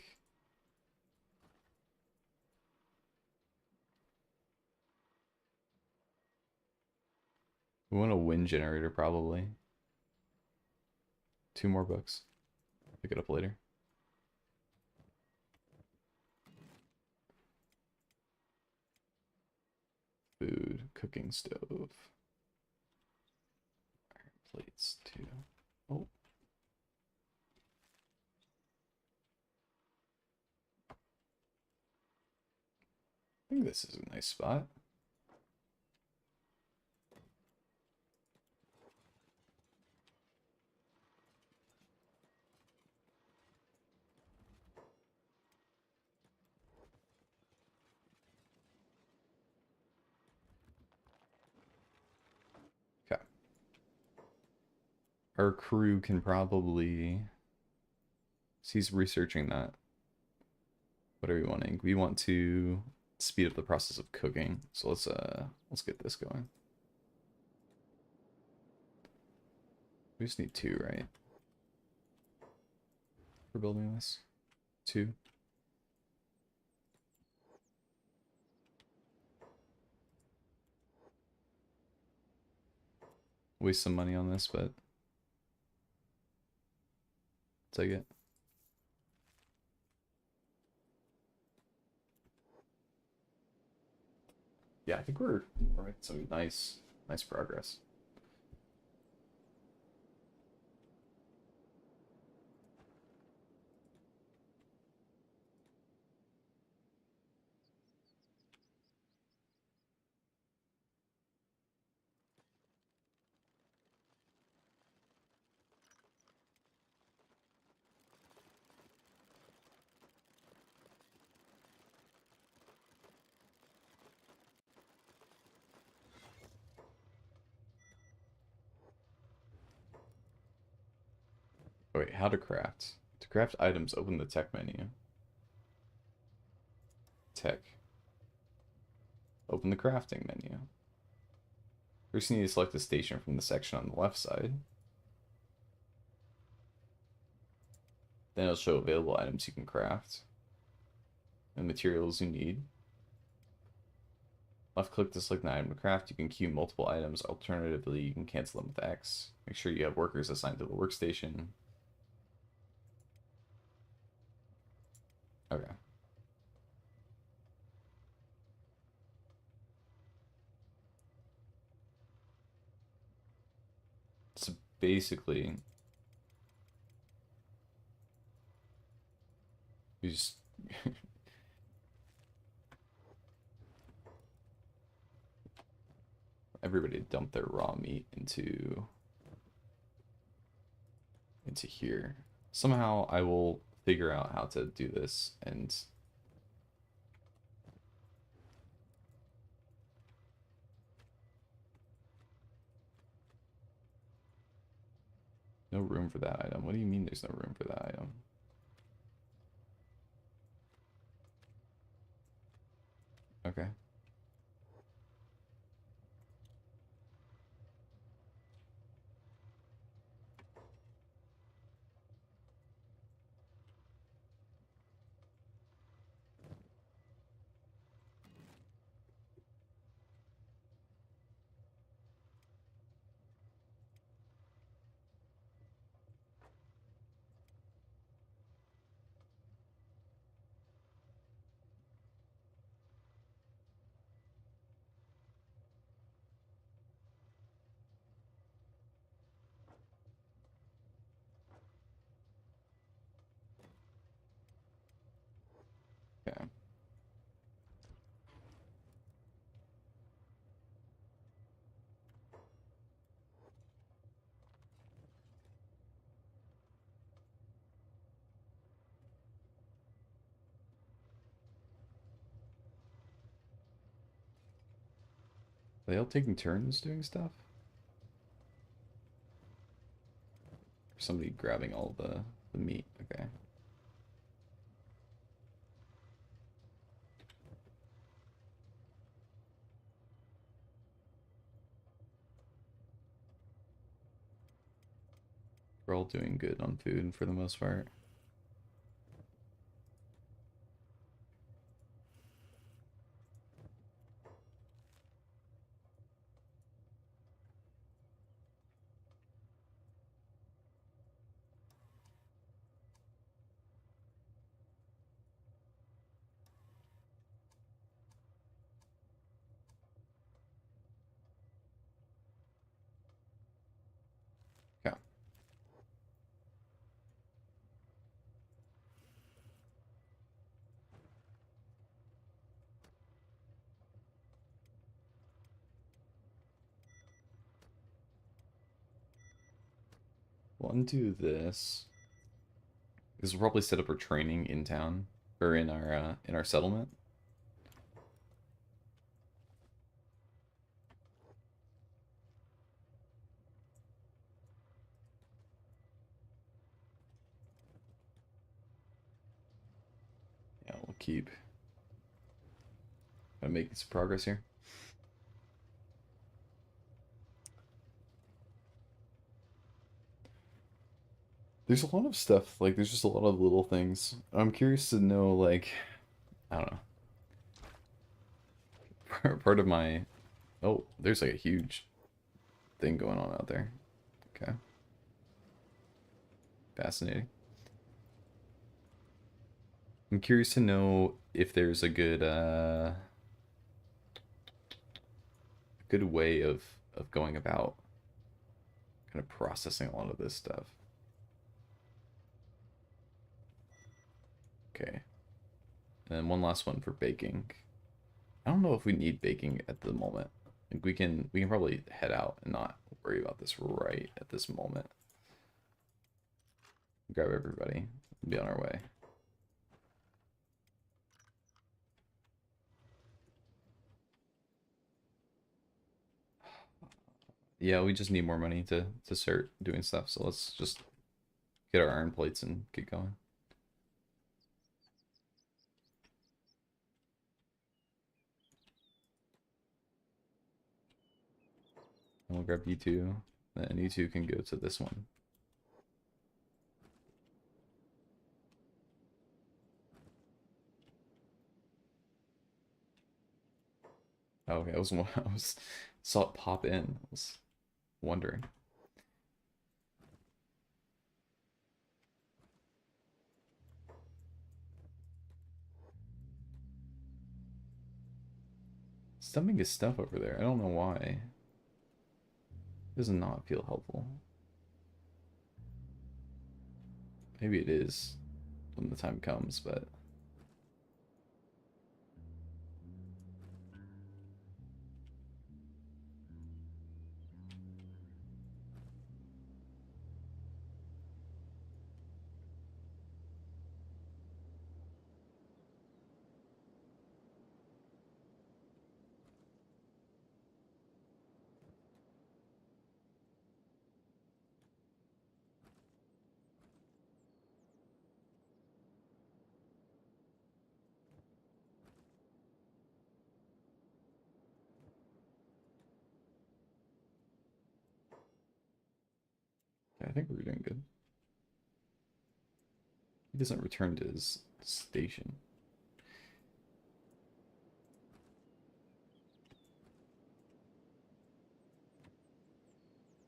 We want a wind generator probably. 2 more books. Pick it up later. Food, cooking stove. Iron plates, 2. Oh. I think this is a nice spot. Okay. Our crew can probably... So he's researching that. What are we wanting? We want to speed up the process of cooking. So let's get this going. We just need 2, right? For building this. 2. Waste some money on this, but take it. Yeah, I think we're all right. So nice progress. Oh, wait, how to craft? To craft items, open the tech menu. Tech. Open the crafting menu. First, you need to select the station from the section on the left side. Then it'll show available items you can craft and materials you need. Left click to select an item to craft. You can queue multiple items. Alternatively, you can cancel them with X. Make sure you have workers assigned to the workstation. Okay. So basically, you just everybody dump their raw meat into here. Somehow I will figure out how to do this, and no room for that item. What do you mean there's no room for that item? Okay. Okay. Are they all taking turns doing stuff? Or somebody grabbing all the meat? Okay. We're all doing good on food for the most part. Yeah. We'll undo this. This will probably set up our training in town or in our settlement. Yeah, we'll keep making some progress here. There's a lot of stuff, like there's just a lot of little things. I'm curious to know, like, I don't know. Part of my oh, there's like a huge thing going on out there. Okay. Fascinating. I'm curious to know if there's a good way of going about kind of processing a lot of this stuff. Okay. And then one last one for baking. I don't know if we need baking at the moment. Like we can probably head out and not worry about this right at this moment. Grab everybody. Be on our way. Yeah, we just need more money to start doing stuff. So let's just get our iron plates and get going. And we'll grab you two. Then you two can go to this one. Oh, okay, I was saw it pop in. I was wondering. It's dumping his stuff over there. I don't know why. It does not feel helpful. Maybe it is when the time comes, but yeah, I think we're doing good. He doesn't return to his station.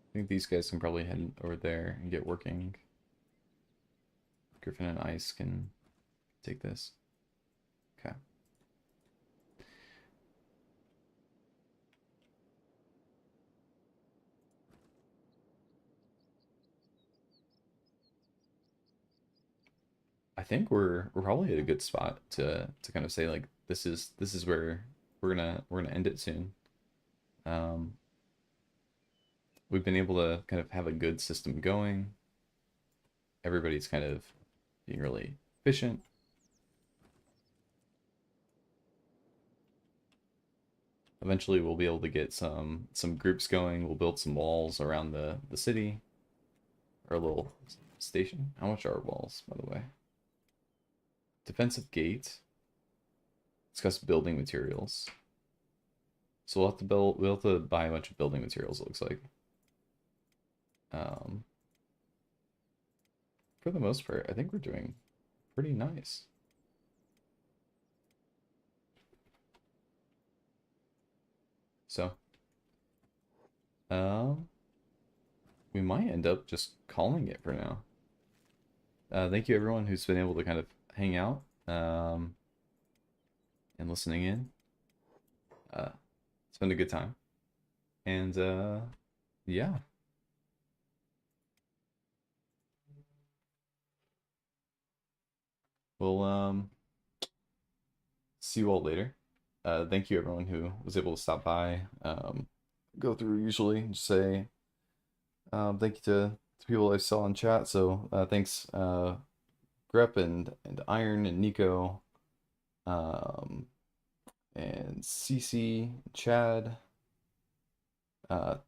I think these guys can probably head over there and get working. Griffin and Ice can take this. Okay. I think we're probably at a good spot to kind of say like this is where we're gonna end it soon. Um, we've been able to kind of have a good system going. Everybody's kind of being really efficient. Eventually, we'll be able to get some groups going. We'll build some walls around the city, or a little station. How much are walls, by the way? Defensive gate. Discuss building materials. So we'll have to buy a bunch of building materials, it looks like. Um, for the most part, I think we're doing pretty nice. So, um, we might end up just calling it for now. Thank you everyone who's been able to kind of hang out and listening in. Uh, it's been a good time. And yeah, we'll see you all later. Thank you everyone who was able to stop by. Go through usually just say thank you to people I saw in chat. So thanks Grep and Iron and Nico um, and Cece, Chad.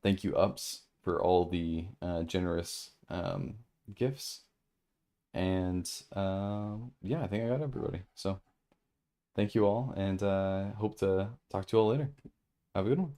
Thank you Ups for all the generous gifts. And yeah, I think I got everybody. So thank you all, and hope to talk to you all later. Have a good one.